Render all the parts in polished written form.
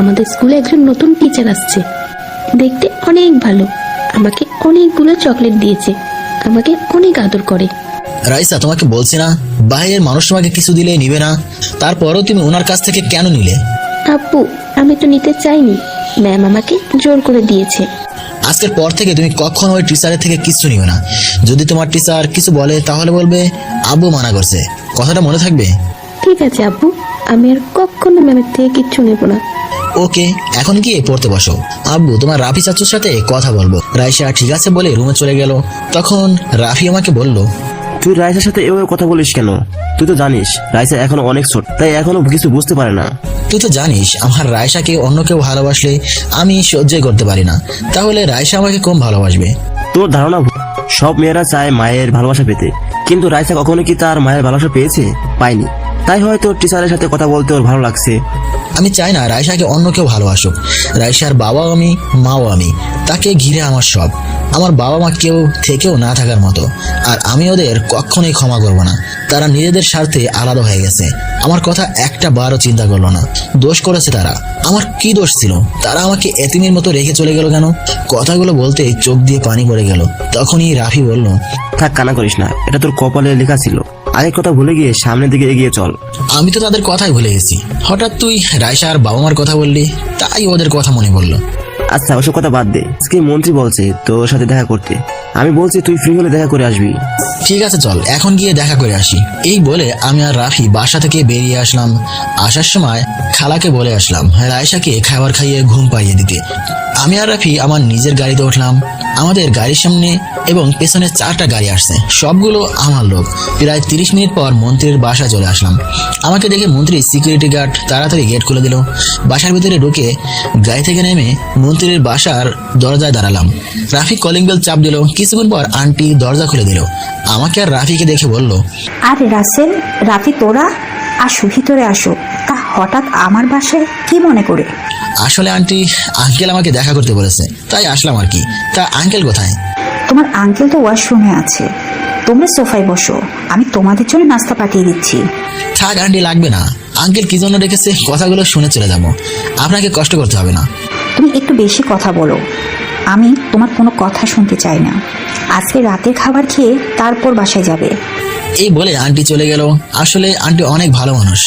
আমাদের স্কুলে একজন নতুন টিচার আসছে, দেখতে অনেক ভালো, আমাকে অনেকগুলো চকলেট দিয়েছে, আমাকে অনেক আদর করে। রাইসা, তোমাকে বলছি না বাইরের মানুষ তোমাকে কিছু দিলে নিবে না, তারপরও তুমি ওনার কাছ থেকে কেন নিলে? আব্বু, আমি তো নিতে চাইনি, ম্যাম আমাকে জোর করে দিয়েছে। আজকের পর থেকে তুমি কখনো ওই টিচারের থেকে কিছু নিবে না। যদি তোমার টিচার কিছু বলে তাহলে বলবে আব্বু মানা করছে, কথাটা মনে থাকবে? ঠিক আছে আব্বু, আমি আর কখনো ম্যামের থেকে কিচ্ছু নেব না। ওকে, এখন গিয়ে পড়তে বসো। আব্বু তোমার রাফি চাচুর সাথে কথা বলবো। রাইসা ঠিক আছে বলে রুমে চলে গেল। তখন রাফি আমাকে বলল, তুই রাইসার সাথে এভাবে কথা বলিস কেন? তুই তো জানিস রাইসা এখনো অনেক ছোট, তাই এখনো কিছু বুঝতে পারে না। তুই তো জানিস আমার রাইসাকে অন্য কেউ ভালোবাসলে আমি সহ্যই করতে পারি না, তাহলে রাইসা আমাকে কম ভালোবাসবে? তোর ধারণা ভুল। সব মেয়েরা চায় মায়ের ভালোবাসা পেতে, কিন্তু রাইসা কখনো কি তার মায়ের ভালোবাসা পেয়েছে? পায়নি। তাই হয়তো টিচারের সাথে কথা বলতে ওর ভালো লাগছে। আমি চাই না রাইসাকে অন্য কেউ ভালোবাসুক। রাইসার বাবাও আমি, মাও আমি, তাকে ঘিরে আমার সব। আমার বাবা মা কেউ থেকেও না থাকার মতো, আর আমি ওদের কখনোই ক্ষমা করব না। তারা নিজেদের স্বার্থে আলাদা হয়ে গেছে, আমার কথা একটা বারও চিন্তা করলো না। দোষ করেছে তারা, আমার কি দোষ ছিল? তারা আমাকে এতিমের মতো রেখে চলে গেল কেন? কথাগুলো বলতে চোখ দিয়ে পানি পড়ে গেল। তখনই রাফি বলল, থাক, কানা করিস না, এটা তোর কপালে লেখা ছিল। আগের কথা ভুলে গিয়ে সামনের দিকে এগিয়ে চল। আমি তো তাদের কথাই ভুলে গেছি, হঠাৎ তুই রাইসা আর বাবা মার কথা বললি, তাই ওদের কথা মনে পড়লো। আচ্ছা, ওসব কথা বাদ দে। আজকে মন্ত্রী বলছে তোর সাথে দেখা করতে। আমি বলছি তুই ফ্রি হলে দেখা করে আসবি। ঠিক আছে চল, এখন গিয়ে দেখা করে আসি। এই বলে আমি আর রাফি বাসা থেকে বেরিয়ে আসলাম। আসার সময় খালাকে বলে আসলাম রাইসাকে খাবার খাইয়ে ঘুম পাইয়ে দিতে। আমি আর রাফি আমার নিজের গাড়িতে উঠলাম। আমাদের গাড়ির সামনে এবং পেছনে 4টা গাড়ি আসছে, সবগুলো আমার লোক। প্রায় 30 মিনিট পর মন্ত্রীর বাসা চলে আসলাম। আমাকে দেখে মন্ত্রী সিকিউরিটি গার্ড তাড়াতাড়ি গেট খুলে দিল। বাসার ভিতরে ঢুকে গাড়ি থেকে নেমে মন্ত্রীর বাসার দরজায় দাঁড়ালাম। রাফি কলিং বেল চাপ দিল। কিছুক্ষণ পর আন্টি দরজা খুলে দিল। আমাকে আর রাফিকে দেখে বলল, আরে রাসেল, রাফি, তোরা আসো, ভিতরে আসো। তা হঠাৎ আমার বাসায় কি মনে করে? আসলে আন্টি, আঙ্কেল আমাকে দেখা করতে বলেছে, তাই আসলাম আর কি। তা আঙ্কেল কোথায়? তোমার আঙ্কেল তো ওয়াশরুমে আছে, তোমরা সোফায় বসো, আমি তোমাদের জন্য নাস্তা পাঠিয়ে দিচ্ছি। থাক আন্টি, লাগবে না। আঙ্কেল কি জন্য রেখেছে কথাগুলো শুনে চলে যাবো, আপনাকে কষ্ট করতে হবে না। তুমি একটু বেশি কথা বলো, আমি তোমার কোনো কথা শুনতে চাই না। আজকে রাতের খাবার খেয়ে তারপর বাসায় যাবে। এই বলে আন্টি চলে গেল। আসলে আন্টি অনেক ভালো মানুষ,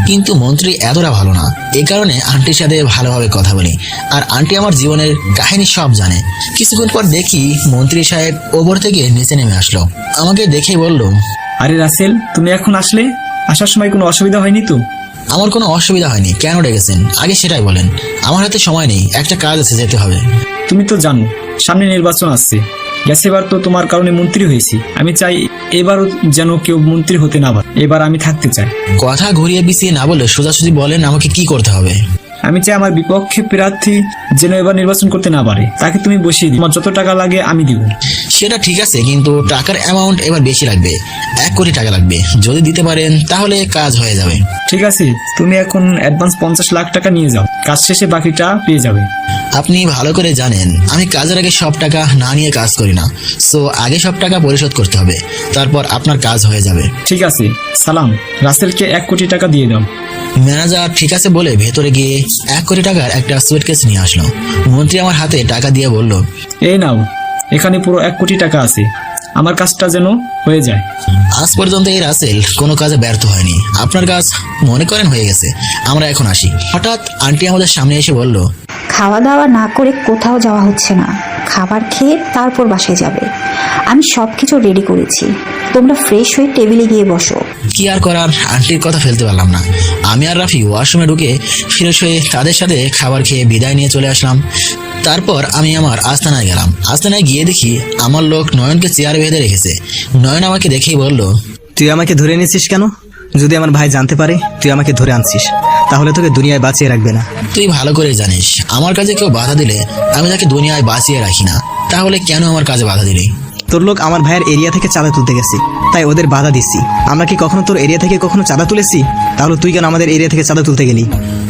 কিন্তু মন্ত্রী এতটা ভালো না। এই কারণে আন্টির সাথে ভালোভাবে কথা বলি, আর আন্টি আমার জীবনের কাহিনী সব জানে। কিছুক্ষণ পর দেখি মন্ত্রী সাহেব ওপর থেকে নিচে নেমে আসলো। আমাকে দেখেই বলল, আরে রাসেল, তুমি এখন আসলে? আসার সময় কোনো অসুবিধা হয়নি তো? আমার কোনো অসুবিধা হয়নি, কেন ডেকেছেন আগে সেটাই বলেন। আমার হাতে সময় নেই, একটা কাজ আছে, যেতে হবে। তুমি তো জানো সামনে নির্বাচন আসছে। এবার তো তোমার কারণে মন্ত্রী হয়েছি। আমি চাই এবারও যেন কেউ মন্ত্রী হতে না পারে। এবার আমি থাকতে চাই। কথা ঘুরিয়ে পিছিয়ে না বলে সোজাসুজি বলেন আমাকে কি করতে হবে। আমি চাই আমার বিপক্ষে প্রার্থী যেন এবার নির্বাচন করতে না পারে, তাকে তুমি বসিয়ে দিও। তোমার যত টাকা লাগে আমি দিব। সেটা ঠিক আছে, কিন্তু টাকার অ্যামাউন্ট এবার বেশি লাগবে। 1 কোটি টাকা লাগবে। যদি দিতে পারেন তাহলে কাজ হয়ে যাবে। ঠিক আছে, তুমি এখন অ্যাডভান্স 50 লাখ টাকা নিয়ে যাও, কাজ শেষে বাকিটা পেয়ে যাবে। আপনি ভালো করে জানেন আমি কাজের আগে সব টাকা না নিয়ে কাজ করি না। সো আগে সব টাকা পরিশোধ করতে হবে, তারপর আপনার কাজ হয়ে যাবে। ঠিক আছে, সালাম। রাসেলকে 1 কোটি টাকা দিয়ে দাও। ম্যানেজার ঠিক আছে বলে ভেতরে গিয়ে 1 কোটি টাকার একটা সুটকেস নিয়ে আসলো। মন্ত্রী আমার হাতে টাকা দিয়ে বলল, এই নাও, এখানে পুরো 1 কোটি টাকা আছে। আমার কাজটা যেন হয়ে যায়। আজ পর্যন্ত এই রাসেল কোনো কাজে ব্যর্থ হয়নি। আপনার কাজ মনে করেন হয়ে গেছে, আমরা এখন আসি। হঠাৎ আন্টি আমাদের সামনে এসে বলল, খাওয়া দাওয়া না করে কোথাও যাওয়া হচ্ছে না, খাবার খেয়ে তারপর বাসায় যাবে। আমি সব কিছু রেডি করেছি, তোমরা ফ্রেশ হয়ে টেবিলে গিয়ে বসো। কি আর করার, আন্টির কথা ফেলতে পারলাম না। আমি আর রাফি ওয়াশরুমে ঢুকে ফ্রেশ হয়ে তাদের সাথে খাবার খেয়ে বিদায় নিয়ে চলে আসলাম। তারপর আমি আমার আস্তানায় গেলাম। আস্তানায় গিয়ে দেখি আমার লোক নয়নকে চেয়ারে বেঁধে রেখেছে। নয়ন আমাকে দেখেই বলল, তুই আমাকে ধরে নিয়েছিস কেন? যদি আমার ভাই জানতে পারে তুই আমাকে ধরে আনছিস, তাহলে তোকে দুনিয়ায় বাঁচিয়ে রাখবে না। তুই ভালো করে জানিস আমার কাজে কেউ বাধা দিলে আমি তাকে দুনিয়ায় বাঁচিয়ে রাখি না, তাহলে কেন আমার কাজে বাধা দিলি? তোর লোক আমার ভাইয়ের এরিয়া থেকে চাঁদা তুলতে গেছে, তাই ওদের বাধা দিচ্ছি। আমরা কি কখনো তোর এরিয়া থেকে কখনো চাঁদা তুলেছি? তাহলে তুই কেন আমাদের এরিয়া থেকে চাঁদা তুলতে গেলি?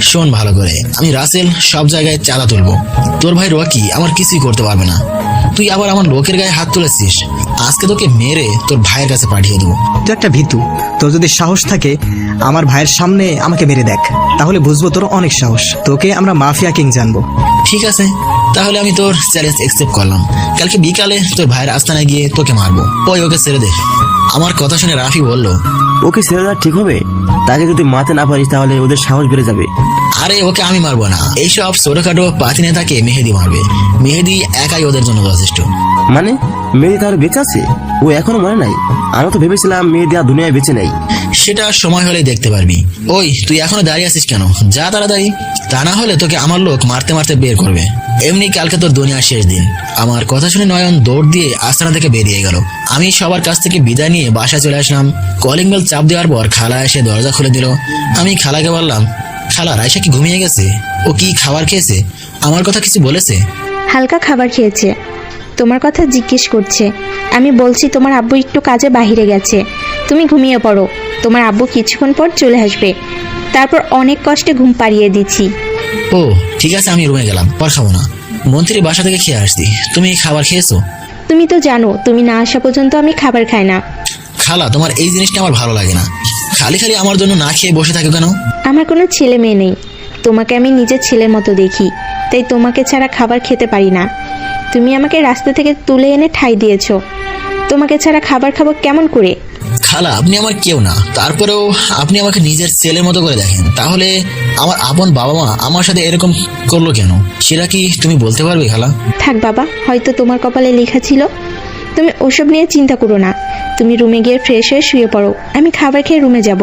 শোন ভালো করে, আমি রাসেল সব জায়গায় চাঁদা তুলবো। তোর ভাই রকি আমার কিছুই করতে পারবে না। তুই আবার আমার লোকের গায়ে হাত তুলেছিস। আজকে তোকে মেরে তোর ভাইয়ের কাছে পাঠিয়ে দেবো। তুই একটা ভীতু, তোর যদি সাহস থাকে আমার ভাইয়ের সামনে আমাকে মেরে দেখ, তাহলে বুঝবো তোর অনেক সাহস। তোকে আমরা মাফিয়া কিং জানবো। ঠিক আছে, তাহলে আমি তোর চ্যালেঞ্জ অ্যাকসেপ্ট করলাম। কালকে বিকালে তোর ভাইয়ের আস্তানায় গিয়ে তোকে মারবো। ওকে ছেড়ে দে। আমার কথা শুনে রাফি বলল, ওকে ছেড়ে দেওয়া ঠিক হবে? তাকে যদি মারতে না পারিস তাহলে ওদের সাহস বেড়ে যাবে। আরে ওকে আমি মারবো না, এইসব ছোটখাটো পাতি নেতাকে মেহেদি মারবে। মেহেদি একাই ওদের জন্য যথেষ্ট। মানে মেয়েদি তাহলে বেঁচে আছে? ও এখনো মরে নাই? আমি তো ভেবেছিলাম মেয়েদি আর দুনিয়ায় বেঁচে নেই। সেটা সময় হলে দেখতে পারবি। ওই তুই এখনো দাঁড়িয়ে আছিস কেন? যা তাড়াতাড়ি, তা না হলে তোকে আমার লোক মারতে মারতে বের করবে। এমনি কালকে তোর দুনিয়ার শেষ দিন। আমার কথা শুনে নয়ন দৌড় দিয়ে আস্তানা থেকে বেরিয়ে গেল। আমি সবার কাছ থেকে বিদায় নিয়ে বাসায় চলে আসলাম। কলিং বেল চাপ দেওয়ার পর খালা এসে দরজা খুলে দিল। আমি খালাকে বললাম, খালা রাইসা কি ঘুমিয়ে গেছে? ও কি খাবার খেয়েছে? আমার কথা কিছু বলেছে? হালকা খাবার খেয়েছে, তোমার কথা জিজ্ঞেস করছে। আমি বলছি তোমার আব্বু একটু কাজে বাহিরে গেছে, তুমি ঘুমিয়ে পড়ো, তোমার আব্বু কিছুক্ষণ পর চলে আসবে। তারপর অনেক কষ্টে ঘুম পাড়িয়ে দিচ্ছি। ও ঠিক আছে, আমি রুমে গেলাম, পর খাবো না। মন্ত্রী বাসা থেকে খেয়ে আসছি। তুমি খাবার খেয়েছো? তুমি তো জানো তুমি না আসা পর্যন্ত আমি খাবার খাই না। খালা, তোমার এই জিনিসটা আমার ভালো লাগে না। খালি খালি আমার জন্য না খেয়ে বসে থাকো কেন? আমার কোনো ছেলে মেয়ে নেই, তোমাকে আমি নিজের ছেলের মতো দেখি, তাই তোমাকে ছাড়া খাবার খেতে পারি না। তুমি আমাকে রাস্তা থেকে তুলে এনে ঠাই দিয়েছো, তোমাকে ছাড়া খাবার খাবো কেমন করে? খালা, আপনি আমার কেউ না, তারপরেও আপনি আমাকে নিজের ছেলের মতো করে দেখেন। তাহলে আমার আপন বাবা মা আমার সাথে এরকম করলো কেন, সেটা কি তুমি বলতে পারবে খালা? থাক বাবা, হয়তো তোমার কপালে লেখা ছিল। তুমি ওসব নিয়ে চিন্তা করো না, তুমি রুমে গিয়ে ফ্রেশ হয়ে শুয়ে পড়ো, আমি খাবার খেয়ে রুমে যাব।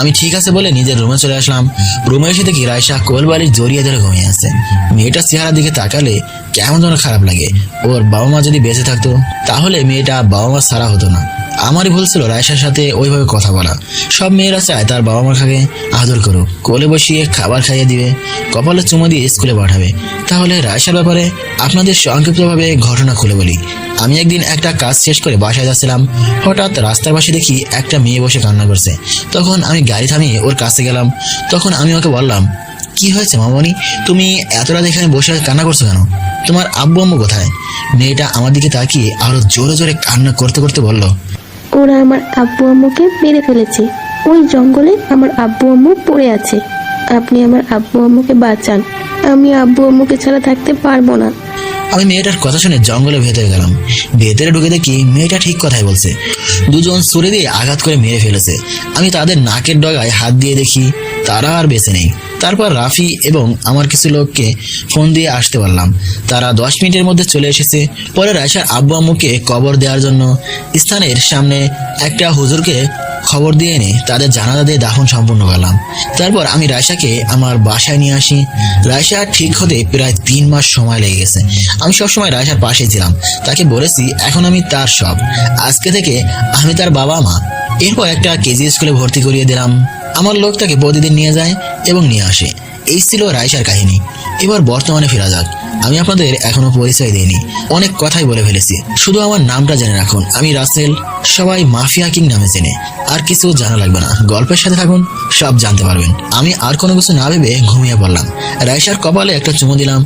আমি ঠিক আছে বলে নিজের রুমে চলে আসলাম। রুমে এসে দেখি রাইসা কোলবালিশ জড়িয়ে ধরে ঘুমিয়ে আছে। মেয়েটার চেহারা দিকে তাকালে কেমন যেন খারাপ লাগে। ওর বাবা মা যদি বেঁচে থাকতো তাহলে মেয়েটা বাবা মা ছাড়া হতো না। আমারই ভুল ছিল রাইসার সাথে ওইভাবে কথা বলা। সব মেয়েরা চায় তার বাবা মা খাকে আদর করুক, কোলে বসিয়ে খাবার খাইয়ে দিবে, কপালে চুমো দিয়ে স্কুলে পাঠাবে। তাহলে রাইসার ব্যাপারে আপনাদের সংক্ষিপ্তভাবে ঘটনা খুলে বলি। আমি একদিন একটা কাজ শেষ করে বাসায় যাচ্ছিলাম। হঠাৎ রাস্তার পাশে দেখি একটা মেয়ে বসে কান্না করছে। তখন আমি গাড়ি থামিয়ে ওর কাছে গেলাম। তখন আমি ওকে বললাম, কি হয়েছে মামনি, তুমি এত রাত এখানে বসে কান্না করছো কেন? তোমার আব্বু আম্মু কোথায়? মেয়েটা আমার দিকে তাকিয়ে আরো জোরে জোরে কান্না করতে করতে বলল, ওরা আমার আব্বু আম্মুকে মেরে ফেলেছে। ওই জঙ্গলে আমার আব্বু আম্মু পড়ে আছে। আপনি আমার আব্বু আম্মুকে বাঁচান, আমি আব্বু আম্মুকে ছাড়া থাকতে পারবো না। আমি মেয়েটার কথা শুনে জঙ্গলে ভেতরে গেলাম। ভেতরে ঢুকে দেখি মেয়েটা ঠিক কথাই বলছে। দুজন ছুরি দিয়ে আঘাত করে মেরে ফেলেছে। আমি তাদের নাকের ডগায় হাত দিয়ে দেখি তারা আর বেঁচে নেই। তারপর রাফি এবং আমার কিছু লোককে ফোন দিয়ে আসতে বললাম। তারা 10 মিনিটের মধ্যে চলে এসেছে। পরে রাইসার আব্বু আম্মুকে কবর দেওয়ার জন্য স্থানের সামনে একটা হুজুরকে খবর দিয়ে এনে তাদের জানাজা দিয়ে দাফন সম্পূর্ণ করলাম। তারপর আমি রাইসাকে আমার বাসায় নিয়ে আসি। রাইসা ঠিক হতে প্রায় 3 মাস সময় লেগে গেছে। আমি সবসময় রাইসার পাশে ছিলাম, তাকে বলেছি এখন আমি তার সব, আজকে থেকে আমি তার বাবা মা। এরপর একটা কেজি স্কুলে ভর্তি করিয়ে দিলাম। আমার লোক তাকে প্রতিদিন নিয়ে যায় এবং নিয়ে আসে। এই ছিল রাইসার কাহিনী। এবার বর্তমানে ফেরা যাক। আমি আপনাদের এখনো পরিচয় দিইনি, অনেক কথাই বলে ফেলেছি। শুধু আমার নামটা জেনে রাখুন, আমি রাসেল। সবাই মাফিয়া কিং নামে চেনে। আর কিছু জানা লাগবে না, গল্পের সাথে থাকুন, সব জানতে পারবেন। আমি আর কোনো কিছু না ভেবে ঘুমিয়ে পড়লাম। রাইসার কপালে একটা চুমু দিলাম।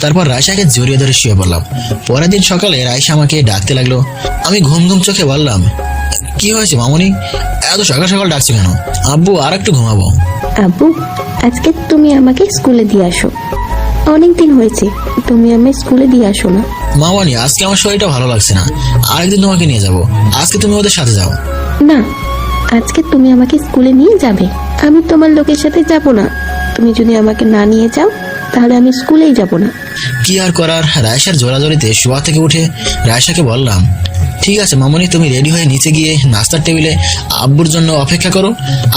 তারপর রাইসাকে জড়িয়ে ধরে শুয়ে পড়লাম। পরের দিন সকালে রাইসা আমাকে ডাকতে লাগলো। আমি ঘুম ঘুম চোখে বললাম, কি হয়েছে মামনি, এত সকাল সকাল ডাকছো কেন? আব্বু আর একটু ঘুমাবো। আব্বু, আজকে তুমি আমাকে স্কুলে দিয়ে আসো। অনেক দিন হয়েছে তুমি আমায় স্কুলে দিয়ে আসো না। মামনি, আজকে আমার শরীরটা ভালো লাগছে না, আরেকদিন তোমাকে নিয়ে যাব। আজকে তুমি ওদের সাথে যাও। না, আজকে তুমি আমাকে স্কুলে নিয়ে যাবে, আমি তোমার লোকের সাথে যাব না। তুমি যদি আমাকে না নিয়ে যাও তাহলে আমি স্কুলেই যাব না। কি আর করার, রায়সার জোরাজোরিতে শোয়া থেকে উঠে রায়সাকে বললাম, ঠিক আছে মামনি, তুমি রেডি হয়ে নিচে গিয়ে নাস্তার টেবিলে আব্বুর জন্য অপেক্ষা করো,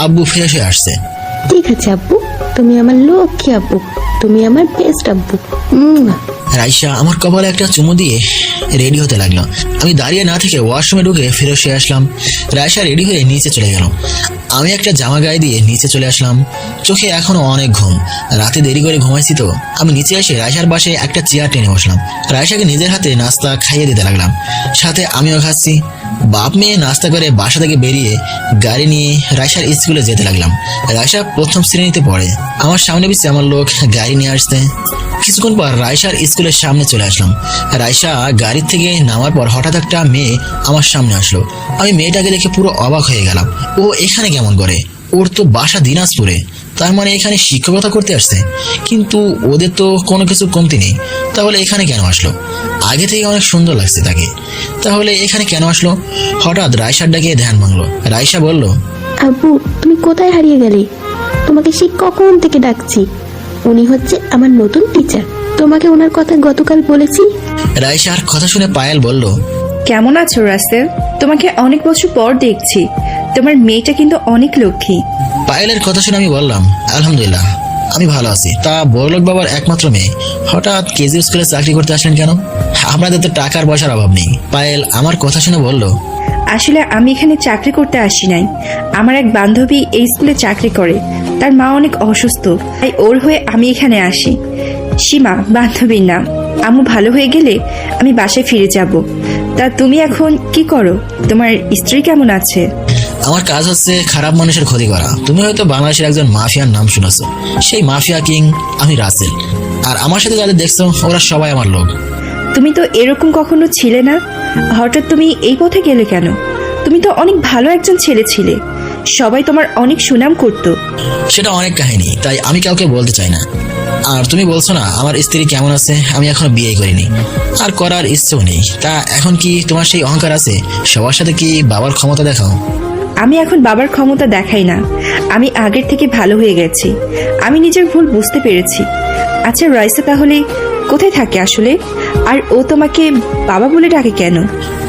আব্বু ফ্রেশ হয়ে আসছে। ঠিক আছে আব্বু, তুমি আমার লক্ষ্মী আব্বু, তুমি আমার বেস্ট আব্বু। রাইসা আমার কপালে একটা চুমু দিয়ে রেডি হতে লাগলো। আমি দাঁড়িয়ে না থেকে ওয়াশরুমে ঢুকে ফিরে এসে আসলাম। রাইসা রেডি হয়ে নিচে চলে গেল। আমি একটা জামা গায়ে দিয়ে নিচে চলে আসলাম। চোখে এখনো অনেক ঘুম, রাতে দেরি করে ঘুমাইছি তো। আমি নিচে এসে রাইসার পাশে একটা চেয়ার টেনে বসলাম। রাইসাকে নিজের হাতে নাস্তা খাইয়ে দিতে লাগলাম, সাথে আমিও খাচ্ছি। বাপ মেয়ে নাস্তা করে বাসা থেকে বেরিয়ে গাড়ি নিয়ে রাইসার স্কুলে যেতে লাগলাম। রাইসা প্রথম শ্রেণীতে পড়ে। আমার সামনে পিছিয়ে আমার লোক গাড়ি নিয়ে আসতে। কিছুক্ষণ পর রাইসার স্কুলের সামনে চলে আসলাম। রাইসা গাড়ির থেকে নামার পর হঠাৎ একটা মেয়ে আমার সামনে আসলো। আমি মেয়েটাকে দেখে পুরো অবাক হয়ে গেলাম। ও এখানে কেমন করে? ওর তো বাসা দিনাজপুরে, তার মানে এখানে শিক্ষকতা করতে আসছে। কিন্তু ওদের তো কোনো কিছু কমতি নেই, তাহলে এখানে কেন আসলো? আগে থেকে অনেক সুন্দর লাগছে তাকে, তাহলে এখানে কেন আসলো? হঠাৎ রাইসার ডাকে ধ্যান ভাঙলো। রাইসা বলল, আব্বু, তুমি কোথায় হারিয়ে গেলে? তোমাকে সেই কখন থেকে ডাকছি। উনি হচ্ছে আমার নতুন টিচার, তোমাকে ওনার কথা গতকাল বলেছি। রাইসার কথা শুনে পায়েল বলল, কেমন আছো রাসেল? তোমাকে অনেক বছর পর দেখছি। তোমার মেয়েটা কিন্তু অনেক লক্ষ্মী। পায়েলের কথা শুনে আমি বললাম, আলহামদুলিল্লাহ আমি ভালো আছি। তা বড়লোক বাবার একমাত্র মেয়ে হঠাৎ কেজি স্কুলে চাকরি করতে আসলেন কেন? আপনাদের তো টাকার পয়সার অভাব নেই। পায়েল আমার কথা শুনে বলল, আসলে আমি এখানে চাকরি করতে আসি নাই। আমার এক বান্ধবী এই স্কুলে চাকরি করে, তার মা অনেক অসুস্থ, তাই ওর হয়ে আমি এখানে আসি। সীমা বান্ধবীর নাম। আম্মু ভালো হয়ে গেলে আমি বাসায় ফিরে যাব। তা তুমি এখন কি করো? তোমার স্ত্রী কেমন আছে? আমার কাজ হচ্ছে খারাপ মানুষের ক্ষতি করা। তুমি হয়তো বাংলাদেশের একজন মাফিয়ার নাম শুনেছো। সেই মাফিয়া কিং আমি রাসেল। আর আমার সাথে যাদের দেখছো ওরা সবাই আমার লোক। তুমি তো এরকম কখনো ছিলে না, হঠাৎ তুমি এই পথে গেলে কেন? তুমি তো অনেক ভালো একজন ছেলে ছিলে, সবাই তোমার অনেক সুনাম করতো। সেটা অনেক কাহিনী, তাই আমি কাউকে বলতে চাই না। আর তুমি বলছো না আমার স্ত্রী কেমন আছে, আমি এখনো বিয়ে করিনি, আর করার ইচ্ছেও নেই। তা এখন কি তোমার সেই অহংকার আছে? সবার সাথে কি বাবার ক্ষমতা দেখাও? আমি এখন বাবার ক্ষমতা দেখাই না, আমি আগের থেকে ভালো হয়ে গেছি। আমি নিজের ভুল বুঝতে পেরেছি। আচ্ছা রাইসা তাহলে কোথায় থাকে আসলে? আর ও তোমাকে বাবা বলে ডাকে কেন?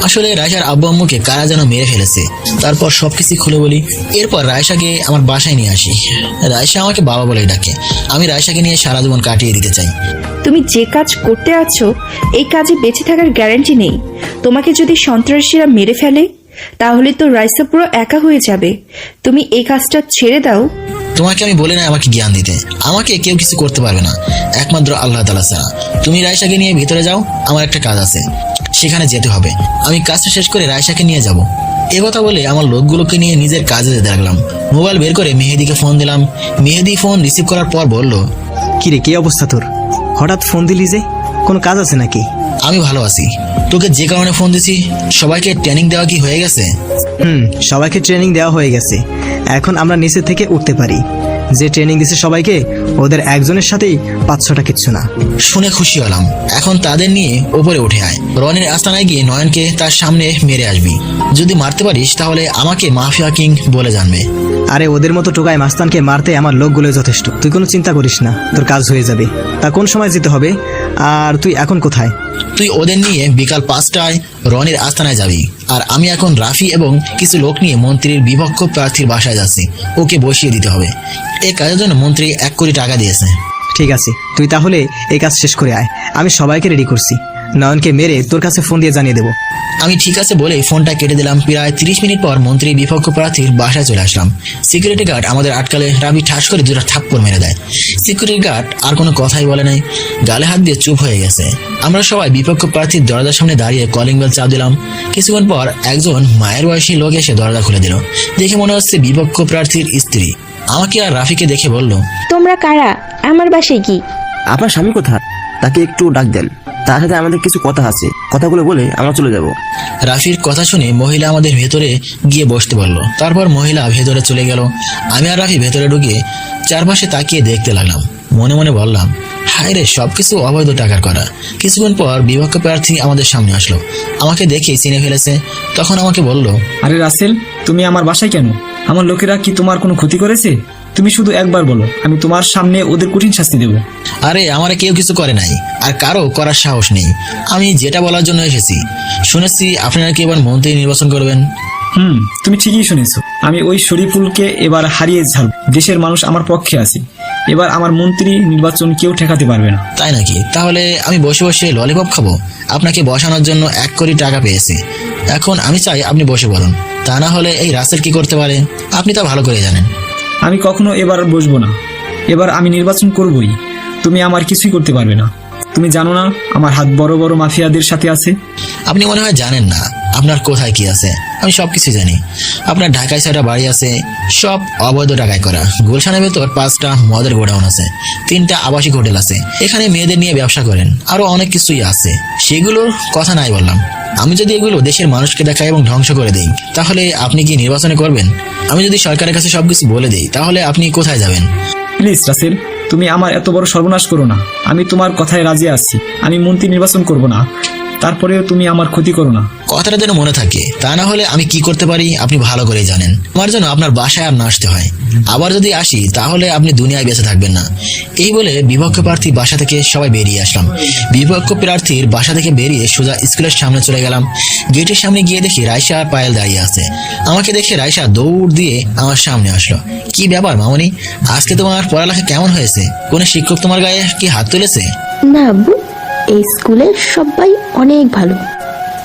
আসলে রায়সার আব্বু আম্মুকে কারা যেন মেরে ফেলেছে। তারপর সবকিছু খুলে বলি। এরপর রায়সাকে আমার বাসায় নিয়ে আসি। রায়সা আমাকে বাবা বলে ডাকে। আমি রায়সাকে নিয়ে সারা জীবন কাটিয়ে দিতে চাই। তুমি যে কাজ করতে আছো এই কাজে বেঁচে থাকার গ্যারান্টি নেই। তোমাকে যদি সন্ত্রাসীরা মেরে ফেলে তাহলে তো রাইসা পুরো একা হয়ে যাবে। তুমি এই কাজটা ছেড়ে দাও। তোমাকে আমি বলি না আমাকে জ্ঞান দিতে। আমাকে কেউ কিছু করতে পারবে না, একমাত্র আল্লাহ তাআলা ছাড়া। তুমি রায়সাকে নিয়ে ভিতরে যাও, আমার একটা কাজ আছে, সেখানে যেতে হবে। আমি কাজটা শেষ করে রায়সাকে নিয়ে যাব। এ কথা বলে আমার লোকগুলোকে নিয়ে নিজের কাজে যেতে লাগলাম। মোবাইল বের করে মেহেদিকে ফোন দিলাম। মেহেদি ফোন রিসিভ করার পর বলল, কিরে, কি অবস্থা তোর? হঠাৎ ফোন দিলি যে, কোনো কাজ আছে নাকি? আমি ভালো আছি। তোকে যে কারণে ফোন দিছি, সবাইকে ট্রেনিং দেওয়া কি হয়ে গেছে? সবাইকে ট্রেনিং দেওয়া হয়ে গেছে। এখন আমরা নিচে থেকে উঠতে পারি। যে ট্রেনিং দিছে সবাইকে, ওদের একজনের সাথেই 500টা কিচ্ছু না। শুনে খুশি হলাম। এখন তাদের নিয়ে ওপরে উঠে আয়। রনির আস্তানায় গিয়ে নয়নকে তার সামনে মেরে আসবি। যদি মারতে পারিস তাহলে আমাকে মাফিয়া কিং বলে জানবে। আরে ওদের মতো টোকায় মাস্তানকে মারতে আমার লোকগুলো যথেষ্ট। তুই কোনো চিন্তা করিস না, তোর কাজ হয়ে যাবে। তা কোন সময় যেতে হবে? আর তুই এখন কোথায়? তুই ওদের নিয়ে বিকাল 5টায় রনির আস্তানায় যাবি। আর আমি এখন রাফি এবং কিছু লোক নিয়ে মন্ত্রীর বিপক্ষ প্রার্থীর বাসায় যাচ্ছি। ওকে বসিয়ে দিতে হবে। এই কাজের জন্য মন্ত্রী 1 কোটি টাকা দিয়েছে। ঠিক আছে, তুই তাহলে এই কাজ শেষ করে আয়। আমি সবাইকে রেডি করছি। নয়নকে মেরে তোর কাছে ফোন দিয়ে জানিয়ে দেবো। আমি ঠিক আছে বলে ফোনটা কেটে দিলাম। প্রায় 30 মিনিট পর মন্ত্রী বিপক্ষ প্রার্থীর বাসায় চলে আসলাম। সিকিউরিটি গার্ড আমাদের আটকালে রাবি ঠাস করে 2টা থাপ্পড় মেরে দেয়। সিকিউরিটি গার্ড আর কোনো কথাই বলে নাই, গালে হাত দিয়ে চুপ হয়ে গেছে। আমরা সবাই বিপক্ষ প্রার্থীর দরজার সামনে দাঁড়িয়ে কলিং বেল চাপ দিলাম। কিছুক্ষণ পর একজন মায়ের বয়সী লোক এসে দরজা খুলে দিল। দেখে মনে হচ্ছে বিপক্ষ প্রার্থীর স্ত্রী। আমাকে আর রাফিকে দেখে বলল, তোমরা কারা? আমার বাসায় কি? আপনার স্বামী কোথায়? তাকে একটু ডাক দেন, তার সাথে আমাদের কিছু কথা আছে। কথাগুলো বলে আমরা চলে যাব। রাফির কথা শুনে মহিলা আমাদের ভেতরে গিয়ে বসতে বলল। তারপর মহিলা ভেতরে চলে গেল। আমি আর রাফি ভেতরে ঢুকে চারপাশে তাকিয়ে দেখতে লাগলাম। মনে মনে বললাম, হায় রে, সবকিছু অবৈধ টাকার করা। কিছুক্ষণ পর বিপক্ষ প্রার্থী আমাদের সামনে আসলো। আমাকে দেখেই চিনে ফেলেছে। তখন আমাকে বলল, আরে রাসেল, তুমি আমার বাসায় কেন? আমার লোকেরা কি তোমার কোনো ক্ষতি করেছে? তুমি শুধু একবার বলো, আমি তোমার সামনে ওদের কঠিন শাস্তি দেবো। আরে আমারে কেউ কিছু করে নাই, আর কারো করার সাহস নেই। আমি যেটা বলার জন্য এসেছি, শুনেছি আপনারা কি এবার মন্ত্রী নির্বাচন করবেন। তুমি ঠিকই শুনেছো। আমি ওই শরীফুলকে এবার হারিয়ে ছাড়ব। দেশের মানুষ আমার পক্ষে আছে। এবার আমার মন্ত্রী নির্বাচন কেউ ঠেকাতে পারবে না। তাই নাকি? তাহলে আমি বসে বসে ললিপপ খাবো। আপনাকে বসানোর জন্য 1 কোটি টাকা পেয়েছি। এখন আমি চাই আপনি বসে বলুন। তা না হলে এই রাসেল কি করতে পারে আপনি তা ভালো করে জানেন। আমি কখনো এবার বসবো না। এবার আমি নির্বাচন করবই। তুমি আমার কিছুই করতে পারবে না। তুমি জানো না আমার হাত বড় বড় মাফিয়াদের সাথে আছে। আপনি মনে হয় জানেন না, আপনার কোথায় কি আছে। আমি সবকিছু জানি। আপনার ঢাকায় 6টা বাড়ি আছে, সব অবৈধ টাকায় করা। গুলশানের ভেতর 5টা মদের গোডাউন আছে, 3টা আবাসিক হোটেল আছে। এখানে মেয়েদের নিয়ে ব্যবসা করেন, আরো অনেক কিছুই আছে, সেগুলোর কথা নাই বললাম। আমি যদি এগুলো দেশের মানুষকে দেখাই এবং ধ্বংস করে দেই, তাহলে আপনি কি নির্বাচনে করবেন? আমি যদি সরকারের কাছে সবকিছু বলে দেই, তাহলে আপনি কোথায় যাবেন? প্লিজ রাসেল, তুমি আমার এত বড় সর্বনাশ করো না। আমি তোমার কথায় রাজি আছি, আমি মন্ত্রী নির্বাচন করব না, তারপরেও তুমি আমার ক্ষতি করো না। কথাটা যেন মনে থাকে, তা না হলে আমি কি করতে পারি আপনি ভালো করেই জানেন। আমার জন্য আপনার বাসায় আর না আসতে হয়। আবার যদি আসি তাহলে আপনি দুনিয়ায় বেঁচে থাকবেন না। এই বলে বিপক্ষ প্রার্থী বাসা থেকে সবাই বেরিয়ে আসলাম। বিপক্ষ প্রার্থীর বাসা থেকে বেরিয়ে সোজা স্কুলের সামনে চলে গেলাম। গেটের সামনে গিয়ে দেখি রাইসা আর পায়েল দাঁড়িয়ে আছে। আমাকে দেখে রাইসা দৌড় দিয়ে আমার সামনে আসলো। কি ব্যাপার মামনি, আজকে তোমার পড়ালেখা কেমন হয়েছে? কোনো শিক্ষক তোমার গায়ে কি হাত তুলেছে? না আব্বু, এই স্কুলের সবাই অনেক ভালো,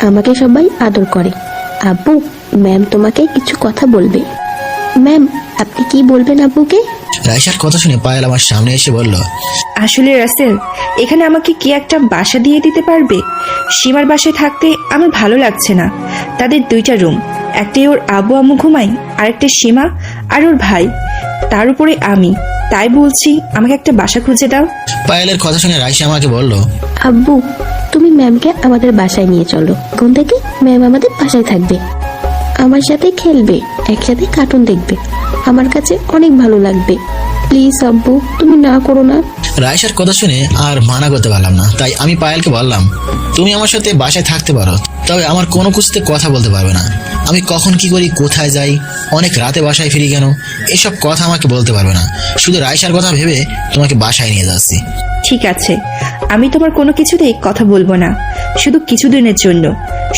আমাকে সবাই আদর করে। আব্বু, ম্যাম তোমাকে কিছু কথা বলবে। ম্যাম, আপনি কি বলবেন আব্বুকে? রাইসার কথা শুনে পায়েল আমার সামনে এসে বলল, আসলে রাসেল, এখানে আমাকে কি একটা বাসা দিয়ে দিতে পারবে? সীমার বাসায় থাকতে আমার ভালো লাগছে না। তাদের 2টা রুম, একটাই ওর আব্বু আম্মু ঘুমায়, আরেকটা সীমা আর ওর ভাই, তার উপরে আমি। তাই বলছি আমাকে একটা বাসা খুঁজে দাও। পায়েলের কথা শুনে রাইসা আমাকে বলল, আব্বু, তুমি ম্যামকে আমাদের বাসায় নিয়ে চলো। কোন থেকে ম্যাম আমাদের বাসায় থাকবে, আমার সাথে খেলবে, একসাথে কার্টুন দেখবে, আমার কাছে অনেক ভালো লাগবে। প্লিজ আব্বু, তুমি না করো না। রাইসার কথা শুনে আর মানা করতে পারলাম না, তাই আমি পায়েলকে বললাম, তুমি আমার সাথে বাসায় থাকতে পারো, তবে আমার কোনো কিছুতে কথা বলতে পারবে না। আমি কখন কি করি, কোথায় যাই, অনেক রাতে বাসায় ফিরি কেন, এসব কথা আমাকে বলতে পারবে না। শুধু রাইসার কথা ভেবে তোমাকে বাসায় নিয়ে যাচ্ছি। ঠিক আছে, আমি তোমার কোনো কিছুতেই কথা বলবো না, শুধু কিছুদিনের জন্য।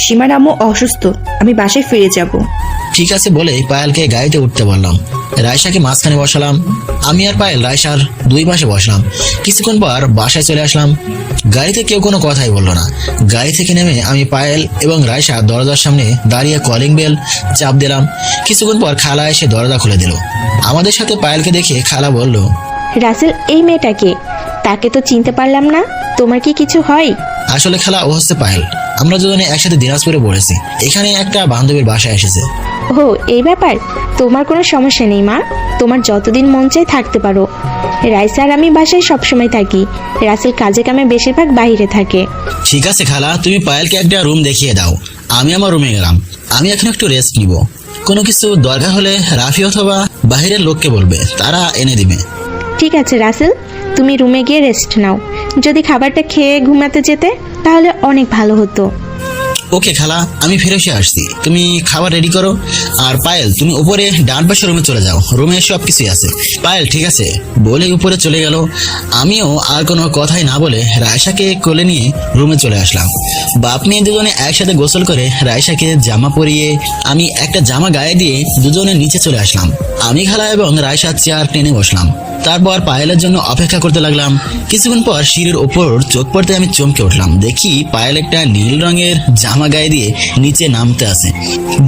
সীমার আম্মু অসুস্থ, আমি বাসায় ফিরে যাব। ঠিক আছে বলে পায়েলকে গাড়িতে উঠতে বললাম। রাইসাকে মাঝখানে বসালাম। আমি আর পায়েল রাইসার 2 পাশে বসলাম। কিছুক্ষণ পর বাসায় চলে আসলাম। গাড়িতে কেউ কোনো কথাই বললো না। গাড়ি থেকে নেমে আমি পায়েল এবং রাইসা দরজার সামনে দাঁড়িয়ে কলিং বেল চাপ দিলাম। কিছুক্ষণ পর খালা এসে দরজা খুলে দিল। আমাদের সাথে পায়েলকে দেখে খালা বলল, রাসেল, এই মেয়েটাকে, তাকে তো চিনতে পারলাম না। তোমার কি কিছু হয়? আসলে খালা, ও হচ্ছে পায়েল। আমরা দুজনে একসাথে দিনাজপুরে পড়েছি। এখানে একটা বান্ধবীর বাসায় এসেছে। ও, এই ব্যাপার। তোমার কোনো সমস্যা নেই মা, তোমার যতদিন মন চায় থাকতে পারো। রাইসা আর আমি বাসায় সবসময় থাকি, রাসেল কাজে কামে বেশিরভাগ বাইরে থাকে। ঠিক আছে খালা, তুমি পায়েলকে একটা রুম দেখিয়ে দাও। আমি আমার রুমে গেলাম। আমি এখন একটু রেস্ট নিব। কোনো কিছু দরকার হলে রাফি অথবা বাহিরের লোককে বলবে, তারা এনে দিবে। ঠিক আছে রাসেল, তুমি রুমে গিয়ে রেস্ট নাও। যদি খাবারটা খেয়ে ঘুমাতে যেতে তাহলে অনেক ভালো হতো। ওকে খালা, আমি ফিরে এসে আসছি। তুমি খাবার রেডি করো। আর পায়েল, তুমি উপরে ডান পাশে রুমে চলে যাও, রুমে সব কিছুই আছে। পায়েল ঠিক আছে বলে উপরে চলে গেল। আমিও আর কোনো কথাই না বলে রায়সাকে কোলে নিয়ে রুমে চলে আসলাম। বাপ মেয়ে দুজনে একসাথে গোসল করে রায়সাকে জামা পরিয়ে আমি একটা জামা গায়ে দিয়ে দুজনে নিচে চলে আসলাম। আমি খালা এবং রায়সা চেয়ার টেনে বসলাম। তারপর পায়েলের জন্য অপেক্ষা করতে লাগলাম। কিছুক্ষণ পর সিঁড়ির ওপর চোখ পড়তে আমি চমকে উঠলাম। দেখি পায়েল একটা নীল রঙের জামা গায়ে দিয়ে নিচে নামতে আছে।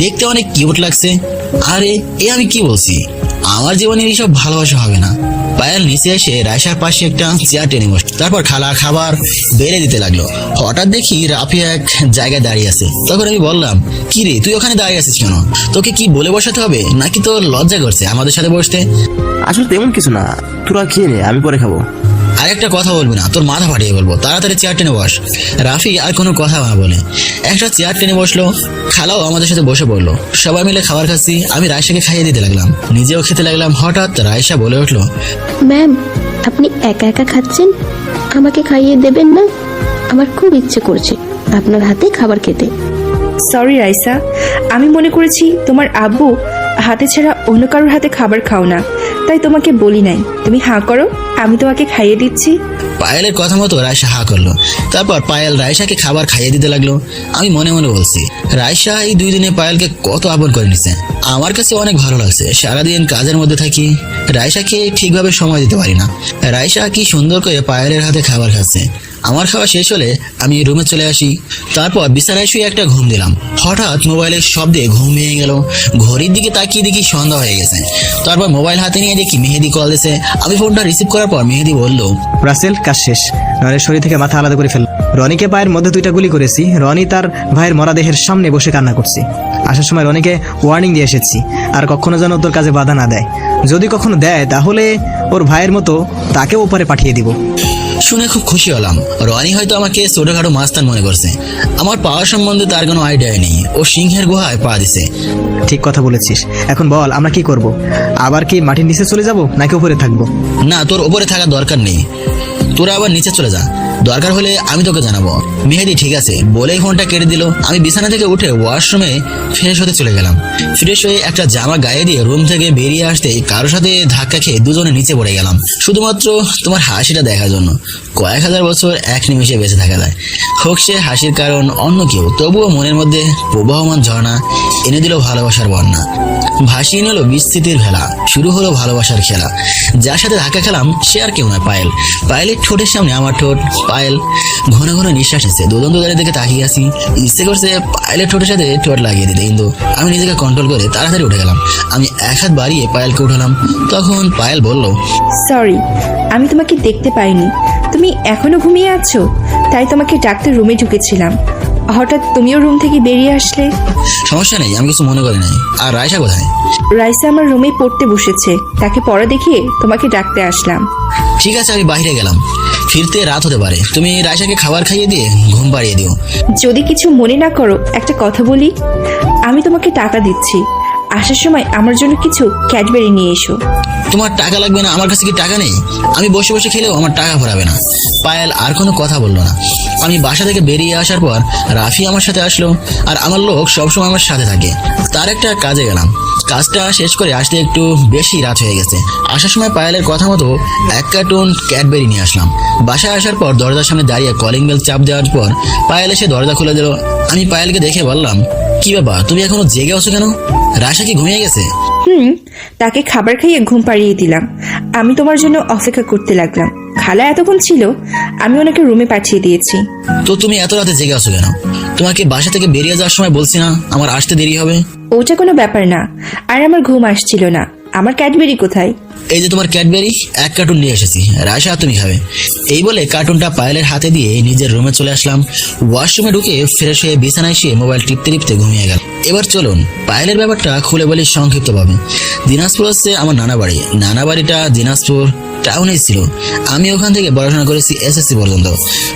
দেখতে অনেক কিউট লাগছে। আরে এ আমি কি বলছি, আমার জীবনে এইসব ভালোবাসা হবে না। পায়েল নিচে এসে রায়সার পাশে একটা চেয়ার টেনে বসল। তারপর খালা খাবার বেড়ে দিতে লাগলো। হঠাৎ দেখি রাফি এক জায়গায় দাঁড়িয়ে আছে। তখন আমি বললাম, কি রে তুই ওখানে দাঁড়িয়ে আছিস কেন? তোকে কি বলে বসাতে হবে নাকি তোর লজ্জা করছে আমাদের সাথে বসতে? আসলে তেমন কিছু না, তোরা খেয়ে নে, আমি পরে খাবো। আরেকটা কথা বলবি না, তোর মাথা ফাটিয়ে বলবো। তাড়াতাড়ি চেয়ার টেনে বস। রাফি আর কোনো কথা না বলে একটা চেয়ার টেনে বসলো। খালাও আমাদের সাথে বসে পড়লো। সবাই মিলে খাবার খাচ্ছি। আমি রায়সাকে খাইয়ে দিতে লাগলাম, নিজেও খেতে লাগলাম। হঠাৎ রায়সা বলে উঠলো, ম্যাম, আপনি একা একা খাচ্ছেন, আমাকে খাইয়ে দেবেন না? আমার খুব ইচ্ছে করছে আপনার হাতে খাবার খেতে। সরি রাইসা, আমি মনে করেছি তোমার আব্বু হাতে ছাড়া অন্য কারোর হাতে খাবার খাও না, তাই তোমাকে বলি নাই। তুমি হাঁ করো, আমি তোমাকে খাইয়ে দিচ্ছি। পায়েলের কথা মতো রায়সা হা করলো। তারপর পায়েল রায়সাকে খাবার খাইয়ে দিতে লাগলো। আমি মনে মনে বলছি, রায়সা এই 2 দিনে পায়েলকে কত আপন করে নিছে। আমার কাছে অনেক ভালো লাগছে। সারাদিন কাজের মধ্যে থাকি, রায়সাকে ঠিকভাবে সময় দিতে পারি না। রায়সা কি সুন্দর করে পায়েলের হাতে খাবার খাচ্ছে। আমার খাওয়া শেষ হলে আমি রুমে চলে আসি। তারপর বিছানায় শুয়ে একটা ঘুম দিলাম। হঠাৎ মোবাইলের শব্দে ঘুম ভেঙে গেল। ঘড়ির দিকে তাকিয়ে দেখি সন্ধ্যা হয়ে গেছে। তারপর মোবাইল হাতে নিয়ে দেখি মেহেদি কল দিয়েছে। আমি ফোনটা রিসিভ করার পর মেহেদি বলল, রাসেল, কাজ শেষ, রনির শরীর থেকে মাথা আলাদা করে ফেলল। রনিকে পায়ের মধ্যে 2টা গুলি করেছি। রনি তার ভাইয়ের মরা দেহের সামনে বসে কান্না করছে। আসার সময় রনিকে ওয়ার্নিং দিয়ে এসেছি, আর কখনো যেন তোর কাজে বাধা না দেয়। যদি কখনো দেয় তাহলে ওর ভাইয়ের মতো তাকেও ওপারে পাঠিয়ে দিব। শুনে খুব খুশি হলাম। রনি হয়তো আমাকে ছোটখাটো মাস্তান মনে করছে। আমার পাওয়ার সম্বন্ধে তার কোনো আইডিয়া নেই। ও সিংহের গুহায় পা দিছে। ঠিক কথা বলেছিস। এখন বল আমরা কি করব? আবার কি মাটির নিচে চলে যাব নাকি উপরে থাকবো? না, তোর উপরে থাকার দরকার নেই। তোরা আবার নিচে চলে যা, দরকার হলে আমি তোকে জানাবো। মেহেদি ঠিক আছে বলেই ফোনটা কেটে দিল। আমি বিছানা থেকে উঠে ওয়াশরুমে ফ্রেশ হতে চলে গেলাম। ফ্রেশ হয়ে একটা জামা গায়ে দিয়ে রুম থেকে বেরিয়ে আসতেই কারোর সাথে ধাক্কা খেয়ে দুজনে নিচে পড়ে গেলাম, শুধুমাত্র তোমার হাসিটা দেখার জন্য। কয়েক হাজার বছর এক নিমিষে বেঁচে থাকা যায়। হোক সে হাসির কারণ অন্য কেউ, তবুও মনের মধ্যে প্রবাহমান ঝর্ণা এনে দিল ভালোবাসার বন্যা। ভাসিয়ে নিল বিস্তৃতির ভেলা। শুরু হলো ভালোবাসার খেলা। যার সাথে ধাক্কা খেলাম সে আর কেউ নয়, পায়েল। পায়েলের ঠোঁটের সামনে আমার ঠোঁট। পায়েল ঘন ঘন নিঃশ্বাস নিচ্ছে। দুজন দুজনের দিকে তাকিয়ে আছি। ইচ্ছে করছে পায়েলের ঠোঁটের সাথে ঠোঁট লাগিয়ে দিতে, কিন্তু আমি নিজেকে কন্ট্রোল করে তাড়াতাড়ি উঠে গেলাম। আমি এক হাত বাড়িয়ে পায়েলকে উঠালাম। তখন পায়েল বলল, সরি, আমি তোমাকে দেখতে পাইনি। তুমি এখনো ঘুমিয়ে আছো, তাই তোমাকে ডাকতে রুমে ঢুকেছিলাম। হঠাৎ তুমিও রুম থেকে বেরিয়ে আসলে। সমস্যা নেই, আমি কিছু মনে করি নাই। আর রায়সা কোথায়? রাইসা আমার রুমে পড়তে বসেছে, তাকে পড়া দেখিয়ে তোমাকে ডাকতে আসলাম। ঠিক আছে, আমি বাইরে গেলাম। ফিরতে রাত হতে পারে। তুমি রায়সাকে খাবার খাইয়ে দিয়ে ঘুম পাড়িয়ে দিও। যদি কিছু মনে না করো একটা কথা বলি। আমি তোমাকে টাকা দিচ্ছি, আসার সময় আমার জন্য কিছু ক্যাডবেরি নিয়ে এসো। তোমার টাকা লাগবে না? আমার কাছে কি টাকা নেই? আমি বসে বসে খেলেও আমার টাকা ভরাবে না। পায়েল আর কোনো কথা বললো না। আমি বাসা থেকে বেরিয়ে আসার পর রাফি আমার সাথে আসলো। আর আমার লোক সবসময় আমার সাথে থাকে। তার একটা কাজে গেলাম। কাজটা শেষ করে আসতে একটু বেশি রাত হয়ে গেছে। আসার সময় পায়েলের কথা মতো 1 কার্টুন ক্যাডবেরি নিয়ে আসলাম। বাসায় আসার পর দরজার সামনে দাঁড়িয়ে কলিং বেল চাপ দেওয়ার পর পায়েল এসে দরজা খুলে দিল। আমি পায়েলকে দেখে বললাম, কি ব্যাপার, তুমি এখনো জেগে আছো কেন? রায়সা কি ঘুমিয়ে গেছে? তাকে খাবার খাইয়ে ঘুম পাড়িয়ে দিলাম। আমি তোমার জন্য অপেক্ষা করতে লাগলাম। খালা এতক্ষণ ছিল, আমি ওনাকে রুমে পাঠিয়ে দিয়েছি। তো তুমি এত রাতে জেগে আছো কেন? তোমাকে বাসা থেকে বেরিয়ে যাওয়ার সময় বলছি না আমার আসতে দেরি হবে? ওটা কোনো ব্যাপার না। আর আমার ঘুম আসছিল না। আমার ক্যাডবেরি কোথায়? এই যে তোমার ক্যাডবেরি, 1 কার্টুন নিয়ে এসেছি। রায়সা তুমি খাবে। এই বলে কার্টুনটা পায়েলের হাতে দিয়ে নিজের রুমে চলে আসলাম। ওয়াশরুমে ঢুকে ফ্রেশ হয়ে বিছানায় শুয়ে মোবাইল টিপতে টিপতে ঘুমিয়ে গেল। এবার চলুন পায়েলের ব্যাপারটা খুলে বলি সংক্ষিপ্তভাবে। দিনাজপুর হচ্ছে আমার নানা বাড়ি। নানা বাড়িটা দিনাজপুর টাউনে ছিল। আমি ওখান থেকে পড়াশোনা করেছি SSC পর্যন্ত।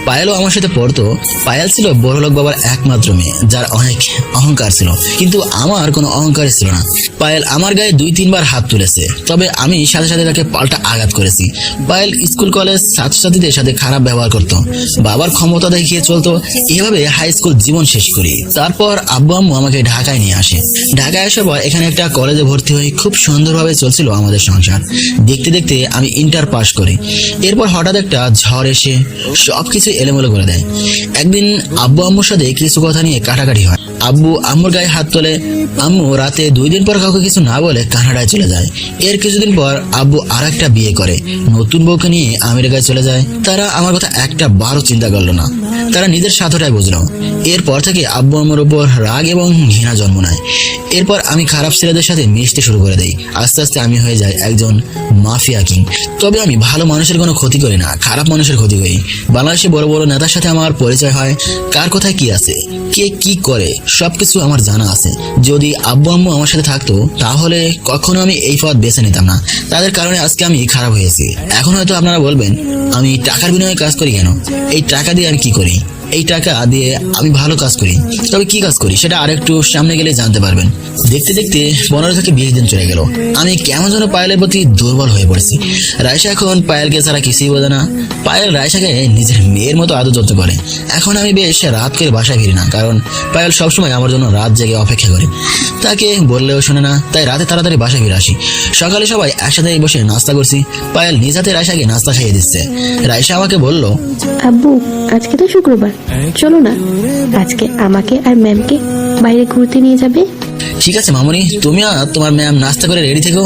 পায়েলও আমার সাথে পড়তো। পায়েল ছিল বড়লোক বাবার একমাত্র মেয়ে, যার অনেক অহংকার ছিল, কিন্তু আমার কোনো অহংকারই ছিল না। পায়েল আমার গায়ে 2-3 বার হাত তুলেছে, তবে আমি সাথে সাথে তাকে পাল্টা আঘাত করেছি। পায়েল স্কুল কলেজ ছাত্রছাত্রীদের সাথে খারাপ ব্যবহার করত, বাবার ক্ষমতা দেখিয়ে চলতো। এভাবে হাই স্কুল জীবন শেষ করি। তারপর আব্বু আম্মু আমাকে ঢাকায় নিয়ে আসে। ঢাকায় আসার পর এখানে একটা কলেজে ভর্তি হই। খুব সুন্দরভাবে চলছিল আমাদের সংসার। দেখতে দেখতে আমি ইন্টার পাস করি। এরপর হঠাৎ একটা ঝড় এসে সবকিছু এলোমেলো করে দেয়। একদিন আব্বু আম্মুর সাথে কিছু কথা নিয়ে কাটাকাটি হয়। আব্বু আম্মুর গায়ে হাত তোলে। আম্মু রাতে 2 দিন পর কাউকে কিছু না বলে কানাডায় চলে যায়। এর কিছুদিন পর আব্বু আরেকটা বিয়ে করে নতুন বউকে নিয়ে আমেরিকায় চলে যায়। তারা আমার কথা একটা বারও চিন্তা করলো না। তারা নিজের স্বার্থটাই বুঝলো। এরপর থেকে আব্বু আম্মুর উপর রাগ এবং ঘৃণা জন্ম নেয়। এরপর আমি খারাপ ছেলেদের সাথে মিশতে শুরু করে দেই। আস্তে আস্তে আমি হয়ে যাই একজন মাফিয়া কিং। তবে আমি ভালো মানুষের কোনো ক্ষতি করি না, খারাপ মানুষের ক্ষতি করি। বাংলাদেশে বড় বড় নেতার সাথে আমার পরিচয় হয়। কার কোথায় কি আছে, কে কি করে, সবকিছু আমার জানা আছে। যদি আব্বু আম্মু আমার সাথে থাকতো তাহলে কখনো আমি এই পথ বেছে নিতাম না। তাদের কারণে আজকে আমি খারাপ হয়েছি। এখন হয়তো আপনারা বলবেন, আমি টাকার বিনিময়ে কাজ করি কেন? এই টাকা দিয়ে আমি কি করি? এই টাকা দিয়ে আমি ভালো কাজ করি। তবে কি কাজ করি সেটা আরেকটু সামনে গেলে জানতে পারবেন। দেখতে দেখতে 15 থেকে 20 দিন চলে গেল। আমি কেমন যেন পায়েলের প্রতি দুর্বল হয়ে পড়েছি। রায়সা এখন পায়েলকে ছাড়া কিছুই বোঝে না। পায়েল রায়সাকে নিজের মেয়ের মতো আদর যত্ন করে। এখন আমি বেশ রাত করে বাসায় ফিরি না, কারণ পায়েল সবসময় আমার জন্য রাত জেগে অপেক্ষা করে। তাকে বললেও শোনে না, তাই রাতে তাড়াতাড়ি বাসায় ফিরে আসি। সকালে সবাই একসাথে বসে নাস্তা করছি। পায়েল নিজ হাতে রায়সাকে নাস্তা খাইয়ে দিচ্ছে। রায়সা আমাকে বলল, আব্বু আজকে তো শুক্রবার, চলো না আজকে আমাকে আর ম্যামকে বাইরে ঘুরতে নিয়ে যাবে। ঠিক আছে মামুনি, তুমি আর তোমার ম্যাম নাস্তা করে রেডি থেকো,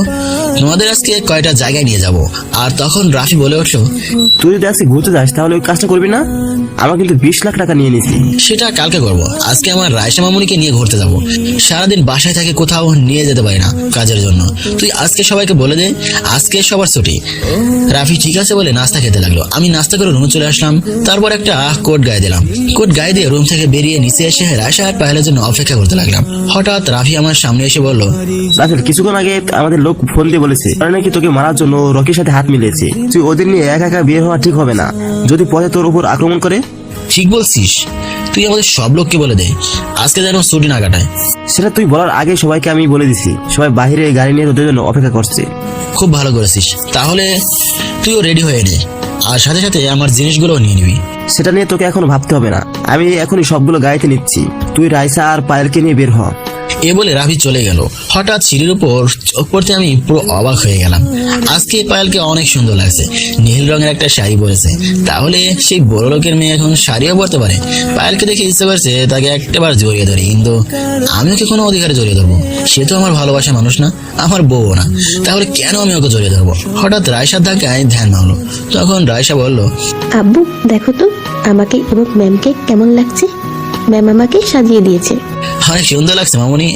তোমাদের আজকে কয়টা জায়গায় নিয়ে যাব। আর তখন রাফি বলে উঠলো, তুই যদি আজকে ঘুরতে যাস তাহলে ওই কাজটা করবি না? আমার কিন্তু 20 লাখ টাকা নিয়ে নিছি। সেটা কালকে করব, আজকে আমার রায়শা মামুনিকে নিয়ে ঘুরতে যাব। সারাদিন বাসায় থেকে কোথাও নিয়ে যেতে পারি না কাজের জন্য, তুই আজকে সবাইকে বলে দে আজকে সবার ছুটি। রাফি ঠিক আছে বলে নাস্তা খেতে লাগলো। আমি নাস্তা করে রুমে চলে আসলাম, তারপর একটা কোট গায়ে দিলাম। কোট গায়ে দিয়ে রুম থেকে বেরিয়ে নিচে এসে রায়শা আর পায়েলের জন্য অপেক্ষা করতে লাগলাম। হঠাৎ রাফি আমার সামনে এসে বলল, রাসেল, কিছুক্ষণ আগে আমাদের লোক ফোন দিয়ে বলেছে ওরা নাকি তোকে মারার জন্য রকির সাথে হাত মিলিয়েছে। তুই ওদের নিয়ে একা একা বের হওয়া ঠিক হবে না, যদি পথে তোর উপর আক্রমণ করে। ঠিক বলছিস, তুই আমাদের সব লোককে বলে দে আজকে যেন ছুটি না কাটায়। সেটা তুই বলার আগে সবাইকে আমি বলে দিছি, সবাই বাইরে গাড়ি নিয়ে তোদের জন্য অপেক্ষা করছে। খুব ভালো করেছিস, তাহলে তুইও রেডি হয়ে নে, আর সাথে সাথে আমার জিনিসগুলো নিয়ে নিবি। সেটা নিয়ে তোকে এখন ভাবতে হবে না, আমি এখনই সবগুলো গাড়িতে নিচ্ছি। তুই রাইসা আর পায়েলকে নিয়ে বের হ। এ বলে রাফি চলে গেল। হঠাৎ সিঁড়ির উপর চোখ পড়তে আমি পুরো অবাক হয়ে গেলাম। আজকে পায়েলকে অনেক সুন্দর লাগছে, নীল রঙের একটা শাড়ি পরেছে। তাহলে সেই বড় লোকের মেয়ে এখন শাড়িও পরতে পারে? পায়েলকে দেখে ইচ্ছে করছে তাকে একটাবার জড়িয়ে ধরি, কিন্তু আমি ওকে কোনো অধিকারে জড়িয়ে ধরবো? সে তো আমার ভালোবাসা মানুষ না, আমার বউও না, তাহলে কেন আমি ওকে জড়িয়ে ধরবো? হঠাৎ রায়সার ধাক্কায় ধ্যান ভাঙলো। তখন রায়সা বলল, আব্বু দেখো তো আমাকে এবং ম্যামকে কেমন লাগছে। ম্যাম আমাকে সাজিয়ে দিয়েছে। অনেক সুন্দর লাগছে মামুনি,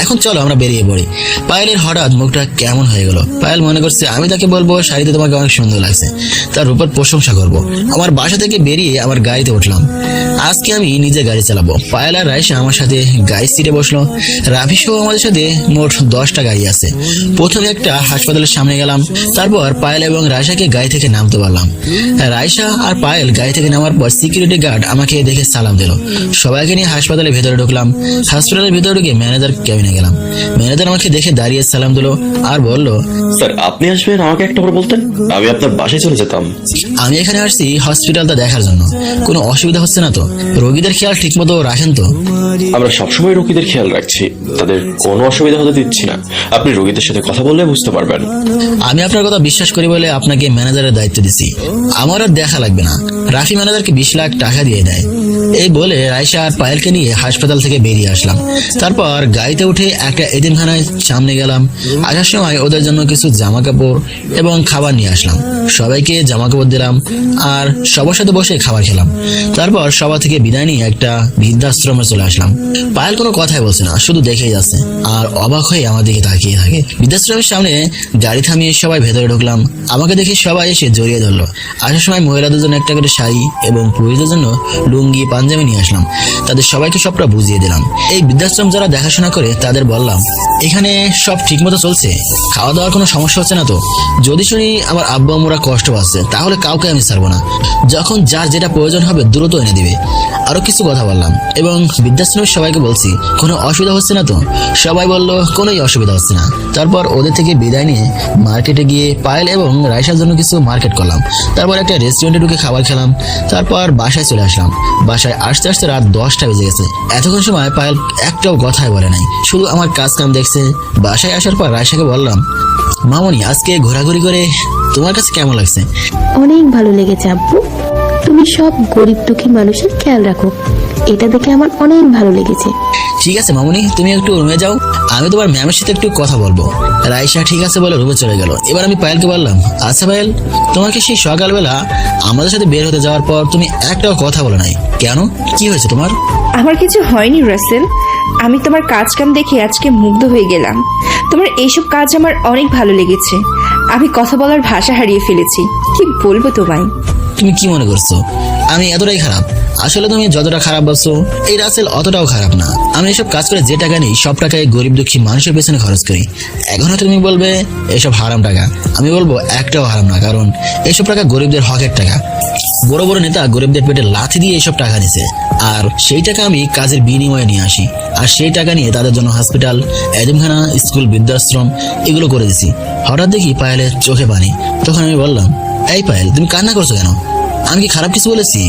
এখন চলো আমরা বেরিয়ে পড়ি। পায়েলের হঠাৎ মুখটা কেমন হয়ে গেল। পায়েল মনে করছে আমি তাকে বলবো শাড়িতে তোমাকে অনেক সুন্দর লাগছে, তার উপর প্রশংসা করব। আমার বাসা থেকে বেরিয়ে আমার গাড়িতে উঠলাম। আজকে আমি নিজে গাড়ি চালাবো। পায়েল আর রায়সা আমার সাথে গাড়ির সিটে বসলো। রাফি সহ আমাদের সাথে মোট 10টা গাড়ি আছে। প্রথমে একটা হাসপাতালের সামনে গেলাম, তারপর পায়েল এবং রায়সাকে গাড়ি থেকে নামতে পারলাম। রায়সা আর পায়েল গাড়ি থেকে নামার পর সিকিউরিটি গার্ড আমাকে দেখে সালাম দিল। সবাইকে নিয়ে হাসপাতালের ভেতরে ঢুকলাম। হাসপাতালের ভেতরে ঢুকে ম্যানেজার কেবিনে গেলাম। ম্যানেজার আমাকে দেখে দাঁড়িয়ে সালাম দিল আর বলল, স্যার আপনি আসবেন, আমাকে একটা করে বলতেন, আমি আপনার বাসায় চলে যেতাম। আমি এখানে আসছি হসপিটালটা দেখার জন্য, কোনো অসুবিধা হচ্ছে না তো? রোগীদের খেয়াল ঠিক মতো রাখেন তো? আমরা সবসময় রোগীদের খেয়াল রাখছি, তাদের কোনো অসুবিধা হতে দিচ্ছি না। আপনি রোগীদের সাথে কথা বললে বুঝতে পারবেন। আমি আপনার কথা বিশ্বাস করি বলে আপনাকে ম্যানেজারের দায়িত্ব দিছি, আমার আর দেখা লাগবে না। রাফি ম্যানেজারকে 20 লাখ টাকা দিয়ে দেয়। এই বলে রায়সা আর পায়েলকে নিয়ে হাসপাতাল থেকে বেরিয়ে আসলাম। তারপর গাড়িতে উঠে একটা এতিমখানায় সামনে গেলাম। আসার সময় ওদের জন্য কিছু জামা কাপড় এবং খাবার নিয়ে আসলাম। সবাইকে জামা কাপড় দিলাম আর সবার সাথে বসে খাবার খেলাম। তারপর সবার থেকে বিদায় নিয়ে একটা বৃদ্ধাশ্রমে চলে আসলাম। পায়েল কোনো কথাই বলছে না, শুধু দেখেই যাচ্ছে আর অবাক হয়ে আমার দিকে তাকিয়ে থাকে। বৃদ্ধাশ্রমের সামনে গাড়ি থামিয়ে সবাই ভেতরে ঢুকলাম। আমাকে দেখে সবাই এসে জড়িয়ে ধরলো। আসার সময় মহিলাদের জন্য একটা করে শাড়ি এবং পুরুষদের জন্য লুঙ্গি পাঞ্জাবি নিয়ে আসলাম। তাদের সবাইকে সবটা বুঝিয়ে দিলাম। এই বৃদ্ধাশ্রম যারা দেখাশোনা করে তাদের বললাম, এখানে সব ঠিক মতো চলছে, খাওয়া দাওয়ার কোনো সমস্যা হচ্ছে না তো? যদি শুনি আমার আব্বু আম্মুরা কষ্ট পাচ্ছে তাহলে কাউকে আমি ছাড়বো না, যখন যার যেটা প্রয়োজন হবে দ্রুত এনে দিবে। আরো কিছু কথা বললাম এবং বৃদ্ধাশ্রমের সবাইকে বলছি কোনো অসুবিধা হচ্ছে না তো? সবাই বলল কোনোই অসুবিধা হচ্ছে না। তারপর ওদের থেকে বিদায় নিয়ে মার্কেটে গিয়ে পায়েল এবং রায়সার জন্য কিছু মার্কেট করলাম। তারপর একটা রেস্টুরেন্টে ঢুকে খাবার খেলাম। তারপর বাসায় চলে আসলাম। বাসায় আসতে আসতে রাত 10টা বেজে গেছে। এতক্ষণ সময় পায়েল একটাও কথাই বলে নাই, শুধু আমার কাজ কাম দেখছে। বাসায় আসার পর রায়সাকে বললাম, মামনি আজকে ঘোরাঘুরি করে তোমার কাছে কেমন লাগছে? অনেক ভালো লেগেছে আব্বু, তুমি সব গরিব দুঃখী মানুষের খেয়াল রাখো, এটা দেখে আমার অনেক ভালো লেগেছে। ঠিক আছে মামনি, তুমি একটু রুমে যাও, আমি তোমার ম্যামের সাথে একটু কথা বলবো। রায়সা ঠিক আছে বলে রুমে চলে গেল। এবার আমি পায়েলকে বললাম, আচ্ছা পায়েল, তোমাকে সেই সকালবেলা আমাদের সাথে বের হতে যাওয়ার পর তুমি একটাও কথা বলো নাই কেন? কি হয়েছে তোমার? আমার কিছু হয়নি রাসেল, আমি তোমার কাজ কাম দেখে আজকে মুগ্ধ হয়ে গেলাম। তোমার এইসব কাজ আমার অনেক ভালো লেগেছে। আমি কথা বলার ভাষা হারিয়ে ফেলেছি, কি বলবো তোমায়। তুমি কি মনে করছো আমি এতটাই খারাপ? আসলে তুমি যতটা খারাপ বলছো এই রাসেল অতটাও খারাপ না। আমি এসব কাজ করে যে টাকা নিই সব টাকায় গরিব দুঃখী মানুষের পেছনে খরচ করি। এখন হয়তো তুমি বলবে এসব হারাম টাকা, আমি বলবো একটাও হারাম না, কারণ এসব টাকা গরিবদের হকের টাকা। বড় বড় নেতা গরিবদের পেটে লাথি দিয়ে এসব টাকা নিছে, আর সেই টাকা আমি কাজের বিনিময়ে নিয়ে আসি। আর সেই টাকা নিয়ে তাদের জন্য হসপিটাল, এতিমখানা, স্কুল, বৃদ্ধাশ্রম এগুলো করে দিছি। হঠাৎ দেখি পায়েলের চোখে পানি। তখন আমি বললাম, এই পায়েল তুমি কান্না করছো কেন? আমি কি খারাপ কিছু বলেছি?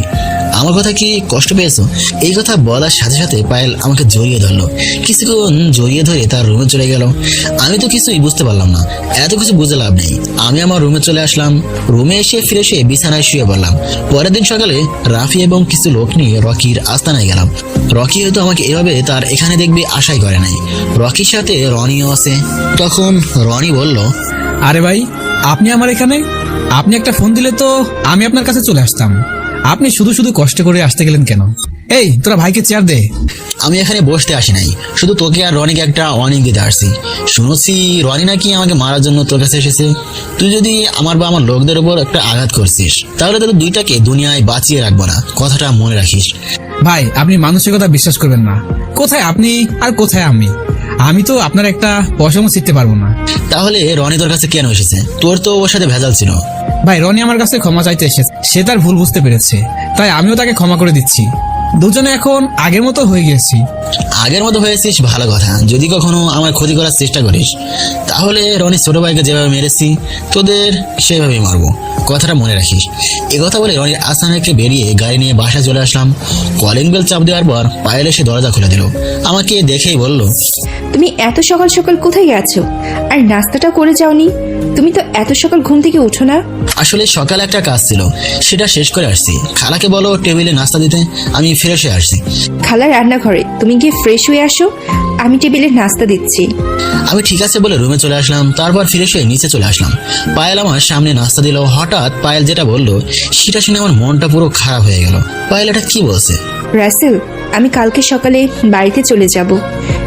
আমার কথা কি কষ্ট পেয়েছো? এই কথা বলার সাথে সাথে পায়েল আমাকে জড়িয়ে ধরলো। কিছুক্ষণ জড়িয়ে ধরে তার রুমে চলে গেল। আমি তো কিছুই বুঝতে পারলাম না। এত কিছু বুঝে লাভ নেই। আমি আমার রুমে চলে আসলাম। রুমে এসে ফিরে এসে বিছানায় শুয়ে পড়লাম। পরের দিন সকালে রাফি এবং কিছু লোক নিয়ে রকির আস্তানায় গেলাম। রকি হয়তো আমাকে এভাবে তার এখানে দেখবে আশাই করে নাই। রকির সাথে রনিও আছে। তখন রনি বলল, আরে ভাই, আপনি আমার এখানে? আপনি একটা ফোন দিলে তো আমি আপনার কাছে চলে আসতাম। আপনি শুধু শুধু কষ্ট করে আসতে গেলেন কেন? এই তোরা ভাইকে চেয়ার দে। আমি এখানে বসতে আসি নাই, শুধু তোকে আর রনিকে একটা ওয়ার্নিং দিতে আসছি। শুনেছি রনি নাকি আমাকে মারার জন্য তোর কাছে এসেছে। তুই যদি আমার বা আমার লোকদের উপর একটা আঘাত করছিস, তাহলে তোদের দুইটাকে দুনিয়ায় বাঁচিয়ে রাখবো না, কথাটা মনে রাখিস। ভাই, আপনি মানুষের কথা বিশ্বাস করবেন না। কোথায় আপনি আর কোথায় আমি? আমি তো আপনার একটা পশমও শিখতে পারবো না। তাহলে রনি তোর কাছে কেন এসেছে? তোর তো ওর সাথে ভেজাল ছিল। ভাই, রনি আমার কাছে ক্ষমা চাইতে এসেছে। সে তার ভুল বুঝতে পেরেছে, তাই আমিও তাকে ক্ষমা করে দিচ্ছি। দুজনে এখন আগের মতো হয়ে গেছি। আগের মতো হয়েছিস, ভালো কথা। যদি কখনো আমার ক্ষতি করার চেষ্টা করিস, তাহলে রনি ছোট ভাইকে যেভাবে মেরেছি তোদের সেভাবেই মারবো, কথাটা মনে রাখিস। কথা বলে রনির আস্তানাকে বেরিয়ে গাড়ি নিয়ে বাসায় চলে আসলাম। কলিং বেল চাপ দেওয়ার পর পায়েল এসে দরজা খুলে দিল। আমাকে দেখেই বলল, তুমি এত সকাল সকাল কোথায় গেছো? আর নাস্তাটা করে যাওনি? তুমি তো এত সকাল ঘুম থেকে উঠো না। আসলে সকালে একটা কাজ ছিল, সেটা শেষ করে আসছি। খালাকে বলো টেবিলে নাস্তা দিতে, আমি ফ্রেশ হয়ে আসছি। খালা রান্নাঘরে, তুমি গিয়ে ফ্রেশ হয়ে আসো, আমি টেবিলে নাস্তা দিচ্ছি। আমি ঠিক আছে বলে রুমে চলে আসলাম। তারপর ফ্রেশ হয়ে নিচে চলে আসলাম। পায়েল আমার সামনে নাস্তা দিল। হঠাৎ পায়েল যেটা বললো সেটা শুনে আমার মনটা পুরো খারাপ হয়ে গেল। পায়েল এটা কি বলছে? রাসেল, আমি কালকে সকালে বাড়িতে চলে যাব।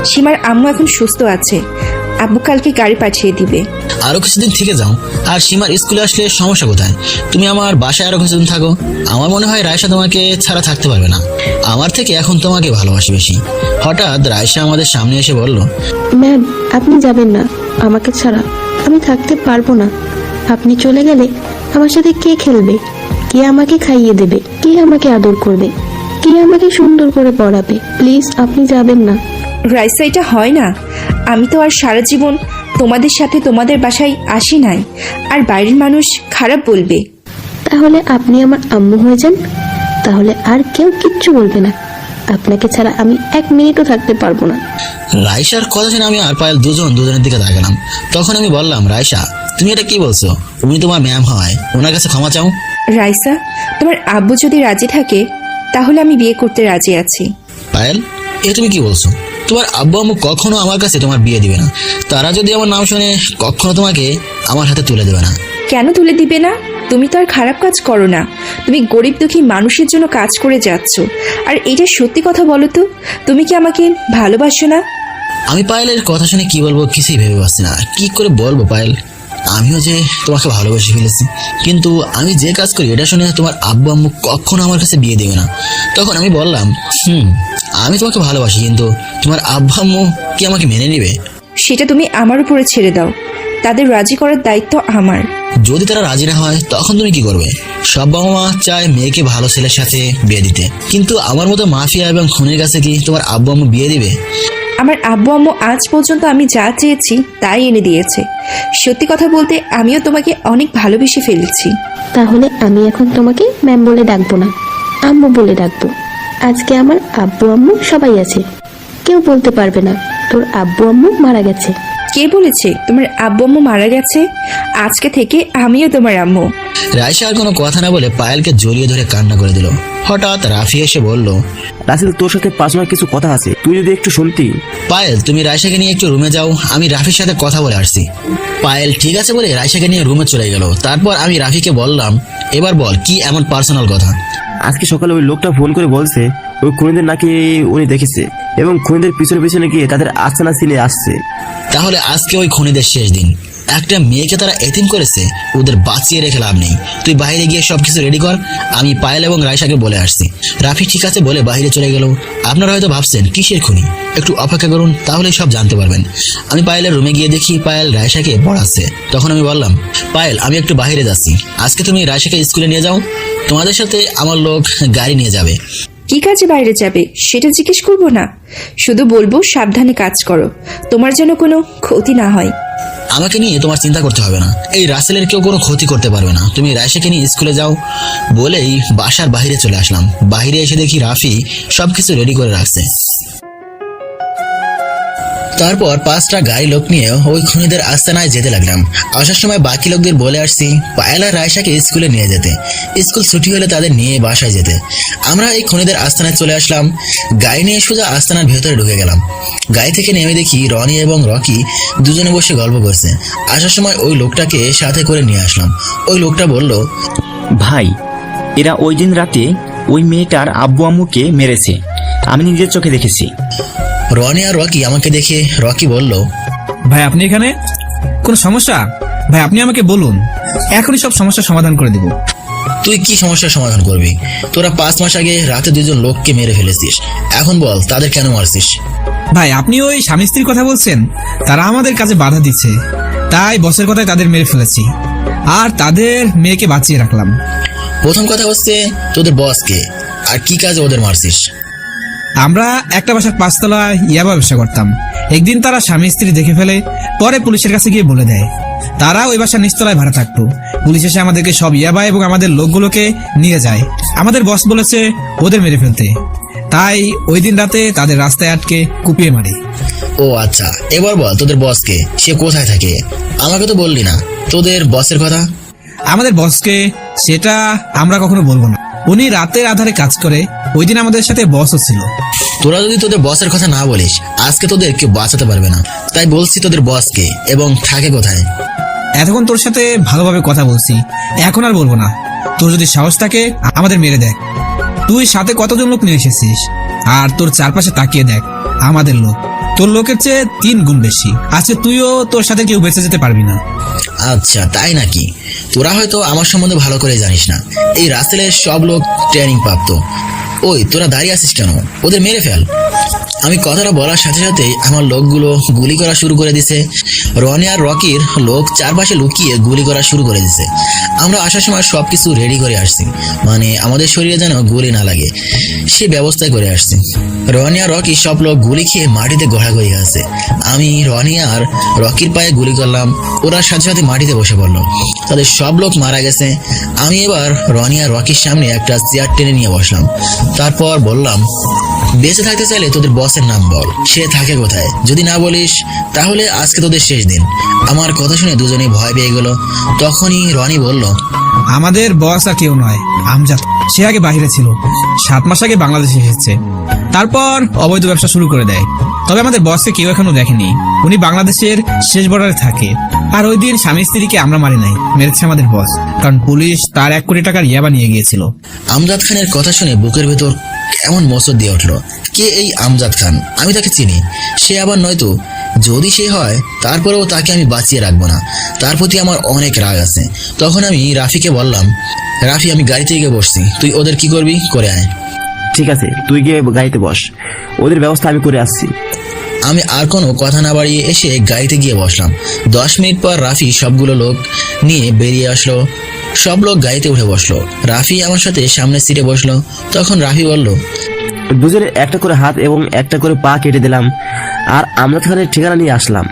সীমার আম্মু এখন সুস্থ আছে। আব্বু কালকে গাড়ি পাঠিয়ে দিবে। আরো কিছুদিন থেকে যাও। আর সীমার স্কুলে আসলে সমস্যা কোথায়? তুমি আমার বাসায় আরো কিছুদিন থাকো। আমার মনে হয় রায়শা তোমাকে ছাড়া থাকতে পারবে না। আমার থেকে এখন তোমাকে ভালোবাসি বেশি। হঠাৎ রায়শা আমাদের সামনে এসে বলল, ম্যাম, আপনি যাবেন না আমাকে ছাড়া। আমি থাকতে পারবো না। আপনি চলে গেলে আমার সাথে কে খেলবে? কে আমাকে খাইয়ে দেবে? কে আমাকে আদর করবে? কে আমাকে সুন্দর করে পড়াবে? প্লিজ আপনি যাবেন না। রাইসা, এটা হয় না। আমি তো আর সারা জীবন তোমাদের সাথে তোমাদের বাসায় আসি নাই। আর বাইরের মানুষ খারাপ বলবে। তাহলে আপনি আমার আম্মু হয়ে যান, তাহলে আর কেউ কিচ্ছু বলবে না। আপনাকে ছাড়া আমি 1 মিনিটও থাকতে পারবো না। রায়শার কথা শুনে আমি আর পায়েল দুজনের দিকে তাকালাম। তখন আমি বললাম, রায়শা, তুমি এটা কি বলছো? উনি তোমার ম্যাম হয়, ওনার কাছে ক্ষমা চাও। রাইসা, তোমার আব্বু যদি রাজি থাকে তাহলে আমি বিয়ে করতে রাজি আছি। পায়েল, এ তুমি কি বলছো? তোমার আব্বু আম্মু কখনো আমার কাছে তোমার বিয়ে দিবে না। তারা যদি আমার নাম শুনে কখনো তোমাকে আমার হাতে তুলে দেবে না। কেন তুলে দিবে না? তুমি তো আর খারাপ কাজ করো না। তুমি গরিব দুঃখী মানুষের জন্য কাজ করে যাচ্ছ। আর এটা সত্যি কথা বলো তো, তুমি কি আমাকে ভালোবাসো না? আমি পায়েলের কথা শুনে কি বলবো কিছুই ভেবে পাচ্ছি না। কি করে বলবো পায়েল, আমিও যে তোমাকে ভালোবেসে ফেলেছি, কিন্তু আমি যে কাজ করি এটা শুনে তোমার আব্বু আম্মু কখনো আমার কাছে বিয়ে দেবে না। তখন আমি বললাম, আমি তোমাকে ভালোবাসি, কিন্তু তোমার আব্বু আম্মু কি আমাকে মেনে নেবে? সেটা তুমি আমার উপরে ছেড়ে দাও। তাদের রাজি করার দায়িত্ব আমার। যদি তারা রাজি না হয় তখন তুমি কি করবে? সব বাবা মা চায় মেয়েকে ভালো ছেলের সাথে বিয়ে দিতে, কিন্তু আমার মতো মাফিয়া এবং খুনের কাছে কি তোমার আব্বু আম্মু বিয়ে দিবে? আমার আব্বু আম্মু আজ পর্যন্ত আমি যা চেয়েছি তাই এনে দিয়েছে। সত্যি কথা বলতে আমিও তোমাকে অনেক ভালোবেসে ফেলেছি। তাহলে আমি এখন তোমাকে ম্যাম বলে ডাকবো না, আম্মু বলে ডাকবো। আজকে আমার আব্বু আম্মু সবাই আছে, কেউ বলতে পারবে না তোর আব্বু আম্মু মারা গেছে। কে বলেছে তোমার আব্বু আম্মু মারা গেছে? আজকে থেকে আমিও তোমার আম্মু। রায়শা আর কোনো কথা না বলে পায়েলকে জড়িয়ে ধরে কান্না করে দিল। হঠাৎ রাফি এসে বলল, রাসেল, তোর সাথে পার্সোনাল কিছু কথা আছে, তুই যদি একটু শুনতি। পায়েল, তুমি রায়শাকে নিয়ে একটু রুমে যাও, আমি রাফির সাথে কথা বলে আসছি। পায়েল ঠিক আছে বলে রায়শাকে নিয়ে রুমে চলে গেল। তারপর আমি রাফিকে বললাম, এবার বল কি এমন পার্সোনাল কথা? আজকে সকালে ওই লোকটা ফোন করে বলছে ওই খুনিদের নাকি উনি দেখেছে এবং খুনিদের পিছনে পিছনে গিয়ে তাদের আস্তানা চিনে আসছে। তাহলে আজকে ওই খুনিদের শেষ দিন। একটা মেয়েকে তারা এতিম করেছে, ওদের বাঁচিয়ে রেখে লাভ নেই। তুই বাইরে গিয়ে সবকিছু রেডি কর, আমি পায়েল এবং রায়শাকে বলে আসছি। রাফি ঠিক আছে বলে বাইরে চলে গেল। আপনারা হয়তো ভাবছেন কিসের খুনি, একটু অপেক্ষা করুন তাহলেই সব জানতে পারবেন। আমি পায়েলের রুমে গিয়ে দেখি পায়েল রায়শাকে পড়াচ্ছে। তখন আমি বললাম, পায়েল, আমি একটু বাইরে যাচ্ছি, আজকে তুমি রায়শাকে স্কুলে নিয়ে যাও, তোমাদের সাথে আমার লোক গাড়ি নিয়ে যাবে। কি কাজে বাইরে যাবে সেটা জিজ্ঞেস করবো না, শুধু বলবো সাবধানে কাজ করো, তোমার যেন কোনো ক্ষতি না হয়। আমাকে নিয়ে তোমার চিন্তা করতে হবে না, এই রাসেলের কেউ কোনো ক্ষতি করতে পারবে না, তুমি রাইসাকে নিয়ে স্কুলে যাও বলেই বাসার বাইরে চলে আসলাম। বাইরে এসে দেখি রাফি সবকিছু রেডি করে রাখছে। তারপর 5টা গাড়ি লোক নিয়ে ওই খুনিদের আস্তানায় যেতে লাগলাম। আসার সময় বাকি লোকদের বলে আসছি পায়েল আর রাইসাকে স্কুলে নিয়ে যেতে, স্কুল ছুটি হলে তাদের নিয়ে বাসায় যেতে। আমরা এই খুনিদের আস্তানায় চলে আসলাম। গাড়ি নিয়ে সোজা আস্তানার ভেতরে ঢুকে গেলাম। গাড়ি থেকে নেমে দেখি রনি এবং রকি দুজনে বসে গল্প করছে। আসার সময় ওই লোকটাকে সাথে করে নিয়ে আসলাম। ওই লোকটা বলল, ভাই, এরা ওই দিন রাতে ওই মেয়েটার আব্বু আম্মুকে মেরেছে, আমি নিজের চোখে দেখেছি। রনি আর রকি আমাকে দেখে রকি বলল, ভাই আপনি এখানে? কোনো সমস্যা? ভাই আপনি আমাকে বলুন, এখনই সব সমস্যার সমাধান করে দেব। তুই কি সমস্যার সমাধান করবি? তোরা 5 মাস আগে রাতে 2জন লোককে মেরে ফেলেছিস, এখন বল তাদের কেন মারছিস? ভাই আপনি ওই স্বামী স্ত্রীর কথা বলছেন, তারা আমাদের কাজে বাধা দিচ্ছে, তাই বসের কথায় তাদের মেরে ফেলেছি আর তাদের মেয়েকে বাঁচিয়ে রাখলাম। প্রথম কথা হচ্ছে তোদের বসকে, আর কি কাজে ওদের মারছিস? আমরা একটা বাসার 5 তলায় ইয়াবা ব্যবসা করতাম। একদিন তারা স্বামী স্ত্রী দেখে ফেলে, পরে পুলিশের কাছে গিয়ে বলে দেয়। তারা ওই বাসার নিচতলায় ভাড়া থাকতো। পুলিশ এসে আমাদেরকে সব ইয়াবা এবং আমাদের লোকগুলোকে নিয়ে যায়। আমাদের বস বলেছে ওদের মেরে ফেলতে, তাই ওই দিন রাতে তাদের রাস্তায় আটকে কুপিয়ে মারি। ও আচ্ছা, এবার বল তোদের বসকে, সে কোথায় থাকে? আমাকে তো বললি না তোদের বসের কথা। আমাদের বসকে সেটা আমরা কখনো বলবো না, উনি রাতের আধারে কাজ করে। ওই দিন আমাদের সাথে বসও ছিল। তোরা যদি তোদের বসের কথা না বলিস আজকে তোদের কেউ বাঁচাতে পারবে না, তাই বলছি তোদের বসকে এবং থাকে কোথায়। এতক্ষণ তোর সাথে ভালোভাবে কথা বলছি, এখন আর বলবো না। তোর যদি সাহস থাকে আমাদের মেরে দেখ। তুই সাথে কতজন লোক নিয়ে এসেছিস, আর তোর চারপাশে তাকিয়ে দেখ, আমাদের লোক তোর লোকের চেয়ে 3 গুণ বেশি। আজকে তুইও তোর সাথে কেউ বেঁচে যেতে পারবি না। আচ্ছা তাই নাকি? তোরা হয়তো আমার সম্বন্ধে ভালো করে জানিস না। এই রাসেলের সব লোক ট্রেনিং প্রাপ্ত। ওই তোরা দাঁড়িয়ে আছিস কেন? ওদের মেরে ফেল। আমি কথাটা বলার সাথে সাথে আমার লোকগুলো গুলি করা শুরু করে দিছে। রনি আর রকির লোক চারপাশে লুকিয়ে গুলি করা শুরু করে দিছে। আমরা আসার সময় সবকিছু রেডি করে আসছি, মানে আমাদের শরীরে যেন গুলি না লাগে সে ব্যবস্থায় করে আসছি। রনি আর রকি সব লোক গুলি খেয়ে মাটিতে গড়াগড়ি আছে। আমি রনি আর রকির পায়ে গুলি করলাম, ওরা সাথে সাথে মাটিতে বসে পড়লো। তাদের সব লোক মারা গেছে। আমি এবার রনি আর রকির সামনে একটা চেয়ার টেনে নিয়ে বসলাম। তারপর বললাম, বেঁচে থাকতে চাইলে তোদের বসের নাম বল, সে থাকে কোথায়। যদি না বলিস তাহলে আজকে তোদের শেষ দিন। আমার কথা শুনে দুজনেই ভয় পেয়ে গেল। তখনই রনি বলল, আমাদের বস আর কেউ নয়, আমজাদ। সে আগে বাইরে ছিল, 7 মাস আগে বাংলাদেশে এসেছে, তারপর অবৈধ ব্যবসা শুরু করে দেয়। তবে আমাদের বসকে কেউ এখনো দেখেনি, উনি বাংলাদেশের শেষ বর্ডারে থাকে। আর ওই দিন স্বামী স্ত্রীকে আমরা মারি নাই, মেরেছে আমাদের বস, কারণ পুলিশ তার 1 কোটি টাকার ইয়াবা নিয়ে গিয়েছিল। আমজাদ খানের কথা শুনে বুকের ভেতর কেমন মসর দিয়ে উঠলো। কে এই আমজাদ খান? আমি তাকে চিনি, সে আবার নয়তো। যদি সে হয় তারপরেও তাকে আমি বাঁচিয়ে রাখবো না, তার প্রতি আমার অনেক রাগ আছে। তখন আমি রাফিকে বললাম, রাফি আমি গাড়িতে গিয়ে বসছি, তুই ওদের কি করবি করে আয়। ঠিক আছে, তুই গিয়ে গাড়িতে বস, ওদের ব্যবস্থা আমি করে আসছি। আমি আর কোনো কথা না বাড়িয়ে এসে গাড়িতে গিয়ে বসলাম। 10 মিনিট পর রাফি সবগুলো লোক নিয়ে বেরিয়ে আসলো। সব লোক গাড়িতে উঠে বসলো। রাফি আমার সাথে সামনের সিটে বসলো। তখন রাফি বলল, দুজনে একটা করে হাত এবং একটা করে পা কেটে দিলাম, আর আমজাদ খানের ঠিকানা নিয়ে আসলাম।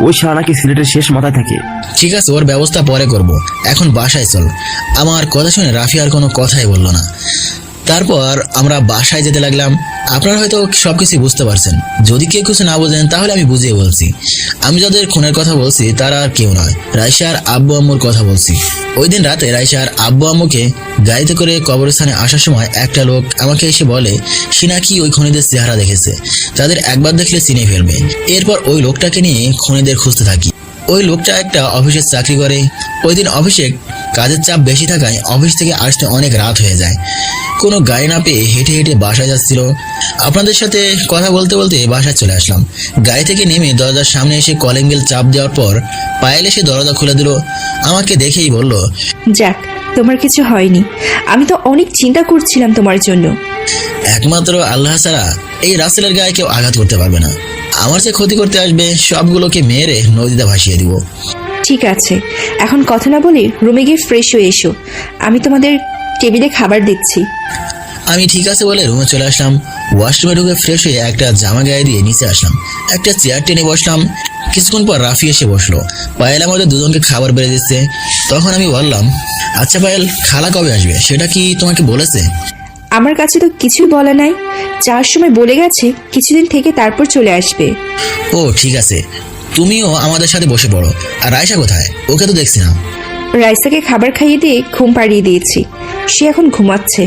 ওই শালা নাকি সিলেটের শেষ মাথায় থাকে। ঠিক আছে, ওর ব্যবস্থা পরে করব, এখন বাসায় চল। আমার কথা শুনে রাফি আর কোনো কথাই বলল না। তারপর আমরা বাসায় যেতে লাগলাম। আপনারা হয়তো সবকিছু বুঝতে পারছেন, যদি কেউ কিছু না বোঝেন তাহলে আমি বুঝিয়ে বলছি। আমি যাদের খুনের কথা বলছি তারা আর কেউ নয়, রাইসার আব্বু আম্মুর কথা বলছি। ওই দিন রাতে রাইসার আব্বু আম্মুকে গাড়িতে করে কবরস্থানে আসার সময় একটা লোক আমাকে এসে বলে সে নাকি ওই খুনিদের চেহারা দেখেছে, তাদের একবার দেখলে চিনে ফেলবে। এরপর ওই লোকটাকে নিয়ে খুনিদের খুঁজতে থাকি। ওই লোকটা একটা অফিসে চাকরি করে। ওই দিন অফিসে কাজের চাপ বেশি থাকায় অফিস থেকে আসতে অনেক রাত হয়ে যায়। কোনো গাড়ি না পেয়ে হেঁটে হেঁটে বাসায় যাচ্ছিল। আপনাদের সাথে কথা বলতে বলতে বাসায় চলে আসলাম। গাড়ি থেকে নেমে দরজার সামনে এসে কলিং বেল চাপ দেওয়ার পর পায়েল এসে দরজা খুলে দিল। আমাকে দেখেই বলল, যাক, তোমার কিছু হয়নি। আমি তো অনেক চিন্তা করছিলাম তোমার জন্য। একমাত্র আল্লাহ ছাড়া এই রাসেলের গায়ে কেউ আঘাত করতে পারবে না। আমার যে ক্ষতি করতে আসবে সবগুলোকে মেরে নদীতে ভাসিয়ে দিব। ঠিক আছে, এখন কথা না বলে রুমে গিয়ে ফ্রেশ হয়ে এসো, আমি তোমাদের টেবিলে খাবার দিচ্ছি। আমি ঠিক আছে বলে রুমে চলে আসলাম। ওয়াশরুমে ঢুকে ফ্রেশ হয়ে একটা জামা গায়ে দিয়ে নিচে আসলাম, একটা চেয়ার টেনে বসলাম। কিছুক্ষণ পর রাফি এসে বসলো। পায়েল আমাদের দুজনকে খাবার বেড়ে দিচ্ছে। তখন আমি বললাম, আচ্ছা পায়েল, খালা কবে আসবে সেটা কি তোমাকে বলেছে? আমার কাছে তো কিছুই বলা নাই। যাওয়ার সময় বলে গেছে কিছুদিন থেকে তারপর চলে আসবে। ও ঠিক আছে, তুমিও আমাদের সাথে বসে পড়ো। আর রায়শা কোথায়? ওকে তো দেখছি না। রাইসাকে খাবার খাইয়ে দিয়ে ঘুম পাড়িয়ে দিয়েছি, সে এখন ঘুমাচ্ছে।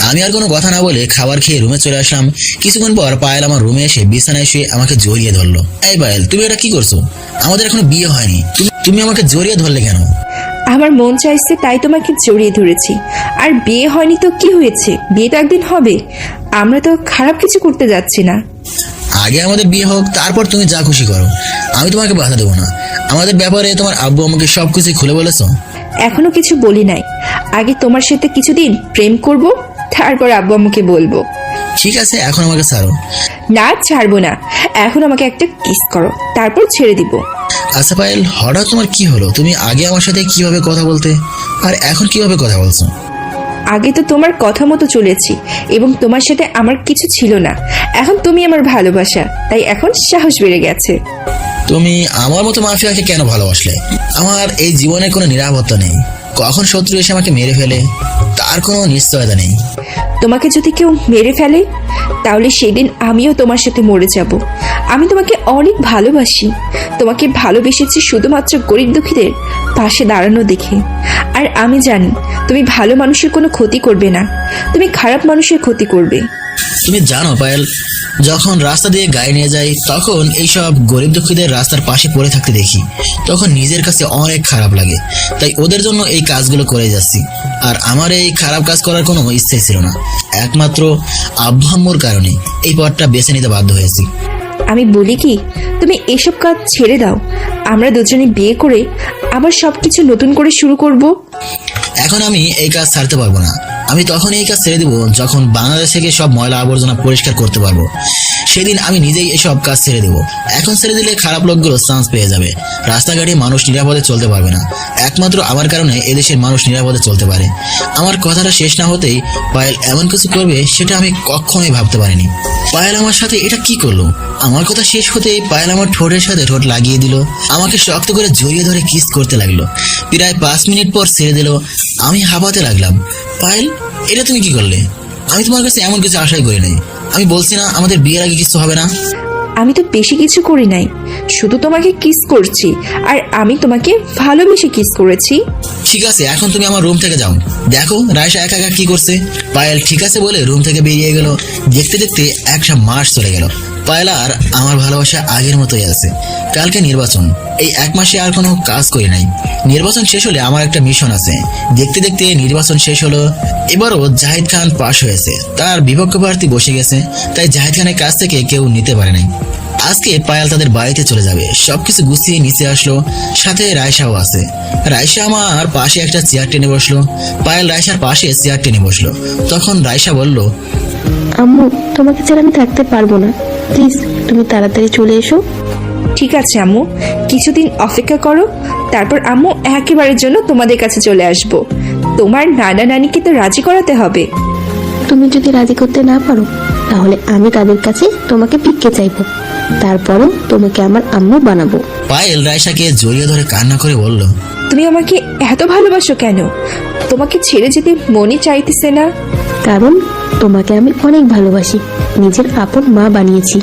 আমি আর কোনো কথা না বলে খাবার খেয়ে রুমে চলে আসলাম। কিছুক্ষণ পর পায়েল আমার রুমে এসে বিছানায় শুয়ে আমাকে জড়িয়ে ধরলো। এই পায়েল, তুমি এটা কি করছো? আমাদের এখনো বিয়ে হয়নি, তুমি আমাকে জড়িয়ে ধরলে কেন? আমার মন চাইছে তাই তোমাকে জড়িয়ে ধরেছি। আর বিয়ে হয়নি তো কি হয়েছে, বিয়ে তো একদিন হবে। আমরা তো খারাপ কিছু করতে যাচ্ছি না। আগে আমাদের বিয়ে হোক, তারপর তুমি যা খুশি করো, আমি তোমাকে বাধা দেবো না। আমাদের ব্যাপারে তোমার আব্বু আমাকে সবকিছু খুলে বলেছো? এখনো কিছু বলি নাই, আগে তোমার সাথে কিছুদিন প্রেম করব, তারপর আব্বু আম্মুকে বলবো। ঠিক আছে, এখন আমাকে ছাড়ো। না, ছাড়বো না। এখন আমাকে একটা কিস করো, তারপর ছেড়ে দিব। আচ্ছা পায়েল, হঠাৎ তোমার কি হলো? তুমি আগে আমার সাথে কিভাবে কথা বলতে, আর এখন কিভাবে কথা বলছো? আগে তো তোমার কথা মতো চলেছি এবং তোমার সাথে আমার কিছু ছিল না। এখন তুমি আমার ভালোবাসা, তাই এখন সাহস বেড়ে গেছে। তুমি আমার মতো মাফিয়াকে কেন ভালোবাসলে? আমার এই জীবনে কোনো নিরাপত্তা নেই, কখন শত্রু এসে আমাকে মেরে ফেলে তার কোনো নিশ্চয়তা নেই। তোমাকে যদি কেউ মেরে ফেলে তাহলে সেদিন আমিও তোমার সাথে মরে যাব। আমি তোমাকে অনেক ভালোবাসি, তোমাকে ভালোবেসেছি শুধুমাত্র গরিব দুঃখীদের পাশে দাঁড়ানো দেখে। আর আমি জানি তুমি ভালো মানুষের কোনো ক্ষতি করবে না, তুমি খারাপ মানুষের ক্ষতি করবে। তুমি জানো পায়েল, যখন রাস্তা দিয়ে গাড়ি নিয়ে যাই তখন এইসব গরিব দুঃখীদের রাস্তার পাশে পড়ে থাকতে দেখি, তখন নিজের কাছে অনেক খারাপ লাগে। তাই ওদের জন্য এই কাজগুলো করে যাচ্ছি। আর আমার এই খারাপ কাজ করার কোনো ইচ্ছে ছিল না, একমাত্র আব্বু আম্মুর কারণে এই পথটা বেছে নিতে বাধ্য হয়েছি। আমি বলি কি, তুমি এসব কাজ ছেড়ে দাও। আমরা দুজনে বিয়ে করে আবার সবকিছু নতুন করে শুরু করব। এখন আমি এই কাজ ছাড়তে পারবো না। আমি তখন এই কাজ ছেড়ে দেবো যখন বাংলাদেশ থেকে সব ময়লা আবর্জনা পরিষ্কার করতে পারবো। সেদিন আমি নিজেই এসব কাজ ছেড়ে দেবো। এখন ছেড়ে দিলে খারাপ লোকগুলো চান্স পেয়ে যাবে, রাস্তাঘাটে মানুষ নিরাপদে চলতে পারবে না। একমাত্র আমার কারণে এদেশের মানুষ নিরাপদে চলতে পারে। আমার কথাটা শেষ না হতেই পায়েল এমন কিছু করবে সেটা আমি কখনোই ভাবতে পারিনি। পায়েল আমার সাথে এটা কি করলো? আমার কথা শেষ হতেই পায়েল আমার ঠোঁটের সাথে ঠোঁট লাগিয়ে দিল, আমাকে শক্ত করে জড়িয়ে ধরে কিস করতে লাগলো। প্রায় 5 মিনিট পর ছেড়ে দিল। আমি হাঁপাতে লাগলাম। পায়েল, এটা তুমি কি করলে? আমি তোমার কাছে এমন কিছু আশাই করি নাই। আমি বলছি না আমাদের বিয়ের আগে কিছু হবে না। আমি তো বেশি কিছু করি নাই, শুধু তোমাকে কিস করছি। আর আমি তোমাকে ভালোবেসে কিস করেছি। ঠিক আছে, এখন তুমি আমার রুম থেকে যাও। দেখো রায়শা একা একা কি করছে। পায়েল ঠিক আছে বলে রুম থেকে বেরিয়ে গেল। দেখতে দেখতে 1 মাস চলে গেল। পায়েল আর আমার ভালোবাসা আগের মতোই আছে। কালকে নির্বাচন, এই 1 মাসে আর কোনো কাজ করি নাই। নির্বাচন শেষ হলে আমার একটা মিশন আছে। দেখতে দেখতে নির্বাচন শেষ হলো। এবারও জাহিদ খান পাশ হয়েছে, তার বিপক্ষ প্রার্থী বসে গেছে, তাই জাহিদ খানের কাছ থেকে কেউ নিতে পারে নাই। আজকে পায়েল তাদের বাড়িতে চলে যাবে। সবকিছু গুছিয়ে নিচে আসলো, সাথে রায়শাও আছে। রায়শা আমার পাশে একটা চেয়ার টেনে বসলো। পায়েল রায়শার পাশে চেয়ার টেনে বসলো। তখন রায়শা বলল, আম্মু, তোমাকে ছাড়া আমি থাকতে পারবো না, প্লিজ তুমি তাড়াতাড়ি চলে এসো। ঠিক আছে আম্মু, কিছুদিন অপেক্ষা করো, তারপর আম্মু একেবারের জন্য তোমাদের কাছে চলে আসবো। তোমার নানা নানিকে তো রাজি করাতে হবে। তুমি যদি রাজি করতে না পারো তাহলে আমি তাদের কাছে তোমাকে ভিক্ষে চাইবো, তারপরও তোমাকে আমার আম্মু বানাবো। পায়েল রায়শাকে জড়িয়ে ধরে কান্না করে বলল, তুমি আমাকে এত ভালোবাসো কেন? তোমাকে ছেড়ে যেতে মনে চাইতেছে না। কারণ তোমাকে আমি অনেক ভালোবাসি, নিজের আপন মা বানিয়েছি।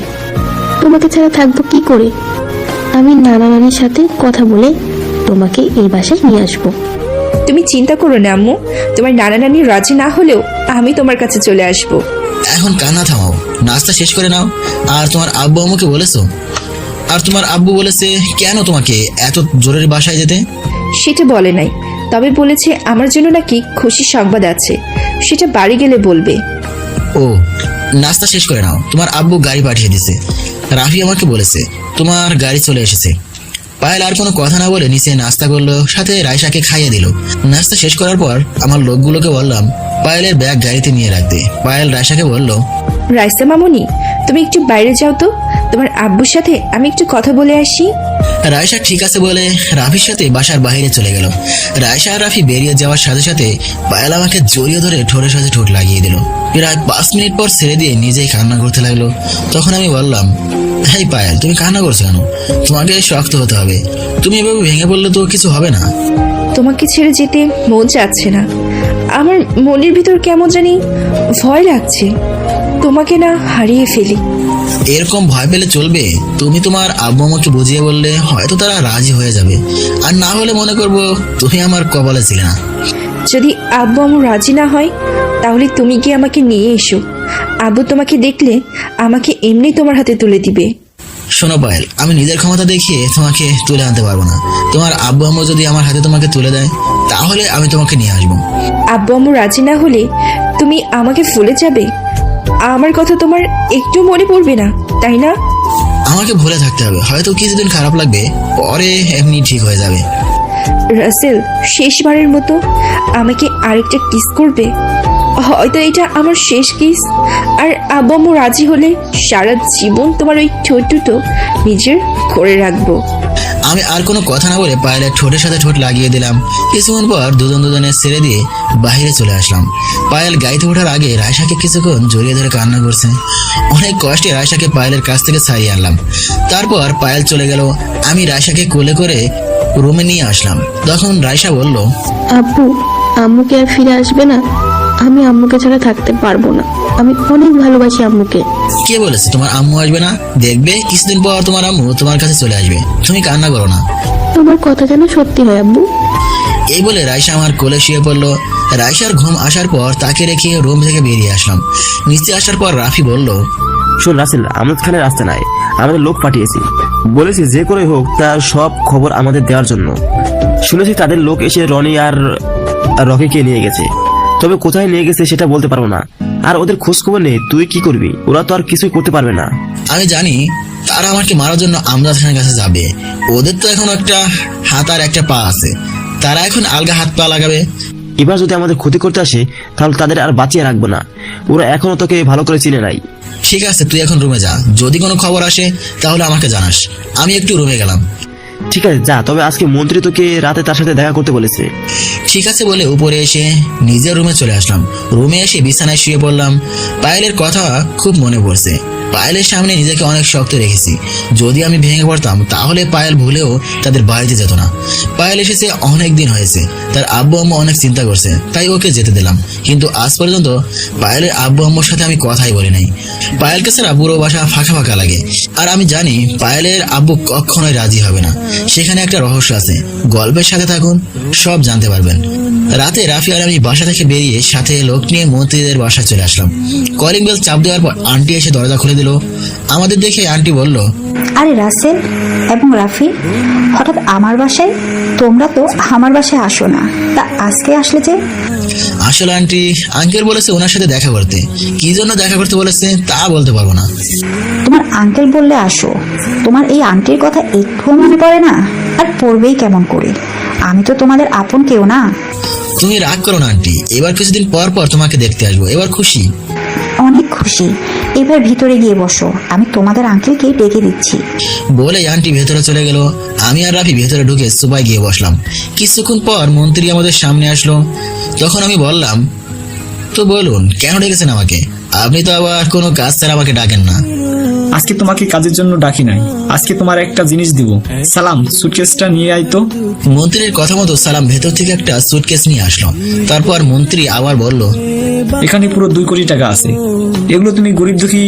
তোমাকে ছাড়া থাকবো কি করে? আমি নানা নানির সাথে কথা বলে তোমাকে এই বাসায় নিয়ে আসবো। তুমি চিন্তা করো না আম্মু, তোমার নানা নানি রাজি না হলেও আমি তোমার কাছে চলে আসবো। এখন কান্না থামাও, নাস্তা শেষ করে নাও। আর তোমার আব্বু আম্মুকে বলেছো? আর তোমার আব্বু বলেছে কেন তোমাকে এত জোরের বাসায় যেতে? সেটা বলে নাই, তবে বলেছে আমার জন্য নাকি খুশি সংবাদ আছে, সেটা বাড়ি গেলে বলবে। ও, নাস্তা শেষ করে নাও, তোমার আব্বু গাড়ি পাঠিয়ে দিছে। রাফি আমাকে বলেছে তোমার গাড়ি চলে এসেছে। পায়েল আর কোনো কথা না বলে নিচে নাস্তা করলো, সাথে রায়শাকে খাইয়ে দিল। নাস্তা শেষ করার পর আমার লোকগুলোকে বললাম পায়েলের ব্যাগ গাড়িতে নিয়ে রাখতে। পায়েল রায়শাকে বলল, রাইসা মামুনি, তুমি একটু বাইরে যাও তো, তোমার আব্বুর সাথে আমি একটু কথা বলে আসি। রায়শা ঠিক আছে বলে রাফির সাথে বাসার বাইরে চলে গেল। রায়শা আর রাফি বেরিয়ে যাওয়ার সাথে সাথে পায়েল আমাকে জড়িয়ে ধরে ঠোঁটের সাথে ঠোঁট লাগিয়ে দিল। প্রায় 5 মিনিট পর ছেড়ে দিয়ে নিজেই কান্না করতে লাগলো। তখন আমি বললাম, হেই পায়েল, তুমি কান্না করছো কেন? তোমাকে শক্ত হতে হবে। তুমি এভাবে ভেঙে পড়লে তো কিছু হবে না। তোমাকে ছেড়ে যেতে মন চাচ্ছে না। আমার মনের ভিতর কেমন জানি ভয় লাগছে, তোমাকে না হারিয়ে ফেলি। এরকম ভয় পেলে চলবে? তুমি তোমার আব্বু আমাকে বুঝিয়ে বললে হয়তো তারা রাজি হয়ে যাবে, আর না হলে মনে করবো তুমি আমার কপালে ছিলে না। যদি আব্বু আম্মু রাজি না হয় তাহলে তুমি গিয়ে আমাকে নিয়ে এসো। আব্বু তোমাকে দেখলে আমাকে এমনি তোমার হাতে তুলে দিবে। শোনো পায়েল, আমি নিজের ক্ষমতা দেখিয়ে তোমাকে তুলে আনতে পারবো না। তোমার আব্বু আম্মু যদি আমার হাতে তোমাকে তুলে দেয় তাহলে আমি তোমাকে নিয়ে আসবো। আব্বু আম্মু রাজি না হলে তুমি আমাকে ভুলে যাবে? আমার কথা তোমার একটু মনে পড়বে না, তাই না? আমাকে ভুলে থাকতে হবে, হয়তো কিছুদিন খারাপ লাগবে, পরে এমনি ঠিক হয়ে যাবে। রাসেল, শেষবারের মতো আমাকে আরেকটা কিস করবে? হয়তো এটা আমার শেষ কিস। আর আব্বু আম্মু রাজি হলে সারা জীবন তোমার ওই ঠোঁট দুটো নিজের করে রাখবো। আমি আর কোনো কথা না বলে পায়েলের ঠোঁটের সাথে ঠোঁট লাগিয়ে দিলাম। কিছুক্ষণ পর দুজনে ছেড়ে দিয়ে বাইরে চলে আসলাম। পায়েল গাড়িতে ওঠার আগে রায়শাকে কিছুক্ষণ জড়িয়ে ধরে কান্না করছে। অনেক কষ্টে রায়শাকে পায়েলের কাছ থেকে ছাড়িয়ে আনলাম। তারপর পায়েল চলে গেল, আমি রায়শাকে কোলে করে রুমে নিয়ে আসলাম। তখন রায়শা বলল, আব্বু, আম্মুকে আর ফিরে আসবে না? আমি আম্মুকে ছাড়া থাকতে পারবো না। আমি অনেক ভালোবাসি আম্মুকে। কে বলেছে তোমার আম্মু আসবে না? দেখবে কিছুদিন পর তোমার আম্মু তোমার কাছে চলে আসবে, তুমি কান্না করো না। তোমার কথা যেন সত্যি হয় আব্বু। এই বলে রায়শা আমার কোলে শুয়ে পড়লো। রায়শার ঘুম আসার পর তাকে রেখে রুম থেকে বেরিয়ে আসলাম। নিচে আসার পর রাফি বলল, শোন রাসেল, আমজাদ খানের রাস্তা নাই, আমাদের লোক পাঠিয়েছি, বলেছি যে করে হোক তার সব খবর আমাদের দেওয়ার জন্য। শুনেছি তাদের লোক এসে রনি আর রকিকে নিয়ে গেছে, তবে কোথায় নিয়ে গেছে সেটা বলতে পারবো না। আর ওদের খোঁজ খবর নেই, তুই কি করবি? ওরা তো আর কিছুই করতে পারবে না। আমি জানি তারা আমাকে মারার জন্য আমজাদ খানের কাছে যাবে। ওদের তো এখন একটা হাত আর একটা পা আছে, তারা এখন আলগা হাত পা লাগাবে। এবার যদি আমাদের ক্ষতি করতে আসে তাহলে তাদের আর বাঁচিয়ে রাখবো না। ওরা এখনো তোকে ভালো করে চিনে নাই। ঠিক আছে, তুই এখন রুমে যা, যদি কোনো খবর আসে তাহলে আমাকে জানাস। আমি একটু রুমে গেলাম। ঠিক আছে যা, তবে আজকে মন্ত্রী তোকে রাতে তার সাথে দেখা করতে বলেছে। ঠিক আছে বলে উপরে এসে নিজের রুমে চলে আসলাম। রুমে এসে বিছানায় শুয়ে পড়লাম। পায়েলের কথা খুব মনে পড়ছে। পায়েলের সামনে নিজেকে অনেক শক্ত রেখেছি। যদি আমি ভেঙে পড়তাম তাহলে পায়েল ভুলেও তাদের বাড়িতে যেত না। পায়েল এসেছে অনেক দিন হয়েছে, তার আব্বু আম্মু অনেক চিন্তা করছে, তাই ওকে যেতে দিলাম। কিন্তু আজ পর্যন্ত পায়েলের আব্বু আম্মুর সাথে আমি কথাই বলি নাই। পায়েলকে ছাড়া পুরো বাসা ফাঁকা ফাঁকা লাগে। আর আমি জানি পায়েলের আব্বু কখনোই রাজি হবে না। সেখানে একটা রহস্য আছে, গল্পের সাথে থাকুন, সব জানতে পারবেন। রাতে রাফি আর আমি বাসা থেকে বেরিয়ে সাথে লোক নিয়ে মন্ত্রীদের বাসায় চলে আসলাম। কলিং বেল চাপ দেওয়ার পর আন্টি এসে দরজা খুলে দিল। আমাদের দেখে আন্টি বলল, আরে রাসেল এবং রাফি, হঠাৎ আমার বাসায়? তোমরা তো আমার বাসায় আসো না, তা আজকে আসলে যে? আসলে আন্টি, আঙ্কেল বলেছে ওনার সাথে দেখা করতে। কি জন্য দেখা করতে বলেছে তা বলতে পারবো না। তোমার আঙ্কেল বললে আসো, তোমার এই আন্টির কথা একটুও মনে পড়ে না? আর পড়বেই কেমন করে? আমি তো তোমাদের আপন কেউ না। তুমি রাগ করো না আন্টি, এবার কিছুদিন পর পর তোমাকে দেখতে আসবো, এবার খুশি? অনেক খুশি। এবার ভিতরে গিয়ে বসো, আমি তোমাদের আঙ্কেলকে ডেকে দিচ্ছি। বলে আন্টি ভেতরে চলে গেল। আমি আর রাফি ভেতরে ঢুকে সোফায় গিয়ে বসলাম। কিছুক্ষণ পর মন্ত্রী আমাদের সামনে আসলো। তখন আমি বললাম, তো বলুন কেন ডেকেছেন আমাকে? আপনি তো আবার কোনো কাজ ছাড়া আমাকে ডাকেন না। আজকে তোমাকে কাজের জন্য ডাকি নাই, আজকে তোমার একটা জিনিস দিব। সালাম, সুটকেসটা নিয়ে আয় তো। মন্ত্রীর কথা মতো সালাম ভেতর থেকে একটা সুটকেস নিয়ে আসলো। তারপর মন্ত্রী আবার বলল, এখানে পুরো 2 কোটি টাকা আছে, এগুলো তুমি গরিব দুঃখী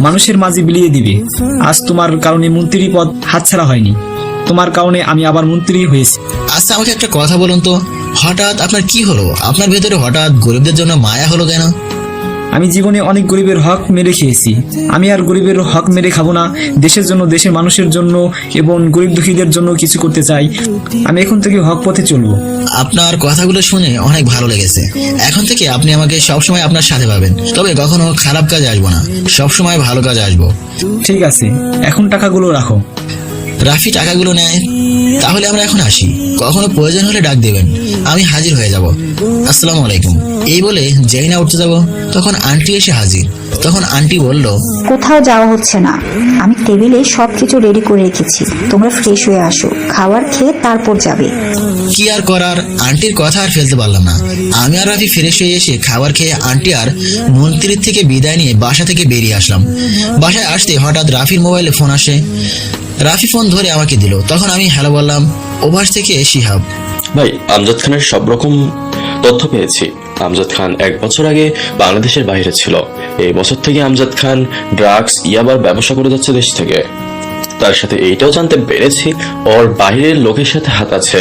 মানুষের মাঝে বিলিয়ে দিবে। আজ তোমার কারণে মন্ত্রী পদ হাতছাড়া হয়নি, তোমার কারণে আমি আবার মন্ত্রী হয়েছি। আচ্ছা আমাকে একটা কথা বলুন তো, হঠাৎ আপনার কি হলো? আপনার ভেতরে হঠাৎ গরিবদের জন্য মায়া হলো কেন? আমি জীবনে অনেক গরিবের হক মেরে খেয়েছি, আমি আর গরিবের হক মেরে খাবো না। দেশের জন্য, দেশের মানুষের জন্য এবং গরিব দুঃখীদের জন্য কিছু করতে চাই। আমি এখন থেকে হক পথে চলবো। আপনার কথাগুলো শুনে অনেক ভালো লেগেছে। এখন থেকে আপনি আমাকে সবসময় আপনার সাথে পাবেন, তবে কখনো খারাপ কাজে আসবো না, সবসময় ভালো কাজে আসবো। ঠিক আছে, এখন টাকাগুলো রাখো। রাফি টাকাগুলো নেয়, তাহলে আমরা এখন আসি, কখনো প্রয়োজন হলে ডাক দেবেন, আমি হাজির হয়ে যাব। আসসালামু আলাইকুম। এই বলে যেই না উঠতে যাব তখন আন্টি এসে হাজির। তখন আন্টি বলল, কোথাও যাওয়া হচ্ছে না, আমি টেবিলে সবকিছু রেডি করে রেখেছি, তোমরা ফ্রেশ হয়ে আসো, খাবার খেয়ে তারপর যাবে। কি আর করার, আন্টির কথা আর ফেলতে পারলাম না। আমি আর রাফি ফ্রেশ হয়ে এসে খাবার খেয়ে আন্টি আর মন্ত্রীর থেকে বিদায় নিয়ে বাসা থেকে বেরিয়ে আসলাম। বাসায় আসতে হঠাৎ রাফির মোবাইলে ফোন আসে। রাফি ফোন ধরে আমাকে দিল। তখন আমি হ্যালো বললাম। ওভার থেকে শিহাব, ভাই, আমজাদ খানের সব রকম তথ্য পেয়েছি। আমজাদ খান 1 বছর আগে বাংলাদেশের বাইরে ছিল। এই বছর থেকে আমজাদ খান ড্রাগস ইয়াবার ব্যবসা করে যাচ্ছে দেশ থেকে। তার সাথে এইটাও জানতে পেরেছি ওর বাইরের লোকের সাথে হাত আছে।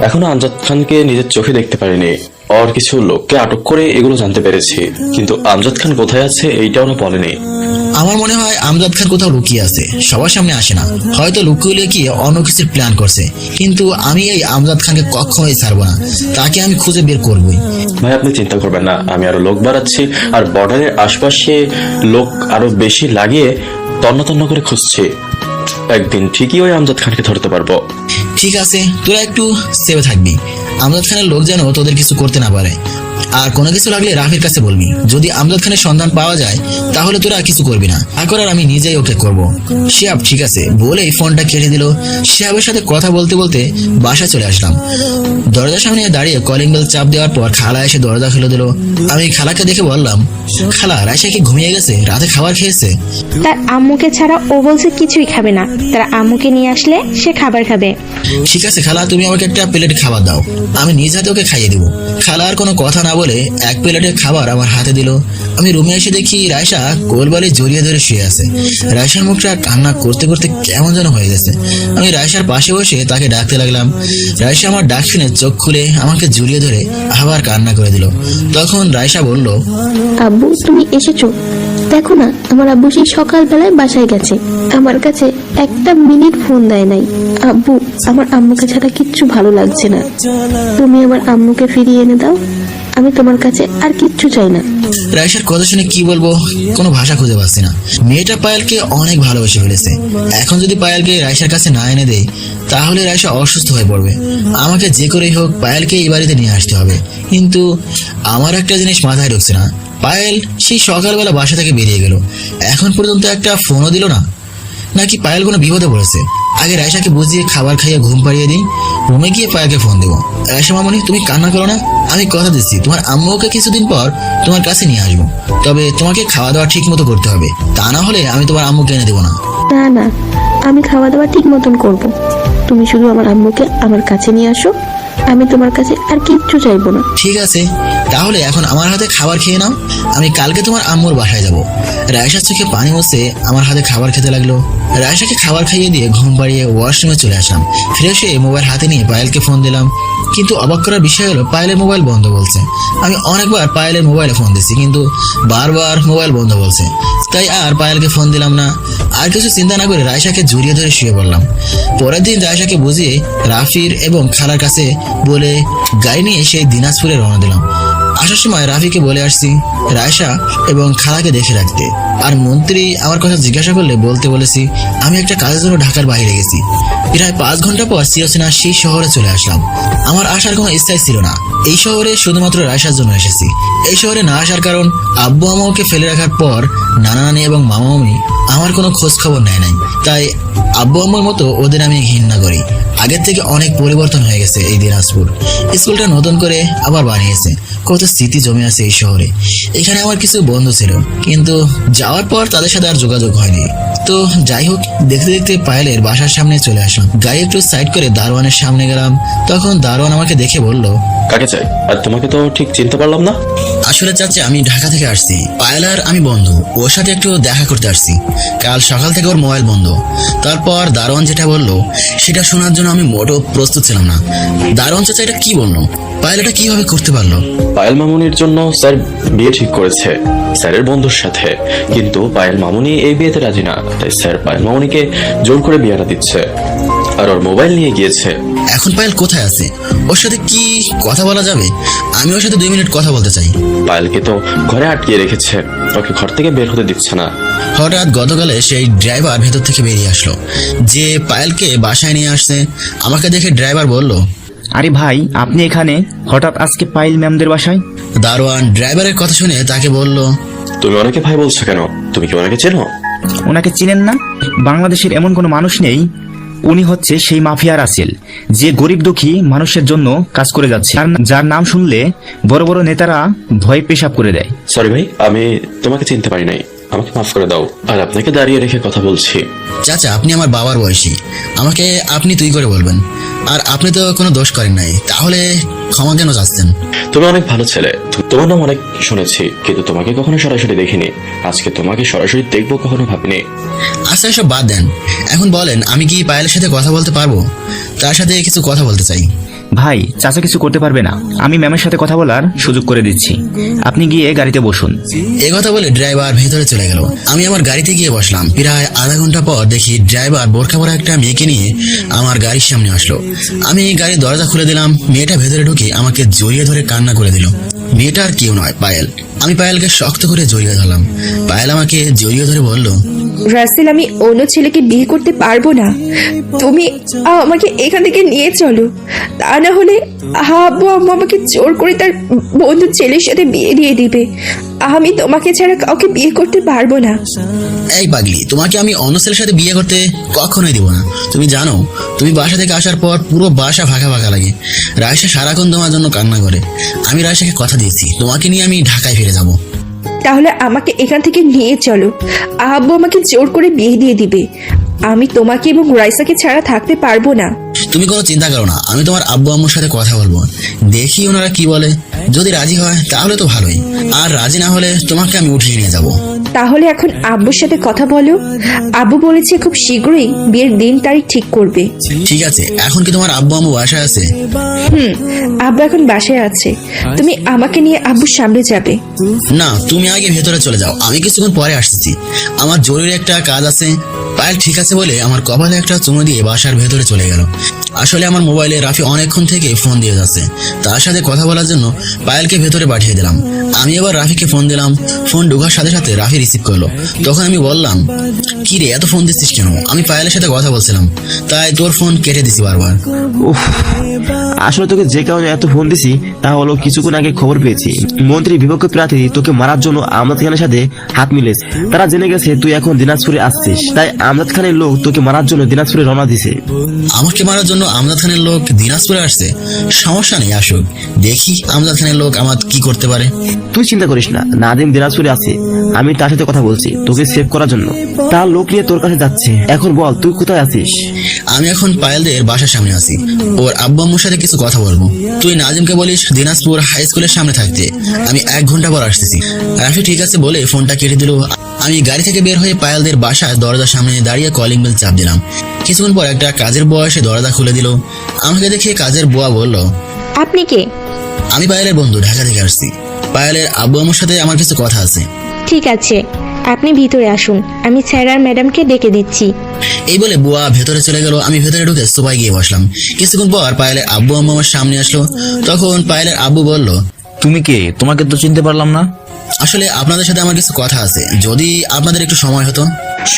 এখনো আমজাদ খানকে নিজের চোখে দেখতে পারিনি, ওর কিছু লোককে আটক করে এগুলো জানতে পেরেছি, কিন্তু আমজাদ খান কোথায় আছে এইটা ওরা বলেনি। আমার মনে হয় আমজাদ খান কোথাও লুকিয়ে আছে, সবার সামনে আসে না, হয়তো লুকিয়ে কি অন্য কিছুর প্ল্যান করছে। কিন্তু আমি এই আমজাদ খানকে কখনোই ছাড়বো না, তাকে আমি খুঁজে বের করবই। ভাই, আপনি চিন্তা করবেন না, আমি আরো লোক বাড়াচ্ছি আর বর্ডারের আশপাশে লোক আরো বেশি লাগিয়ে তন্ন তন্ন করে খুঁজছি। একদিন ঠিকই ওই আমজাদ খানকে ধরতে পারবো। ঠিক আছে, তোরা একটু সেভে থাকবি, আমজাদ খানের লোক যেন তোদের কিছু করতে না পারে। আর কোনো কিছু লাগলে রাফির কাছে বলবি। যদি আমজাদ খানের সন্ধান পাওয়া যায় তাহলে তোরা কিছু করবি না, আর করার আমি নিজেই ওকে করব। শিহাব ঠিক আছে বলেই ফোনটা কেটে দিল। শিহাবের সাথে কথা বলতে বলতে বাসায় চলে আসলাম। দরজার সামনে দাঁড়িয়ে কলিং বেল চাপ দেওয়ার পর খালা এসে দরজা খুলে দিল। আমি খালাকে দেখে বললাম, খালা, রাইসা কি ঘুমিয়ে গেছে? রাতে খাবার খেয়েছে? তার আম্মুকে ছাড়া ও বলছে কিছুই খাবে না, তার আম্মুকে নিয়ে আসলে সে খাবার খাবে। ঠিক আছে খালা, তুমি আমাকে একটা প্লেট খাবার দাও, আমি নিজ হাতে ওকে খাইয়ে দেবো। খালা আর কোনো কথা না বলে 1 প্লেটের খাবার আমার হাতে দিল। আমি রুমে এসে দেখি রাইসা কোলবালি জড়িয়ে ধরে শুয়ে আছে। রাইসার মুখটা কান্না করতে করতে কেমন যেন হয়ে গেছে। আমি রাইসার পাশে বসে তাকে ডাকতে লাগলাম। রাইসা আমার ডাক শুনে চোখ খুলে আমাকে জড়িয়ে ধরে আবার কান্না করে দিল। তখন রাইসা বলল, আব্বু তুমি এসেছো? দেখো না, আমার আব্বু সেই সকালবেলায় বাসায় গেছে, আমার কাছে একটা মিনিট ফোন দেয় নাই। আব্বু, আমার আম্মুকে ছাড়া কিচ্ছু ভালো লাগছে না, তুমি আমার আম্মুকে ফিরিয়ে এনে দাও, আমি তোমার কাছে আর কিচ্ছু চাই না। রাইসার কথা শুনে কি বলবো, কোনো ভাষা খুঁজে পাচ্ছি না। মেয়েটা পায়েলকে অনেক ভালোবেসে ফেলেছে। এখন যদি পায়েলকে রাইসার কাছে না এনে দেয় তাহলে রাইসা অসুস্থ হয়ে পড়বে। আমাকে যে করেই হোক পায়েলকে এই বাড়িতে নিয়ে আসতে হবে। কিন্তু আমার একটা জিনিস মাথায় ঢুকছে না, পায়েল সেই সকালবেলা বাসা থেকে বেরিয়ে গেল, এখন পর্যন্ত একটা ফোনও দিল না। নাকি পায়েল কোনো বিপদে পড়েছে? আগে রাইসাকে বুঝিয়ে খাবার খাইয়ে ঘুম পাড়িয়ে দিই, রুমে গিয়ে পায়েলকে ফোন দেবো। রাইসা মামনি, তুমি কান্না করো না, আমি কথা দিচ্ছি তোমার আম্মুকে কিছুদিন পর তোমার কাছে নিয়ে আসবো। তবে তোমাকে খাওয়া দাওয়া ঠিক মতো করতে হবে, তা না হলে আমি তোমার আম্মুকে এনে দেবো না। না না, আমি খাওয়া দাওয়া ঠিক মতন করবো, তুমি শুধু আমার আম্মুকে আমার কাছে নিয়ে আসো, আমি তোমার কাছে আর কিচ্ছু চাইবো না। ঠিক আছে, তাহলে এখন আমার হাতে খাবার খেয়ে নাও, আমি কালকে তোমার আম্মুর বাসায় যাব। রাইসার চোখে পানি মুছে আমার হাতে খাবার খেতে লাগলো। রাইসাকে খাবার খাইয়ে দিয়ে ঘুম পাড়িয়ে ওয়াশরুমে চলে আসলাম। ফ্রেশ হয়ে মোবাইল হাতে নিয়ে পায়েলকে ফোন দিলাম, কিন্তু অবাক করার বিষয় হলো পায়েলের মোবাইল বন্ধ বলছে। আমি অনেকবার পায়েলের মোবাইলে ফোন দিচ্ছি কিন্তু বারবার মোবাইল বন্ধ বলছে, তাই আর পায়েলকে ফোন দিলাম না। আর কিছু চিন্তা না করে রাইসাকে জড়িয়ে ধরে শুয়ে পড়লাম। পরের দিন রাইসাকে বুঝিয়ে রাফির এবং খালার কাছে বলে গাড়ি নিয়ে সেই দিনাজপুরে রওনা দিলাম। আসার সময় রাফিকে বলে আসছি রাইসা এবং খালাকে দেখে রাখতে। আর মন্ত্রী আমার কথা জিজ্ঞাসা করলে বলতে বলেছি আমি একটা কাজের জন্য ঢাকার বাইরে গেছি। প্রায় 5 ঘন্টা পর চিরচেনা সেই শহরে চলে আসলাম। আমার আসার কোনো ইচ্ছাই ছিল না, এই শহরে শুধুমাত্র রাইসার জন্য এসেছি। এই শহরে না আসার কারণ আব্বু আম্মুকে ফেলে রাখার পর নানা নানি এবং মামা মামি আমার কোনো খোঁজ খবর নেয় নাই, তাই আব্বু আম্মুর মতো ওদের আমি ঘৃণা করি। আগের থেকে অনেক পরিবর্তন হয়ে গেছে এই দিনাজপুর। স্কুলটা নতুন করে আবার বানিয়েছে, কত স্মৃতি জমে আছে এই শহরে। এখানে আমার কিছু বন্ধু ছিল, কিন্তু যাওয়ার পর তাদের সাথে আর যোগাযোগ হয়নি। তো যাই হোক, দেখতে দেখতে পায়েলের বাসার সামনে চলে আসলাম। গাড়ি একটু সাইড করে দারোয়ানের সামনে গেলাম। তখন দারোয়ান আমাকে দেখে বলল, কাকে চাই? আর তোমাকে তো ঠিক চিনতে পারলাম না। আসলে চাচা, আমি ঢাকা থেকে আসছি, পায়েল আর আমি বন্ধু, ওর সাথে একটু দেখা করতে আসছি। কাল সকাল থেকে ওর মোবাইল বন্ধ। তারপর দারোয়ান যেটা বললো সেটা শোনার জন্য আমি মোটেও প্রস্তুত ছিলাম না। দারোয়ান চাচা এটা কি বললো? পায়েল এটা কিভাবে করতে পারলো? পায়েল মামুনির জন্য স্যার বিয়ে ঠিক করেছে স্যারের বন্ধুর সাথে, কিন্তু পায়েল মামুনি এই বিয়েতে রাজি না, তাই স্যার পায়েল মামুনিকে জোর করে বিয়েটা দিচ্ছে আর ওর মোবাইল নিয়ে গিয়েছে। এখন পায়েল কোথায় আছে? ওর সাথে কি কথা বলা যাবে? আমি ওর সাথে 2 মিনিট কথা বলতে চাই। পায়েলকে তো ঘরে আটকিয়ে রেখেছে, ওকে ঘর থেকে বের হতে দিচ্ছে না। হঠাৎ গতকালে সেই ড্রাইভার ভেতর থেকে বেরিয়ে আসলো, যে পায়েলকে বাসায় নিয়ে আসছে। আমাকে দেখে ড্রাইভার বলল, আরে ভাই, আপনি এখানে হঠাৎ আজকে পাইল ম্যামদের বাসায়? দারোয়ান ড্রাইভারের কথা শুনে তাকে বলল, তুমি ওনাকে ভাই বলছো কেন? তুমি কি ওনাকে চেনো? ওনাকে চিনেন না? বাংলাদেশের এমন কোনো মানুষ নেই, উনি হচ্ছে সেই মাফিয়া রাসেল, যে গরিব দুঃখী মানুষের জন্য কাজ করে যাচ্ছে, যার নাম শুনলে বড় বড় নেতারা ভয় পেশাব করে দেয়। সরি ভাই, আমি তোমাকে চিনতে পারি নাই, আমাকে মাফ করে দাও। আর আপনাকে দাঁড়িয়ে রেখে কথা বলছি। চাচা আপনি আমার বাবার বয়সী, আমাকে আপনি তুই করে বলবেন। আর আপনি তো কোনো দোষ করেন নাই, তাহলে ক্ষমা কেন চাচ্ছেন? তুমি অনেক ভালো ছেলে, তোমার নাম অনেক শুনেছি, কিন্তু তোমাকে কখনো সরাসরি দেখিনি। আজকে তোমাকে সরাসরি দেখবো কখনো ভাবিনি। আচ্ছা এসব বাদ দেন, এখন বলেন আমি কি পায়েলের সাথে কথা বলতে পারবো? তার সাথে কিছু কথা বলতে চাই। ভাই, চাচা কিছু করতে পারবে না, আমি ম্যামের সাথে কথা বলার সুযোগ করে দিচ্ছি। আপনি গিয়ে গাড়িতে বসুন। এ কথা বলে ড্রাইভার ভেতরে চলে গেল। আমি আমার গাড়িতে গিয়ে বসলাম। প্রায় আধা ঘন্টা পর দেখি ড্রাইভার বোরখা পরা একটা মেয়েকে নিয়ে আমার গাড়ির সামনে আসলো। আমি গাড়ির দরজা খুলে দিলাম। মেয়েটা ভেতরে ঢুকে আমাকে জড়িয়ে ধরে কান্না করে দিল। মেয়েটা আর কেউ নয়, পায়েল। আমি পায়েলকে শক্ত করে জড়িয়ে ধরলাম। পায়েল আমাকে জড়িয়ে ধরে বলল, রাসেল, আমি অন্য ছেলেকে বিয়ে করতে পারবো না। তুমি আমাকে এখান থেকে নিয়ে চলো, তা না হলে আব্বু আম্মু আমাকে জোর করে তার বন্ধুর ছেলের সাথে বিয়ে দিয়ে দিবে। আমি তোমাকে ছাড়া কাউকে বিয়ে করতে পারবো না। এই পাগলি, তোমাকে আমি অন্য ছেলের সাথে বিয়ে করতে কখনোই দিব না। তুমি জানো, তুমি বাসা থেকে আসার পর পুরো বাসা ফাঁকা ফাঁকা লাগে। রায়সা সারাক্ষণ তোমার জন্য কান্না করে। আমি রায়সাকে কথা দিয়েছি, তোমাকে নিয়ে আমি ঢাকায় ফিরে যাব। তাহলে আমাকে এখান থেকে নিয়ে চলো, আব্বু আমাকে জোর করে বিয়ে দিয়ে দিবে। আমি তোমাকে এবং রাইসাকে ছাড়া থাকতে পারবো না। তুমি কোনো চিন্তা করো না, আমি তোমার আব্বু আম্মুর সাথে কথা বলবো, দেখি ওনারা কি বলে। যদি রাজি হয় তাহলে তো ভালোই, আর রাজি না হলে তোমাকে আমি উঠিয়ে নিয়ে যাব। তাহলে এখন আব্বুর সাথে কথা বলো। আব্বু বলেছে খুব শীঘ্রই বিয়ের দিন তারিখ ঠিক করবে। ঠিক আছে, এখন কি তোমার আব্বু আম্মু বাসায় আছে? আব্বু এখন বাসায় আছে। তুমি আমাকে নিয়ে আব্বুর সামনে যাবে। না, তুমি আগে ভেতরে চলে যাও, আমি কিছুক্ষণ পরে আসতেছি। আমার জরুরি একটা কাজ আছে। পায়েল ঠিক আছে বলে আমার কপালে একটা চুমু দিয়ে বাসার ভেতরে চলে গেল। আসলে আমার মোবাইলে রাফি অনেকক্ষণ থেকে ফোন দিয়ে যাচ্ছে, তার সাথে কথা বলার জন্য পায়েলকে ভেতরে পাঠিয়ে দিলাম। আমি এবার রাফিকে ফোন দিলাম। ফোন ঢোকার সাথে সাথে রাফি রিসিভ করলো। তখন আমি বললাম, কি রে এত ফোন দিচ্ছিস কেন? আমি পায়েলের সাথে কথা বলছিলাম, তাই তোর ফোন কেটে দিছি বারবার। উফ, আসলে তোকে যে কারণে এত ফোন দিছি তা হলো কিছুক্ষণ আগে খবর পেয়েছি মন্ত্রীর বিপক্ষ প্রার্থী তোকে মারার জন্য আমজাদ খানের সাথে হাত মিলেছে। তারা জেনে গেছে তুই এখন দিনাজপুরে আসছিস, তাই আমজাদ খানের লোক তোকে মারার জন্য দিনাজপুরে রওনা দিছে। আমাকে মারার জন্য আমজাদ খানের লোক দিনাজপুরে আসছে? সমস্যা নেই, আসুক, দেখি আমজাদ খানের লোক আমার কি করতে পারে। তুই চিন্তা করিস না, নাদিম দিনাজপুরে আছে, আমি তার সাথে কথা বলছি তোকে সেভ করার জন্য। তার লোক নিয়ে তোর কাছে যাচ্ছে। এখন বল তুই কোথায় আছিস? আমি এখন পায়েলদের বাসার সামনে আছি, ওর আব্বু আম্মুর সাথে কিছু কথা বলবো। তুই নাজিমকে বলিস দিনাজপুর হাই স্কুলের সামনে থাকতে, আমি 1 ঘন্টা পর আসতেছি। রাফি ঠিক আছে বলে ফোনটা কেটে দিল। আমি গাড়ি থেকে বের হয়ে পায়েলদের বাসায় দরজার সামনে দাঁড়িয়ে কলিং বেল চাপ দিলাম। কিছুক্ষণ পর একটা কাজের বুয়া এসে দরজা খুলে দিল। আমাকে দেখে কাজের বুয়া বলল, আপনি কে? আমি পায়েলের বন্ধু, ঢাকা থেকে আসছি। পায়েলের আব্বু আম্মুর সাথে আমার কিছু কথা আছে। ঠিক আছে, আপনি ভিতরে আসুন, আমি স্যার আর ম্যাডামকে ডেকে দিচ্ছি। এই বলে বুয়া ভেতরে চলে গেল। আমি ভেতরে ঢুকে সোফায় গিয়ে বসলাম। কিছুক্ষণ পর পায়েলের আব্বু আম্মু আমার সামনে আসলো। তখন পায়েলের আব্বু বলল, তুমি কে? তোমাকে তো চিনতে পারলাম না। আসলে আপনাদের সাথে আমার কিছু কথা আছে, যদি আপনাদের একটু সময় হতো।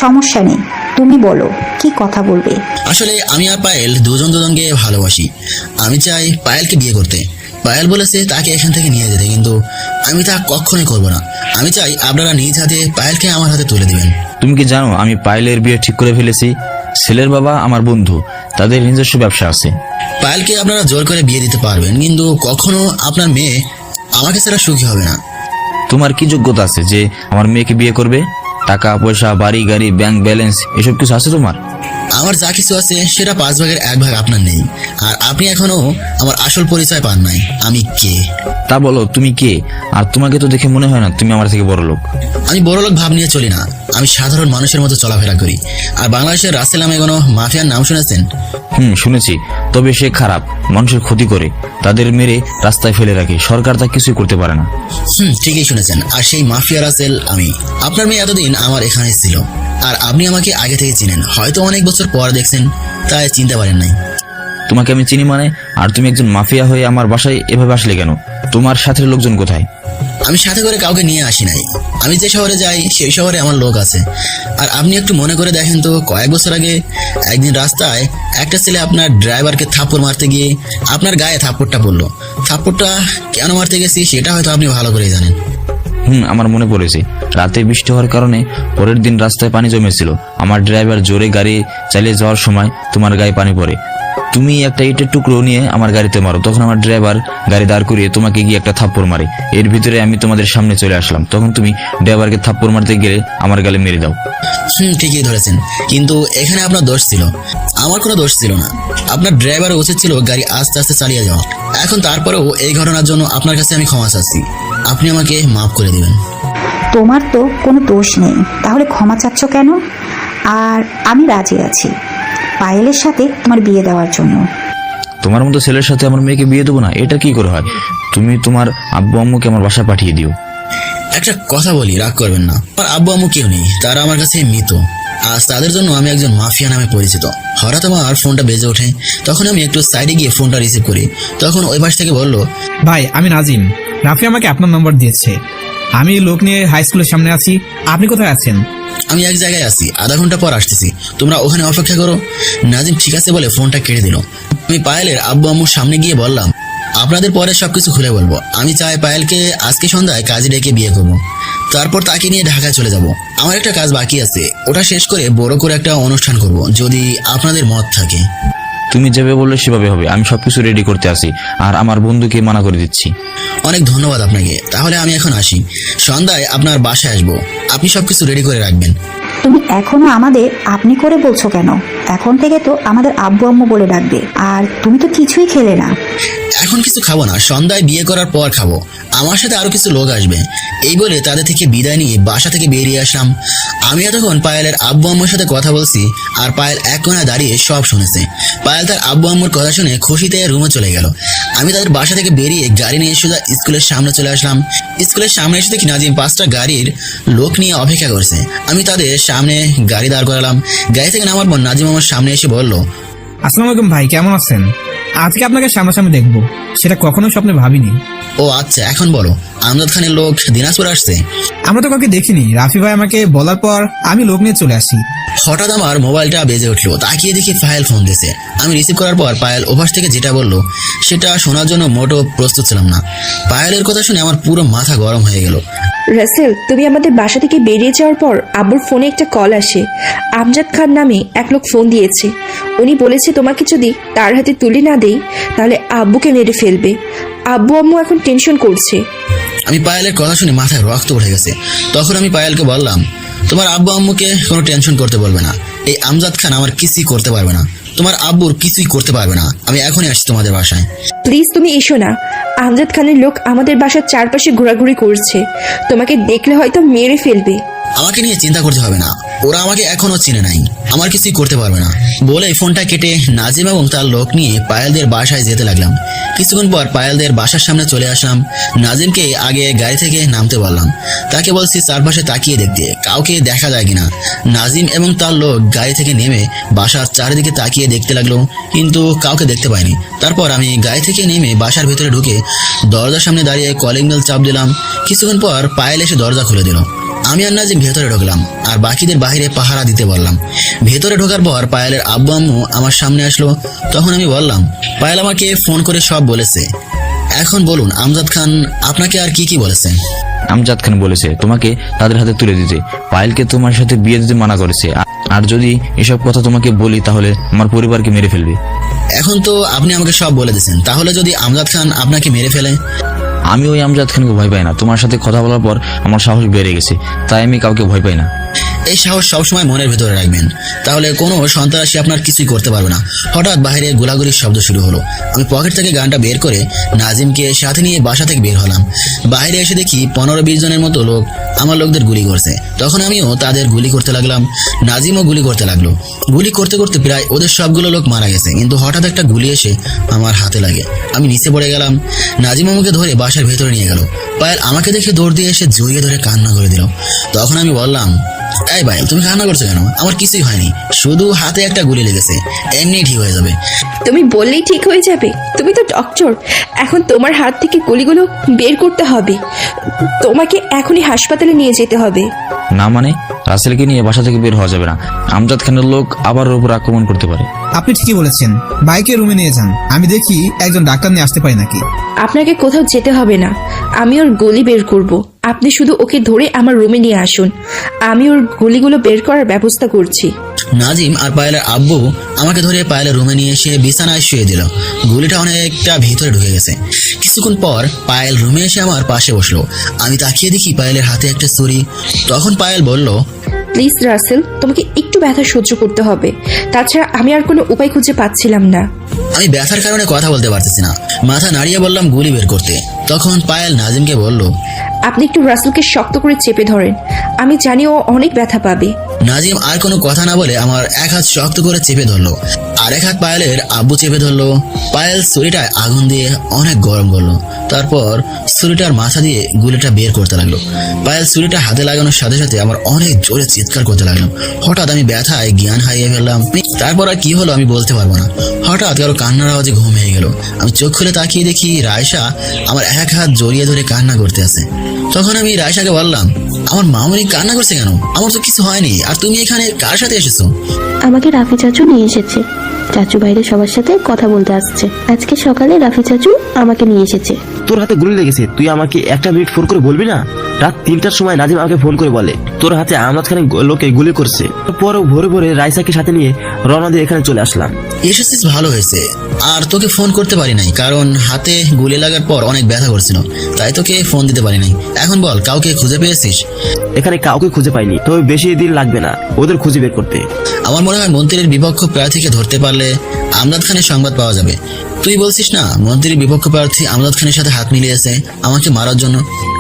সমস্যা নেই, তুমি বলো কি কথা বলবে। আসলে আমি আর পায়েল দুজনকে ভালোবাসি। আমি চাই পায়েলকে বিয়ে করতে। পায়েল বলেছে তাকে এখান থেকে নিয়ে যেতে, কিন্তু আমি তা কখনোই করবো না। আমি চাই আপনারা নিজ হাতে পায়েলকে আমার হাতে তুলে দিবেন। তুমি কি জানো আমি পায়েলের বিয়ে ঠিক করে ফেলেছি? ছেলের বাবা আমার বন্ধু, তাদের নিজস্ব ব্যবসা আছে। পায়েলকে আপনারা জোর করে বিয়ে দিতে পারবেন, কিন্তু কখনো আপনার মেয়ে আমাকে ছাড়া সুখী হবে না। তোমার কি যোগ্যতা আছে যে আমার মেয়েকে বিয়ে করবে? টাকা পয়সা, বাড়ি গাড়ি, ব্যাংক ব্যালেন্স এসব কিছু আছে তোমার? আমার যা কিছু আছে সেটা 5 ভাগের 1 ভাগ আপনার নেই। আর আপনি এখনো আমার আসল পরিচয় পান নাই, আমি কে। তা বলো তুমি কে? আর তোমাকে তো দেখে মনে হয় না তুমি আমার থেকে বড় লোক। আমি বড় লোক ভাব নিয়ে চলি না, আমি সাধারণ মানুষের মতো চলাফেরা করি। আর বাংলাদেশের রাসেল নামে কোনো মাফিয়ার নাম শুনেছেন? শুনেছি, তবে সে খারাপ, মানুষের ক্ষতি করে, তাদের মেরে রাস্তায় ফেলে রাখে, সরকার তা কিছুই করতে পারে না। ঠিকই শুনেছেন। আর সেই মাফিয়া রাসেল আমি। আপনার মেয়ে এতদিন আমার এখানে ছিল, আর আপনি আমাকে আগে থেকে চিনেন, হয়তো অনেক বছর পর দেখছেন, তাই চিনতে পারেন নাই। তোমাকে আমি চিনি মানে? আর তুমি একজন মাফিয়া হয়ে আমার বাসায় এভাবে আসলে কেন? তোমার সাথে লোকজন কোথায়? আমি সাথে করে কাউকে নিয়ে আসি নাই। আমি যে শহরে যাই সেই শহরে আমার লোক আছে। আর আপনি একটু মনে করে দেখেন তো, কয়েক বছর আগে একদিন রাস্তায় একটা ছেলে আপনার ড্রাইভারকে থাপ্পড় মারতে গিয়ে আপনার গায়ে থাপ্পড়টা পড়লো। থাপ্পড়টা কেন মারতে গেছি সেটা হয়তো আপনি ভালো করেই জানেন। আমার মনে পড়েছে, রাতে বৃষ্টি হওয়ার কারণে পরের দিন রাস্তায় পানি জমেছিল। আমার ড্রাইভার জোরে গাড়ি চালিয়ে যাওয়ার সময় তোমার গায়ে পানি পড়ে। তুমি একটা ইটের টুকরো নিয়ে আমার গাড়িতে মারো। তখন আমার ড্রাইভার গাড়ি দাঁড় করিয়ে তোমাকে গিয়ে একটা থাপ্পড় মারে। এর ভিতরে আমি তোমাদের সামনে চলে আসলাম। তখন তুমি ড্রাইভারকে থাপ্পড় মারতে গেলে আমার গালে মেরে দাও। ঠিকই ধরেছেন, কিন্তু এখানে আপনার দোষ ছিল, আমার কোনো দোষ ছিল না। আপনার ড্রাইভারের উচিত ছিল গাড়ি আস্তে আস্তে চালিয়ে যাওয়া। এখন তারপরেও এই ঘটনার জন্য আপনার কাছে আমি ক্ষমা চাচ্ছি, আপনি আমাকে মাফ করে দিবেন। তোমার তো কোনো দোষ নেই, তাহলে ক্ষমা চাচ্ছ কেন? আর আমি রাজি আছি পায়েলের সাথে তোমার বিয়ে দেওয়ার জন্য। তোমার মতো ছেলের সাথে আমার মেয়েকে বিয়ে দেবো না, এটা কি করে হয়? তুমি তোমার আব্বু আম্মুকে আমার বাসায় পাঠিয়ে দিও। একটা কথা বলি, রাগ করবেন না। আমার আব্বু আম্মু কেউ নেই, তারা আমার কাছে মৃত। আজ তাদের জন্য আমি একজন মাফিয়া নামে পরিচিত। হঠাৎ আমার ফোনটা বেজে ওঠে, তখন আমি একটু সাইডে গিয়ে ফোনটা রিসিভ করি। তখন ওই পাশ থেকে বলল, ভাই আমি নাজিম, রাফি আমাকে আপনার নম্বর দিয়েছে। আমি লোক নিয়ে হাই স্কুলের সামনে আছি, আপনি কোথায় আছেন? আমি এক জায়গায় আছি, আধা ঘন্টা পর আসতেছি, তোমরা ওখানে অপেক্ষা করো। নাজিম ঠিক আছে বলে ফোনটা কেটে দিল। আমি পায়েলের আব্বু আম্মুর সামনে গিয়ে বললাম, আপনাদের পরে সবকিছু খুলে বলবো। আমি চাই পায়েলকে আজকে সন্ধ্যায় কাজে ডেকে বিয়ে করবো, তারপর তাকে নিয়ে ঢাকায় চলে যাব। আমার একটা কাজ বাকি আছে, ওটা শেষ করে বড় করে একটা অনুষ্ঠান করব, যদি আপনাদের মত থাকে। তুমি যেভাবে বললে সেভাবে হবে। আমি সবকিছু রেডি করতে আসি, আর আমার বন্ধুকে মানা করে দিচ্ছি। অনেক ধন্যবাদ আপনাকে। তাহলে আমি এখন আসি, সন্ধ্যায় আপনার বাসায় আসবো, আপনি সবকিছু রেডি করে রাখবেন। তুমি এখনো আমাদের আপনি করে বলছো কেন? এখন থেকে তো আমাদের আব্বু আম্মু বলে ডাকবে। আর তুমি তো কিছুই খেলে না। এখন কিছু খাবো না, সন্ধ্যায় বিয়ে করার পর খাবো। আমার সাথে আরো কিছু লোক আসবে। এই বলে তাদের থেকে বিদায় নিয়ে বাসা থেকে বেরিয়ে আসলাম। আমি এতক্ষণ পায়েলের আব্বু আম্মুর সাথে কথা বলছি, আর পায়েল এক কোণায় দাঁড়িয়ে সব শুনেছে। পায়েল তার আব্বু আম্মুর কথা শুনে খুশিতে রুমে চলে গেল। আমি তাদের বাসা থেকে বেরিয়ে গাড়ি নিয়ে সোজা স্কুলের সামনে চলে আসলাম। স্কুলের সামনে এসে দেখি নাজিম 5টা গাড়ির লোক নিয়ে অপেক্ষা করছে। আমি তাদের সামনে গাড়ি দাঁড় করালাম। গাড়ি থেকে নামার পর নাজিম আমার সামনে এসে বলল, আসসালামু আলাইকুম ভাই, কেমন আছেন? আজকে আপনাকে সামনাসামনি দেখবো, সেটা কখনো স্বপ্নে ভাবিনি। ও আচ্ছা, এখন বলো, আমজাদ খানের লোক দিনাজপুর আসছে? আমরা তো কাউকে দেখিনি, রাফি ভাই আমাকে বলার পর আমি লোক নিয়ে চলে আসি। হঠাৎ আমার মোবাইলটা বেজে উঠলো, তাকিয়ে দেখি পায়েল ফোন দিয়েছে। আমি রিসিভ করার পর পায়েল ওভার থেকে যেটা বললো সেটা শোনার জন্য মোটো প্রস্তুত ছিলাম না। পায়েলের কথা শুনে আমার পুরো মাথা গরম হয়ে গেল। রাসেল, তুমি আমাদের বাসা থেকে বেরিয়ে যাওয়ার পর আব্বুর ফোনে একটা কল আসে। আমজাদ খান নামে এক লোক ফোন দিয়েছে। উনি বলেছে তোমাকে যদি তার হাতে তুলে না দেই তাহলে আব্বুকে মেরে ফেলবে। আব্বু আম্মু এখন টেনশন করছে। আমি পায়েলের কথা শুনে মাথায় রক্ত উঠে গেছে। তখন আমি পায়েলকে বললাম, তোমার আব্বু আম্মুকে কোনো টেনশন করতে বলবে না। এই আমজাদ খান আমার কিছুই করতে পারবে না, তোমার আব্বুর কিছুই করতে পারবে না। আমি এখনই আসছি তোমাদের বাসায়। প্লিজ তুমি এসো না। আমজাদ খানের লোক আমাদের বাসার চারপাশে ঘোরাঘুরি করছে, তোমাকে দেখলে হয়তো মেরে ফেলবে। আমাকে নিয়ে চিন্তা করতে হবে না, ওরা আমাকে এখনো চিনে নাই, আমার কিছুই করতে পারবে না। বলে ফোনটা কেটে নাজিম এবং তার লোক নিয়ে পায়েলদের বাসায় যেতে লাগলাম। কিছুক্ষণ পর পায়েলদের বাসার সামনে চলে আসলাম। নাজিমকে আগে গাড়ি থেকে নামতে বললাম, তাকে বলছি চারপাশে তাকিয়ে দেখতে কাউকে দেখা যায় কিনা। নাজিম এবং তার লোক গাড়ি থেকে নেমে বাসার চারিদিকে তাকিয়ে দেখতে লাগলো, কিন্তু কাউকে দেখতে পাইনি। তারপর আমি গাড়ি থেকে নেমে বাসার ভিতরে ঢুকে দরজার সামনে দাঁড়িয়ে কলিং বেল চাপ দিলাম। কিছুক্ষণ পর পায়েল এসে দরজা খুলে দিল। আমি আর নাজিম ভেতরে ঢুকলাম, আর বাকিদের বাইরে পাহারা দিতে বললাম। ভেতরে ঢোকার পর পায়েলের আব্বু আম্মু আমার সামনে আসলো। তখন আমি বললাম, পায়েল আমাকে ফোন করে সব বলেছে। এখন বলুন আমজাদ খান আপনাকে আর কি কি বলেছে? আমজাদ খান বলেছে তোমাকে তাদের হাতে তুলে দিতে, পায়েলকে তোমার সাথে বিয়ে দিতে মানা করেছে, আর যদি এসব কথা তোমাকে বলি তাহলে আমার পরিবারকে মেরে ফেলবে। এখন তো আপনি আমাকে সব বলে দিয়েছেন, তাহলে যদি আমজাদ খান আপনাকে মেরে ফেলে? আমি ওই আমজাদ খানকে ভয় পাই না। তোমার সাথে কথা বলার পর আমার সাহস বেড়ে গেছে, তাই আমি কাউকে ভয় পাই না। এই সাহস সবসময় মনের ভিতরে রাখবেন, তাহলে কোনো সন্ত্রাসী আপনার কিছুই করতে পারবে না। হঠাৎ বাইরে গোলাগুলির শব্দ শুরু হলো। আমি পকেট থেকে গানটা বের করে নাজিমকে সাথে নিয়ে বাসা থেকে বের হলাম। বাইরে এসে দেখি 15-20 জনের মতো লোক আমার লোকদের গুলি করছে। তখন আমিও তাদের গুলি করতে লাগলাম। নাজিমও গুলি করতে লাগলো। গুলি করতে করতে প্রায় ওদের সবগুলো লোক মারা গেছে, কিন্তু হঠাৎ একটা গুলি এসে আমার হাতে লাগে। আমি নিচে পড়ে গেলাম। নাজিম আমাকে ধরে বাসার ভেতরে নিয়ে গেল। পায়েল আমাকে দেখে দৌড় দিয়ে এসে জড়িয়ে ধরে কান্না করে দিল। তখন আমি বললাম, এই ভাই, তুমি কান্না করছো কেন? আমার কিছুই হয়নি, শুধু হাতে একটা গুলি লেগেছে, এমনি ঠিক হয়ে যাবে। তুমি বললেই ঠিক হয়ে যাবে? তুমি তো ডক্টর, এখন তোমার হাত থেকে গুলিগুলো বের করতে হবে। তোমাকে এখনই হাসপাতালে নিয়ে যেতে হবে। না মানে, রাসেলকে নিয়ে বাসা থেকে বের হওয়া যাবে না। আমজাদ খানের লোক আবার ওর উপর আক্রমণ করতে পারে। আপনি ঠিকই বলেছেন, বাইকে রুমে নিয়ে যান, আমি দেখি একজন ডাক্তার নিয়ে আসতে পারি নাকি। আপনাকে কোথাও যেতে হবে না, আমি ওর গুলি বের করব। আপনি শুধু ওকে ধরে আমার রুমে নিয়ে আসুন, আমি ওর গুলিগুলো বের করার ব্যবস্থা করছি। নাজিম আর পায়েলের আব্বু আমাকে ধরে পায়েলের রুমে নিয়ে এসে বিছানায় শুয়ে দিল। গুলিটা অনেকটা ভিতরে ঢুকে গেছে। কিছুক্ষণ পর পায়েল রুমে এসে আমার পাশে বসলো। আমি তাকিয়ে দেখি পায়েলের হাতে একটা ছুরি। তখন পায়েল বলল, প্লিজ রাসেল, তোমাকে একটু ব্যথা সহ্য করতে হবে, তাছাড়া আমি আর কোনো উপায় খুঁজে পাচ্ছিলাম না। আমি ব্যথার কারণে কথা বলতে পারতেছি না। মাথা নাড়িয়ে বললাম গুলি বের করতে। তখন পায়েল নাজিমকে বলল, আপনি একটু রাসেলকে শক্ত করে চেপে ধরেন, আমি জানি ও অনেক ব্যথা পাবে। নাজিম আর কোনো কথা না বলে আমার এক হাত শক্ত করে চেপে ধরলো, আর এক হাত পায়েলের আব্বু চেপে ধরলো। পায়েল ছুরিটায় আগুন দিয়ে অনেক গরম করলো, তারপর ছুরিটার মাথা দিয়ে গুলিটা বের করতে লাগলো। পায়েল ছুরিটা হাতে লাগানোর সাথে সাথে আমার অনেক জোরে চিৎকার করতে লাগলো। হঠাৎ আমি ব্যথায় জ্ঞান হারিয়ে ফেললাম। তারপর আর কি হলো আমি বলতে পারবো না। হঠাৎ কারো কান্নার আওয়াজে ঘুম হয়ে গেল। আমি চোখ খুলে তাকিয়ে দেখি রায়শা আমার এক হাত জড়িয়ে ধরে কান্না করতে আছে। তখন আমি রায়শাকে বললাম, আমার মামনি কান্না করছে কেন? আমার তো কিছু হয়নি, আর তুমি এখানে কার সাথে এসেছো? আমাকে রাফি চাচু নিয়ে এসেছে। চাচু বাইরে সবার সাথে কথা বলতে আসছে। আজকে সকালে রাফি চাচু আমাকে নিয়ে এসেছে। তোর হাতে গুলি লেগেছে, তুই আমাকে একটা মিনিট ফোন করে বলবি না? রাত 3টার সময় নাজিম আমাকে ফোন করে বলে তোর হাতে আমজাদ খানের লোকে গুলি করছে। পরে ভোরে ভোরে রাইসাকে সাথে নিয়ে রওনা দিয়ে এখানে চলে আসলাম। এসেছিস ভালো হয়েছে, আর তোকে ফোন করতে পারি নাই কারণ হাতে গুলি লাগার পর অনেক ব্যথা করছিল, তাই তোকে ফোন দিতে পারি নাই। এখন বল, কাউকে খুঁজে পেয়েছিস? এখানে কাউকে খুঁজে পাইনি, তবে বেশি দিন লাগবে না ওদের খুঁজে বের করতে। আমার মনে হয় মন্ত্রীর বিপক্ষ প্রার্থীকে ধরতে পারলে আমজাদ খানের সংবাদ পাওয়া যাবে। তুই বলছিস না মন্ত্রীর বিপক্ষ প্রার্থী আমজাদ খানের সাথে হাত মিলিয়েছে আমাকে মারার জন্য?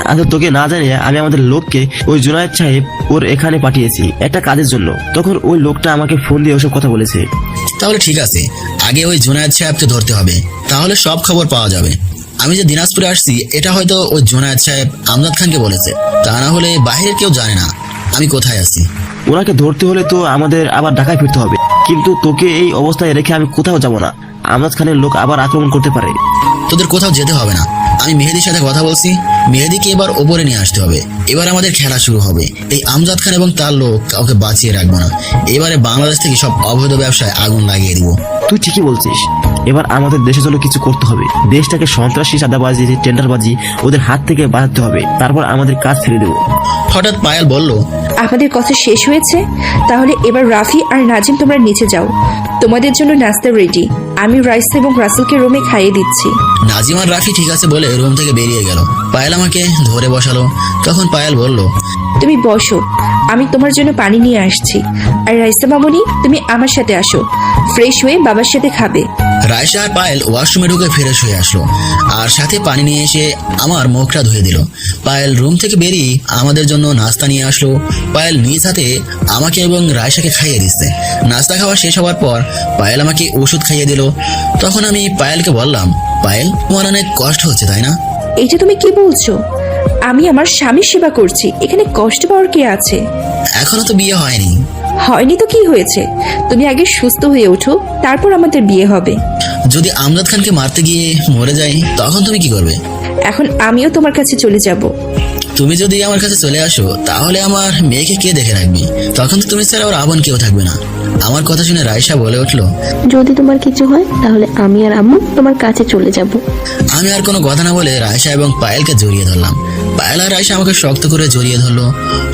আচ্ছা, তোকে না জানিয়ে আমি আমাদের লোককে ওই জুনায়েদ সাহেব ওর এখানে পাঠিয়েছি একটা কাজের জন্য। তখন ওই লোকটা আমাকে ফোন দিয়ে ওসব কথা বলেছে। তাহলে ঠিক আছে, আগে ওই জুনায়েদ সাহেবকে ধরতে হবে, তাহলে সব খবর পাওয়া যাবে। আমি যে দিনাজপুরে আসছি এটা হয়তো ওই জুনায়েদ সাহেব আমজাদ খানকে বলেছে, তা না হলে বাইরের কেউ জানে না আমি কোথায় আছি। ওনাকে ধরতে হলে তো আমাদের আবার ঢাকায় ফিরতে হবে, কিন্তু তোকে এই অবস্থায় রেখে আমি কোথাও যাব না। আমজাদ খানের লোক আবার আক্রমণ করতে পারে। তোদের কোথাও যেতে হবে না, আমি মেহেদির সাথে কথা বলছি। মেহেদিকে এবার ওপরে নিয়ে আসতে হবে। এবার আমাদের খেলা শুরু হবে। এই আমজাদ খান এবং তার লোক কাউকে বাঁচিয়ে রাখবো না। এবারে বাংলাদেশ থেকে সব অবৈধ ব্যবসায় আগুন লাগিয়ে দিব। তুই ঠিকই বলছিস, এবার আমাদের দেশের জন্য কিছু করতে হবে। দেশটাকে সন্ত্রাসী, চাঁদাবাজি, টেন্ডারবাজি ওদের হাত থেকে বাঁচাতে হবে, তারপর আমাদের কাজ ছেড়ে দেবো। হঠাৎ পায়েল বলল, আমাদের কথা শেষ হয়েছে? তাহলে এবার রাফি আর নাজিম তোমরা নিচে যাও, তোমাদের জন্য নাস্তা রেডি। আমি রাইসা এবং রাসেলকে রুমে খাইয়ে দিচ্ছি। নাজিম আর রাফি ঠিক আছে বলে রুম থেকে বেরিয়ে গেল। পায়েল আমাকে ধরে বসালো। তখন পায়েল বলল, তুমি বসো, আমি তোমার জন্য পানি নিয়ে আসছি। আর রাইসা মামনি, তুমি আমার সাথে আসো, ফ্রেশ হয়ে বাবার সাথে খাবে। রায়শা আর পায়েল ওয়াশরুমে ঢুকে ফ্রেশ হয়ে আসলো, আর সাথে পানি নিয়ে এসে আমার মুখটা ধুয়ে দিল। পায়েল রুম থেকে বেরিয়ে আমাদের জন্য নাস্তা নিয়ে আসলো। পায়েল নিজ হাতে আমাকে এবং রায়শাকে খাইয়ে দিচ্ছে। নাস্তা খাওয়া শেষ হওয়ার পর পায়েল আমাকে ওষুধ খাইয়ে দিল। তখন আমি পায়েলকে বললাম, পায়েল, তোমার অনেক কষ্ট হচ্ছে তাই না? এইটা তুমি কি বলছো? আমি আমার স্বামীর সেবা করছি, এখানে কষ্ট পাওয়ার কি আছে? এখনো তো বিয়ে হয়নি। হয়নি তো কি হয়েছে? তুমি আগে সুস্থ হয়ে ওঠো, তারপর আমাদের বিয়ে হবে। যদি আমজাদ খানকে মারতে গিয়ে মরে যাই তখন তুমি কি করবে? এখন আমিও তোমার কাছে চলে যাব। তুমি যদি আমার কাছে চলে আসো তাহলে আমার মেয়েকে কে দেখে রাখবি? তখন তো তুমি ছাড়া ওর আপন কেউ থাকবে না। আমার কথা শুনে রায়শা বলে উঠলো, যদি তোমার কিছু হয় তাহলে আমি আর আম্মু তোমার কাছে চলে যাব। আমি আর কোনো কথা না বলে রায়শা এবং পায়েলকে জড়িয়ে ধরলাম। পায়েল আর রায়শা আমাকে শক্ত করে জড়িয়ে ধরলো।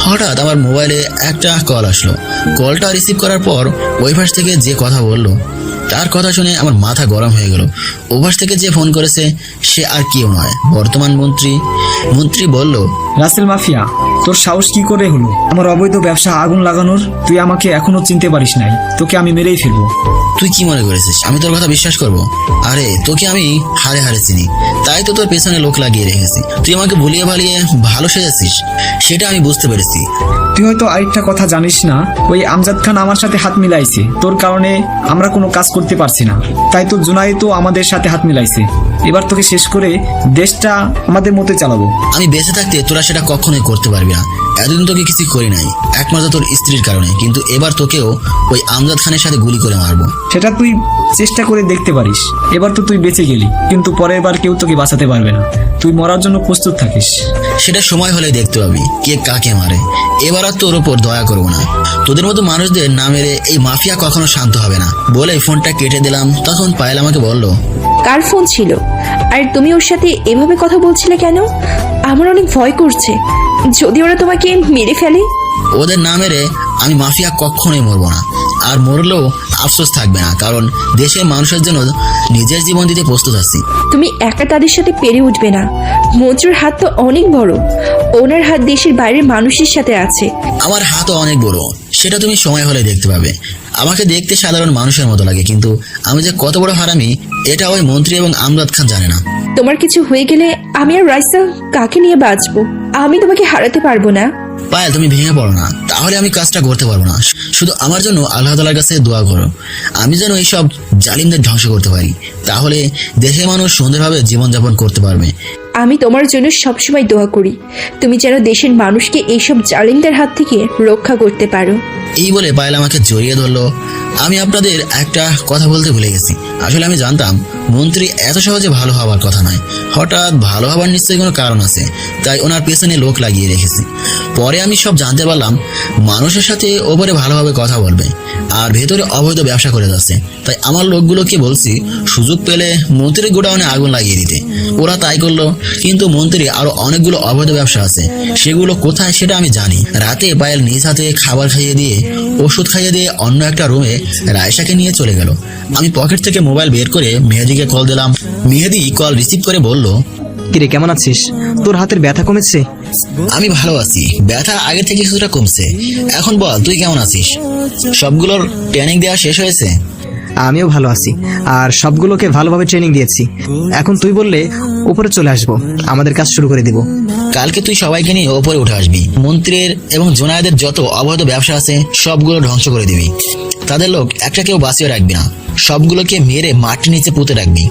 হঠাৎ আমার মোবাইলে একটা কল আসলো। কলটা রিসিভ করার পর ওই পাশ থেকে যে কথা বললো তার কথা শুনে আমার মাথা গরম হয়ে গেল। ওপাশ থেকে যে ফোন করেছে সে আর কেউ নয়, বর্তমান মন্ত্রী। মন্ত্রী বলল, রাসেল মাফিয়া, তোর সাহস কি করে হলো আমার অবৈধ ব্যবসা আগুন লাগানোর? তুই আমাকে এখনো চিনতে পারিস নাই, তোকে আমি মেরেই ফেলবো। তুই কি মনে করেছিস আমি তোর কথা বিশ্বাস করব? আরে তোকে আমি হারে হারে চিনি, তাই তো তোর পেছনে লোক লাগিয়ে রেখেছি। তুই আমাকে ভুলিয়ে ভালিয়ে ভালো সেজেছিস, সেটা আমি বুঝতে পেরেছি। তুই হয়তো আরেকটা কথা জানিস না, ওই আমজাদ খান আমার সাথে হাত মিলাইছে। তোর কারণে আমরা কোনো কাজ করতে পারছি না, তাই তো জুনায়েদও আমাদের সাথে হাত মিলাইছে। এবার তোকে শেষ করে দেশটা আমাদের মতো চালাবো। আমি বেঁচে থাকতে তোরা সেটা কখনোই করতে পারবি না। এতদিন তোকে কিছু করি নাই, একমাত্র তোর স্ত্রীর কারণে, কিন্তু এবার তোকেও ওই আমজাদ খানের সাথে গুলি করে মারবো। সেটা তুই চেষ্টা করে দেখতে পারিস। এবার তো তুই বেঁচে গেলি, কিন্তু পরের বার কেউ তোকে বাঁচাতে পারবে না। তুই মরার জন্য প্রস্তুত থাকিস। সেটা সময় হলে দেখতে পাবি কে কাকে মারে। এবার আর তোর ওপর দয়া করবো না। তোদের মতো মানুষদের না মেরে এই মাফিয়া কখনো শান্ত হবে না। বলে ফোনটা কেটে দিলাম। তখন পায়েল আমাকে বলল, কার ফোন ছিল? আর তুমি ওর সাথে এভাবে কথা বলছিলে কেন? আমার অনেক ভয় করছে, যদি ওরা তোমাকে মেরে ফেলে। ওদের না মেরে আমি মাফিয়া কখনোই মরবো না। আর মরলেও আফসোস থাকবে না, কারণ দেশের মানুষের জন্য নিজের জীবন দিতে প্রস্তুত আছি। তুমি একা তাদের সাথে পেরে উঠবে না। মঞ্জুর হাত তো অনেক বড়, ওনার হাত দেশের বাইরের মানুষের সাথে আছে। আমার হাতও অনেক বড়, সেটা তুমি সময় হলে দেখতে পাবে। আমাকে দেখতে সাধারণ মানুষের মতো লাগে, কিন্তু আমি যে কত বড় হারামি এটা ওই মন্ত্রী এবং আমজাদ খান জানে না। তোমার কিছু হয়ে গেলে আমি আর রাইসা কাকে নিয়ে বাঁচবো? আমি তোমাকে হারাতে পারবো না। পায়েল, তুমি ভেঙে পড়ো না, তাহলে আমি কাজটা করতে পারবো না। শুধু আমার জন্য আল্লাহ তাআলার কাছে দোয়া করো, আমি যেন এইসব জালিমদের ধ্বংস করতে পারি। তাহলে দেশের মানুষ সুন্দরভাবে জীবনযাপন করতে পারবে। আমি তোমার জন্য সবসময় দোয়া করি, তুমি যেন দেশের মানুষকে এইসব জালিমদের হাত থেকে রক্ষা করতে পারো। এই বলে পায়েল আমাকে জড়িয়ে ধরলো। আমি আপনাদের একটা কথা বলতে ভুলে গেছি। আসলে আমি জানতাম মন্ত্রী এত সহজে ভালো হওয়ার কথা নয়। হঠাৎ ভালো হওয়ার নিশ্চয়ই কোনো কারণ আছে, তাই ওনার পেছনে লোক লাগিয়ে রেখেছি। পরে আমি সব জানতে পারলাম মানুষের সাথে ওপরে ভালোভাবে কথা বলবে, আর ভেতরে অবৈধ ব্যবসা করে যাচ্ছে। তাই আমার লোকগুলোকে বলছি সুযোগ পেলে মন্ত্রীর গোডাউনে আগুন লাগিয়ে দিতে। ওরা তাই করলো, কিন্তু মন্ত্রী আরো অনেকগুলো অবৈধ ব্যবসা আছে, সেগুলো কোথায় সেটা আমি জানি। রাতে পায়েল নিজ হাতে খাবার খাইয়ে দিয়ে, ওষুধ খাইয়ে দিয়ে অন্য একটা রুমে রায়সাকে নিয়ে চলে গেল। আমি পকেট থেকে মোবাইল বের করে মেহেদিকে কল দিলাম। মেহেদি কল রিসিভ করে বলল, কিরে কেমন আছিস? তোর হাতের ব্যথা কমেছে? আমি ভালো আছি, ব্যথা আগে থেকে কিছুটা কমছে। এখন বল তুই কেমন আছিস? সবগুলোর ট্রেনিং দেওয়া শেষ হয়েছে? আমিও ভালো আছি, আর সবগুলোকে ভালোভাবে ট্রেনিং দিয়েছি। এখন তুই বললে উপরে চলে আসবো, আমাদের কাজ শুরু করে দিব। কালকে তুই সবাইকে নিয়ে ওপরে উঠে আসবি। মন্ত্রীর এবং জোনায়েদের যত অবৈধ ব্যবসা আছে সবগুলো ধ্বংস করে দিবি। তাদের লোক একটা কেউ বাঁচিয়ে রাখবি না, সবগুলোকে মেরে মাটির নিচে পুঁতে রাখবি।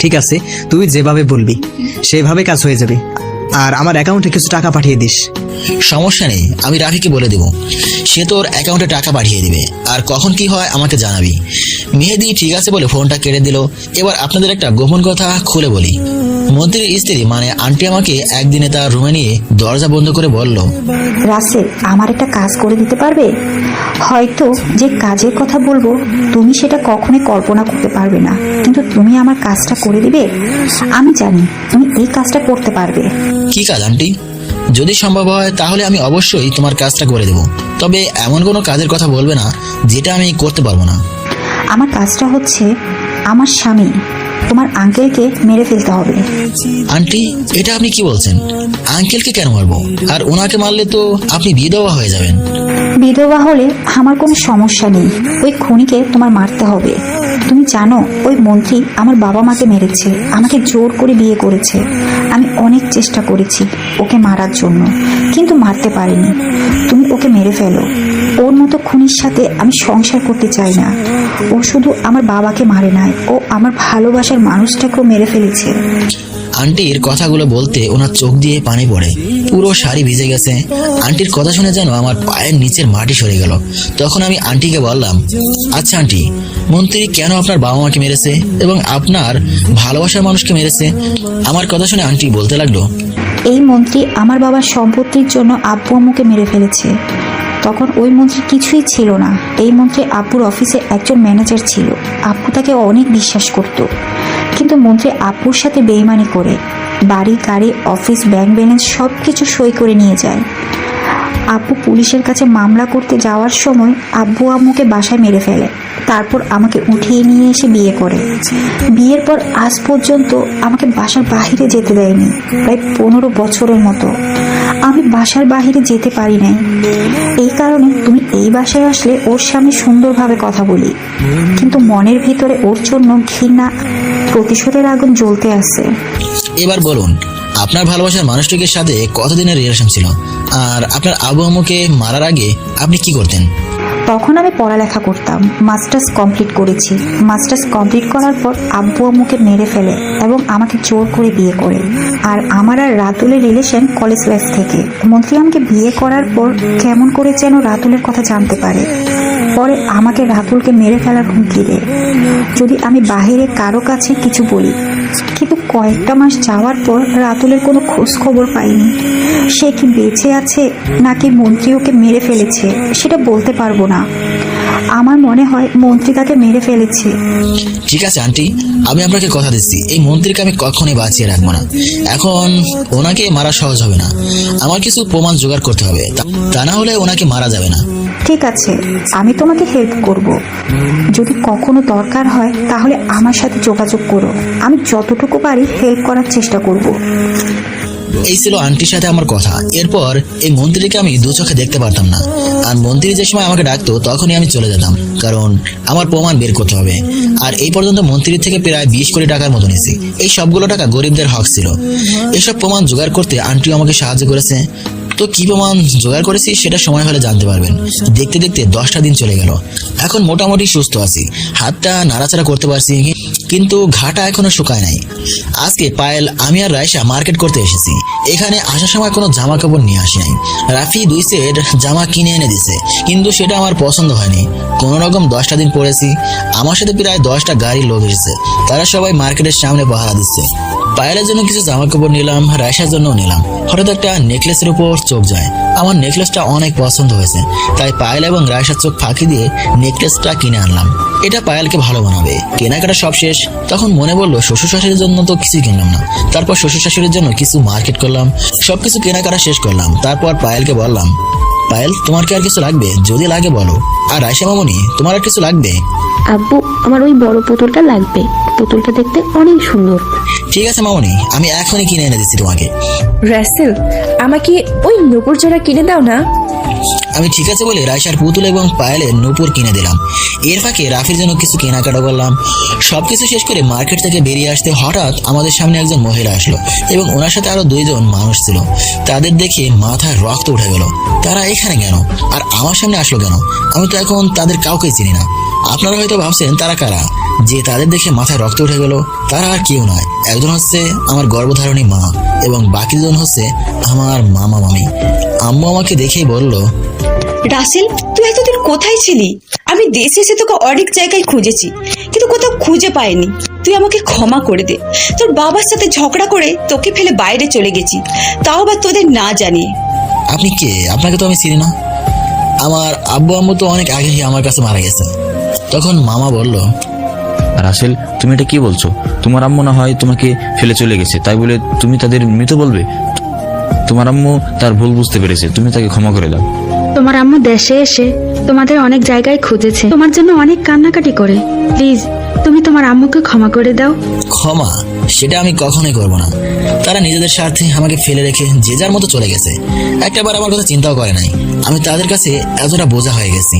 ঠিক আছে, তুই যেভাবে বলবি সেভাবে কাজ হয়ে যাবে। আর আমার অ্যাকাউন্টে কিছু টাকা পাঠিয়ে দিস। সমস্যা নেই, আমি রাফিকে বলে দেবো, সে তোর অ্যাকাউন্টে টাকা পাঠিয়ে দিবে। আর কখন কি হয় আমাকে জানাবি। মেহেদি ঠিক আছে বলে ফোনটা কেটে দিল। এবার আপনাদের একটা গোপন কথা খুলে বলি। মন্ত্রীর স্ত্রী মানে আন্টি আমাকে একদিনে তার রুমে নিয়ে দরজা বন্ধ করে বলল, রাসেল, আমার একটা কাজ করে দিতে পারবে? হয়তো যে কাজের কথা বলবো তুমি সেটা কখনোই কল্পনা করতে পারবে না, কিন্তু তুমি আমার কাজটা করে দিবে। আমি জানি তুমি এই কাজটা করতে পারবে। কি কাজ আন্টি? যদি সম্ভব হয় তাহলে আমি অবশ্যই তোমার কাজটা করে দেব, তবে এমন কোনো কাজের কথা বলবে না যেটা আমি করতে পারবো না। আমার কাজটা হচ্ছে আমার স্বামী তোমার আঙ্কেলকে মেরে ফেলতে হবে। আন্টি, এটা আপনি কি বলছেন? আঙ্কেলকে কেন মারবো? আর ওনাকে মারলে তো আপনি বিধবা হয়ে যাবেন। বিধবা হলে আমার কোনো সমস্যা নেই, ওই খুনিকে তোমার মারতে হবে। তুমি জানো ওই মন্ত্রী আমার বাবা মাকে মেরেছে, আমাকে জোর করে বিয়ে করেছে। আমি অনেক চেষ্টা করেছি ওকে মারার জন্য, কিন্তু মারতে পারিনি। তুমি ওকে মেরে ফেলো। ওর মতো খুনির সাথে আমি সংসার করতে চাই না। ও শুধু আমার বাবাকে মারে নাই, ও আমার ভালোবাসার মানুষটাকেও মেরে ফেলেছে। আন্টির কথাগুলো বলতে ওনার চোখ দিয়ে পানি পড়ে, পুরো শাড়ি ভিজে গেছে। আন্টির কথা শুনে যেন আমার পায়ের নিচের মাটি সরে গেল। তখন আমি আন্টিকে বললাম, আচ্ছা আন্টি, মন্ত্রী কেন আপনার বাবা মাকে মেরেছে এবং আপনার ভালোবাসার মানুষকে মেরেছে? আমার কথা শুনে আন্টি বলতে লাগলো, এই মন্ত্রী আমার বাবার সম্পত্তির জন্য আব্বু আম্মুকে মেরে ফেলেছে। তখন ওই মন্ত্রী কিছুই ছিল না। এই মন্ত্রী আব্বুর অফিসে একজন ম্যানেজার ছিল। আব্বু তাকে অনেক বিশ্বাস করত, কিন্তু মন্ত্রী আব্বুর সাথে বেইমানি করে বাড়ি, গাড়ি, অফিস, ব্যাংক ব্যালেন্স সব কিছু সই করে নিয়ে যায়। আব্বু পুলিশের কাছে মামলা করতে যাওয়ার সময় আব্বু আম্মুকে বাসায় মেরে ফেলে। তারপর আমাকে উঠিয়ে নিয়ে এসে বিয়ে করে। বিয়ের পর আজ পর্যন্ত আমাকে বাসার বাহিরে যেতে দেয়নি, প্রায় 15 বছরের মতো আমি বাসার বাহিরে যেতে পারি নাই। এই কারণে তুমি এই বাসায় আসলে ওর সামনে সুন্দরভাবে কথা বলি, কিন্তু মনের ভিতরে ওর জন্য ঘৃণা, প্রতিশোধের আগুন জ্বলতে আছে। এবার বলুন, আপনার ভালোবাসার মানুষটির সাথে কতদিনের রিলেশন ছিল? আর আপনার আবু আম্মুকে মারার আগে আপনি কি করতেন? তখন আমি পড়ালেখা করতাম, মাস্টার্স কমপ্লিট করেছি। মাস্টার্স কমপ্লিট করার পর আব্বু আম্মুকে মেরে ফেলে এবং আমাকে জোর করে বিয়ে করে। আর আমার আর রাতুলের রিলেশন কলেজ লাইফ থেকে। মন্ত্রী আমাকে বিয়ে করার পর কেমন করে যেন রাতুলের কথা জানতে পারে। পরে আমাকে রাতুলকে মেরে ফেলার হুমকি দেয় যদি আমি বাহিরে কারো কাছে কিছু বলি। কিন্তু কয়েকটা মাস যাওয়ার পর রাতুলের কোনো খোঁজ খবর পাইনি। সে কি বেঁচে আছে নাকি মন্ত্রী ওকে মেরে ফেলেছে সেটা বলতে পারবো না। আমার মনে হয় মন্ত্রী তাকে মেরে ফেলেছে। ঠিক আছে আন্টি, আমি আপনাকে কথা দিচ্ছি এই মন্ত্রীকে আমি কখনোই বাঁচিয়ে রাখবো না। এখন ওনাকে মারা সহজ হবে না, আমার কিছু প্রমাণ জোগাড় করতে হবে, তা না হলে ওনাকে মারা যাবে না। ঠিক আছে, আমি তোমাকে হেল্প করব। যদি কখনো দরকার হয় তাহলে আমার সাথে যোগাযোগ করো। আমি যতটুকু পারি হেল্প করার চেষ্টা করব। এই ছিল আন্টির সাথে আমার কথা। এরপর এই মন্ত্রীকে আমি দু চোখে দেখতে পারতাম না, আর মন্ত্রী যে সময় আমাকে ডাকতো তখনই আমি চলে যেতাম, কারণ আমার প্রমাণ বের করতে হবে। আর এই পর্যন্ত মন্ত্রীর থেকে প্রায় 20 কোটি টাকার মতো নিয়েছি। এই সবগুলো টাকা গরিবদের হক ছিল। এসব প্রমাণ জোগাড় করতে আন্টিও আমাকে সাহায্য করেছে। তো কি প্রমাণ জোগাড় করেছি সেটা সময় হলে জানতে পারবেন। দেখতে দেখতে 10টা দিন চলে গেল। এখন মোটামুটি সুস্থ আছি, হাতটা নাড়াচাড়া করতে পারছি, কিন্তু ঘাটা এখনো শুকায় নাই। আজকে পায়েল, আমি আর রাইসা মার্কেট করতে এসেছি। এখানে আসার সময় কোনো জামা কাপড় নিয়ে আসি নাই। রাফি 2 সেট জামা কিনে এনে দিছে, কিন্তু সেটা আমার পছন্দ হয়নি। কোনো রকম 10টা দিন পরেছি। আমার সাথে প্রায় 10টা গাড়ির লোক এসেছে, তারা সবাই মার্কেটের সামনে পাহারা দিচ্ছে। পায়েলের জন্য কিছু জামা কাপড় নিলাম, রাইসার জন্য নিলাম। হঠাৎ একটা নেকলেসের উপর চোখ যায়। আমার নেকলেসটা অনেক পছন্দ হয়েছে, তাই পায়েল এবং রাইসার চোখ ফাঁকি দিয়ে নেকলেসটা কিনে আনলাম। এটা পায়েলকে ভালো বানাবে। কেনাকাটা সব শেষ, তখন মনে বললো শ্বশুর শাশুড়ির জন্য তো কিছুই কিনলাম না। তারপর শ্বশুর শাশুড়ির জন্য কিছু মার্কেট করলাম, সবকিছু কেনাকাটা শেষ করলাম। তারপর পায়েলকে বললাম, পায়েল তোমার কি আর কিছু লাগবে? যদি লাগে বলো। আর রাইসা মামনি, তোমার আর কিছু লাগবে? আব্বু, আমার ওই বড় পুতুলটা লাগবে। পুতুলটা দেখতে অনেক সুন্দর। ঠিক আছে মামনি, আমি এখনই কিনে এনে দিচ্ছি তোমাকে। রাসেল, আমাকে ওই নূপুর জোড়া কিনে দাও না। আমি ঠিক আছে বলে রাইসার পুতুল এবং পায়েলের নূপুর কিনে দিলাম। এর ফাঁকে রাফির জন্য কিছু কেনাকাটা করলাম। সবকিছু শেষ করে মার্কেট থেকে বেরিয়ে আসতে হঠাৎ আমাদের সামনে একজন মহিলা আসলো এবং ওনার সাথে আরো 2 জন মানুষ ছিল। তাদের দেখে মাথায় রক্ত উঠে গেল। তারা এখানে কেন আর আমার সামনে আসলো কেন? আমি তো এখন তাদের কাউকে চিনি না। আপনারা হয়তো ভাবছেন তারা কারা, যে তাদের দেখে মাথায় রক্ত উঠে গেল। তারা আর কেউ নয়, একজন হচ্ছে আমার গর্ভধারণী মা এবং বাকি দুজন হচ্ছে আমার মামা মামি। আম্মু আমাকে দেখেই বলল, রাসেল, তুই এতদিন কোথায় ছিলি? আমি দেশে এসে তোকে অনেক জায়গায় খুঁজেছি, কিন্তু কোথাও খুঁজে পাইনি। তুই আমাকে ক্ষমা করে দে। তোর বাবার সাথে ঝগড়া করে তোকে ফেলে বাইরে চলে গেছি, তাও বা তোদের না জানিয়ে। আপনি কে? আপনাকে তো আমি চিনি না। আমার আব্বু আম্মু তো অনেক আগেই আমার কাছে মারা গেছে। তখন মামা বলল, রাসেল, তুমি এটা কি বলছো? তোমার আম্মু না হয় তোমাকে ফেলে চলে গেছে, তাই বলে তুমি তাদের মৃত বলবে? তোমার আম্মু তার ভুল বুঝতে পেরেছে, তুমি তাকে ক্ষমা করে দাও। তোমার আম্মু দেশে এসে তোমাদের অনেক জায়গায় খুঁজেছে, তোমার জন্য অনেক কান্নাকাটি করে। প্লিজ তুমি তোমার আম্মুকে ক্ষমা করে দাও। ক্ষমা? সেটা আমি কখনোই করব না। তারা নিজেদের স্বার্থে আমাকে ফেলে রেখে যে যার মতো চলে গেছে। একটাবার আমার কথা চিন্তাও করে নাই। আমি তাদের কাছে এতটা বোঝা হয়ে গেছি।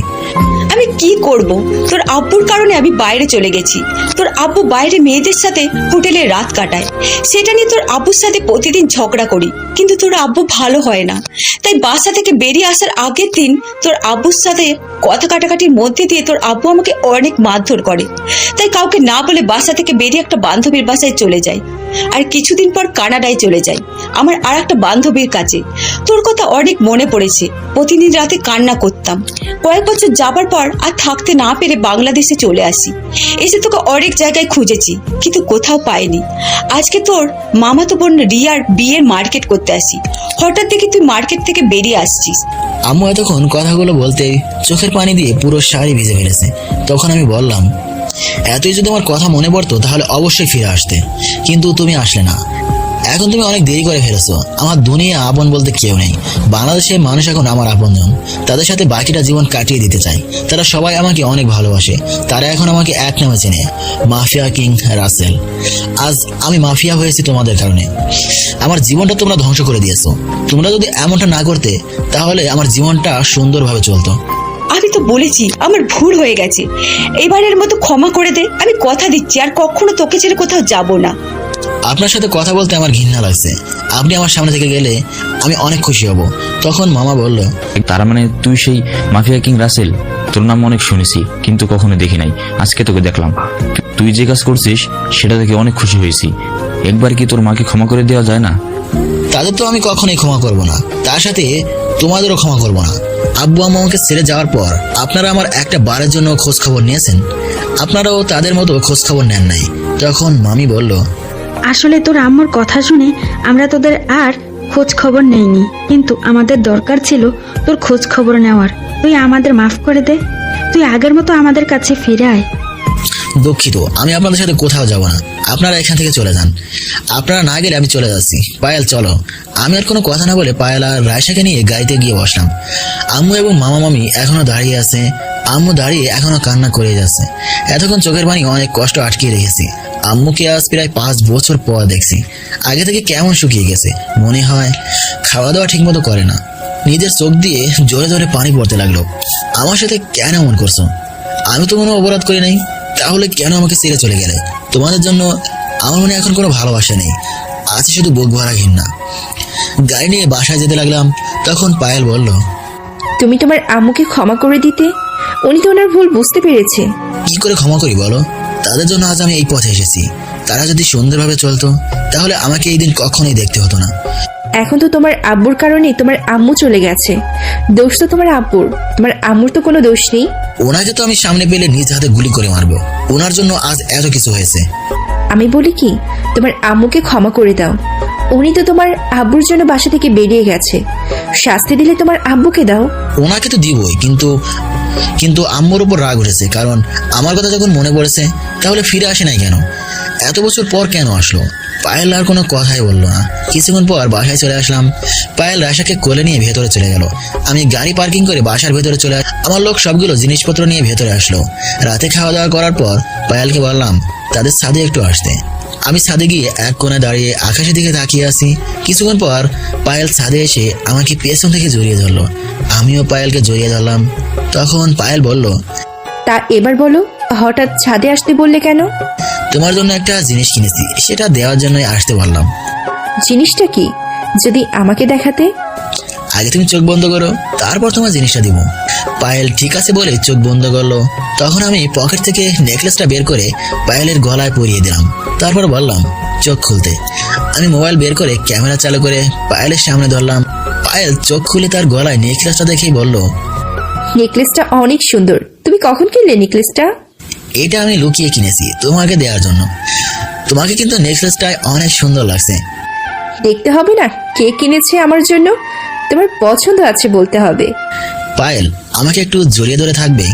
আমি কি করব? তোর আব্বুর কারণে আমি বাইরে চলে গেছি। তোর আব্বু বাইরে মেয়েদের সাথে হোটেলে রাত কাটায়, সেটা নিয়ে তোর আব্বুর সাথে প্রতিদিন ঝগড়া করি, কিন্তু তোর আব্বু ভালো হয় না। তাই বাসা থেকে বেরিয়ে আসার আগের দিন তোর আব্বুর সাথে কথা কাটাকাটির মধ্যে দিয়ে তোর আব্বু আমাকে অনেক মারধর করে। তাই কাউকে না বলে বাসা থেকে বেরিয়ে একটা বান্ধবীর বাসায় চলে যায়। আর কিছুদিন পর কানাডায় চলে যাই আমার আর একটা বান্ধবীর কাছে। তোর কথা অনেক মনে পড়েছে, প্রতিদিন রাতে কান্না করতাম। কয়েক বছর যাবার পর আর থাকতে না পেরে বাংলাদেশে চলে আসি। এসে তোকে অনেক জায়গায় খুঁজেছি, কিন্তু কোথাও পাইনি। আজকে তোর মামাতো বোন রিয়ার বিয়ের মার্কেট করতে আসি, হঠাৎ দেখি তুই মার্কেট থেকে বেরিয়ে আসছিস। আম্মু এতক্ষণ কথাগুলো বলতেই চোখের পানি দিয়ে পুরো শাড়ি ভিজে ফেলেছে। তখন আমি বললাম, এতই যদি আমার কথা মনে পড়তো তাহলে অবশ্যই ফিরে আসতে, কিন্তু তুমি আসলে না। এখন তুমি অনেক দেরি করে ফেলেছো। আমার দুনিয়া আপন বলতে কেউ নেই। বাংলাদেশের মানুষ এখন আমার আপনজন। তাদের সাথে বাকিটা জীবন কাটিয়ে দিতে চাই। তারা সবাই আমাকে অনেক ভালোবাসে। তারা এখন আমাকে এক নামে চেনে, মাফিয়া কিং রাসেল। আজ আমি মাফিয়া হয়েছি তোমাদের কারণে। আমার জীবনটা তোমরা ধ্বংস করে দিয়েছো। তোমরা যদি এমনটা না করতে তাহলে আমার জীবনটা সুন্দরভাবে চলতো। আমি তো বলেছি আমার ভুল হয়ে গেছে, এবারের মতো ক্ষমা করে দে। আমি কথা দিচ্ছি আর কখনো তোকে ছেড়ে কোথাও যাব না। আপনার সাথে কথা বলতে আমার ঘৃণা লাগছে। আপনি আমার সামনে থেকে গেলে আমি অনেক খুশি হব। তখন মামা বলল, তার মানে তুই সেই মাফিয়া কিং রাসেল? তোর নাম অনেক শুনেছি কিন্তু কখনো দেখি নাই, আজকে তোকে দেখলাম। তুই যে কাজ করছিস সেটা দেখে অনেক খুশি হয়েছি। একবার কি তোর মাকে ক্ষমা করে দেওয়া যায় না? তাদের তো আমি কখনোই ক্ষমা করব না, তার সাথে তোমাদেরও ক্ষমা করব না। আব্বু আম্মু আমাকে ছেড়ে যাওয়ার পর আপনারা আমার একটা বারের জন্য খোঁজ খবর নিয়েছেন? আপনারাও তাদের মতো খোঁজ খবর নেন নাই। তখন মামি বলল, আসলে তোর আম্মুর কথা শুনে আমরা তোদের আর খোঁজ খবর নেইনি, কিন্তু আমাদের দরকার ছিল তোর খোঁজ খবর নেওয়ার। তুই আমাদের মাফ করে দে, তুই আগের মতো আমাদের কাছে ফিরে আয়। দুঃখিত, আমি আপনাদের সাথে কোথাও যাব না, আপনারা এখান থেকে চলে যান। আপনারা না গেলে আমি চলে যাচ্ছি। পায়েল চলো। আমি আর কোনো কথা না বলে পায়েল আর রায়শাকে নিয়ে গাড়িতে গিয়ে বসলাম। আম্মু এবং মামা মামি এখনো দাঁড়িয়ে আছে। আম্মু দাঁড়িয়ে এখনো কান্না করে যাচ্ছে। এতক্ষণ চোখের পানি অনেক কষ্ট আটকিয়ে রেখেছি। আম্মুকে আজ প্রায় 5 বছর পর দেখছি। আগে থেকে কেমন শুকিয়ে গেছে, মনে হয় খাওয়া দাওয়া ঠিক মতো করে না। নিজের চোখ দিয়ে জোরে জোরে পানি পড়তে লাগলো। আমার সাথে কেন এমন করছো? আমি তো কোনো অপরাধ করি নাই, তাহলে কেন আমাকে ছেড়ে চলে গেলে? তোমাদের জন্য আমার মনে এখন কোনো ভালোবাসা নেই, আছে শুধু বুক ভরা ঘৃণা। গাড়ি নিয়ে বাসায় যেতে লাগলাম। তখন পায়েল বলল, তুমি তোমার আম্মুকে ক্ষমা করে দিতে, উনি তো ওনার ভুল বুঝতে পেরেছে। কি করে ক্ষমা করি বলো? তাদের জন্য আজ আমি এই পথে এসেছি। তারা যদি সুন্দরভাবে চলতো তাহলে আমাকে এই দিন কখনোই দেখতে হতো না। এখন তো তোমার আব্বুর কারণে তোমার আম্মু চলে গেছে, দোষ তো তোমার আব্বুর, তোমার আম্মুর তো কোনো দোষ নেই। ওনাকে তো আমি সামনে পেলে নিজ হাতে গুলি করে মারবো। ওনার জন্য আজ এত কিছু হয়েছে। আমি বলি কি, তোমার আম্মুকে ক্ষমা করে দাও। উনি তো তোমার আব্বুর জন্য বাসা থেকে বেরিয়ে গেছে, শাস্তি দিলে তোমার আব্বুকে দাও। ওনাকে তো দিবই, কিন্তু আম্মুর উপর রাগ উঠেছে, কারণ আমার কথা যখন মনে পড়েছে তাহলে ফিরে আসে নাই কেন? এত বছর পর কেন আসলো? পায়েল আর কোনো কথাই বললো না। কিছুক্ষণ পর বাসায় চলে আসলাম। পায়েল রায়শাকে কোলে নিয়ে ভেতরে চলে গেল। আমি গাড়ি পার্কিং করে বাসার ভেতরে চলে আমার লোক সবগুলো জিনিসপত্র নিয়ে ভেতরে আসলো। রাতে খাওয়া দাওয়া করার পর পায়েলকে বললাম তাদের ছাদে একটু আসতে। আমি ছাদে গিয়ে এক কোণে দাঁড়িয়ে আকাশের দিকে তাকিয়ে আছি। কিছুক্ষণ পর পায়েল ছাদে এসে আমাকে পেছন থেকে জড়িয়ে ধরলো। আমিও পায়েলকে জড়িয়ে ধরলাম। তখন পায়েল বলল, তা এবার বলো, হঠাৎ ছাদে আসতে বললে কেন? তোমার জন্য একটা জিনিস কিনেছি, সেটা দেওয়ার জন্যই আসতে বললাম। জিনিসটা কি? যদি আমাকে দেখাতে। আগে তুমি চোখ বন্ধ করো, তারপর তোমার জিনিসটা দিব। পায়েল ঠিক আছে বলে চোখ বন্ধ করলো। তখন আমি পকেট থেকে নেকলেসটা বের করে পায়েলের গলায় পরিয়ে দিলাম। তারপর বললাম চোখ খুলতে। আমি মোবাইল বের করে ক্যামেরা চালু করে পায়েলের সামনে ধরলাম। পায়েল চোখ খুলে তার গলায় নেকলেসটা দেখেই বলল, নেকলেসটা অনেক সুন্দর। তুমি কখন কিনলে নেকলেসটা? এটা আমি লুকিয়ে কিনেছি তোমাকে দেওয়ার জন্য। তোমাকে কিন্তু নেকলেসটা অনেক সুন্দর লাগছে। দেখতে হবে না কে কিনেছে আমার জন্য, তোমার পছন্দ আছে বলতে হবে। পায়েল আমাকে একটু জড়িয়ে ধরে থাকবে?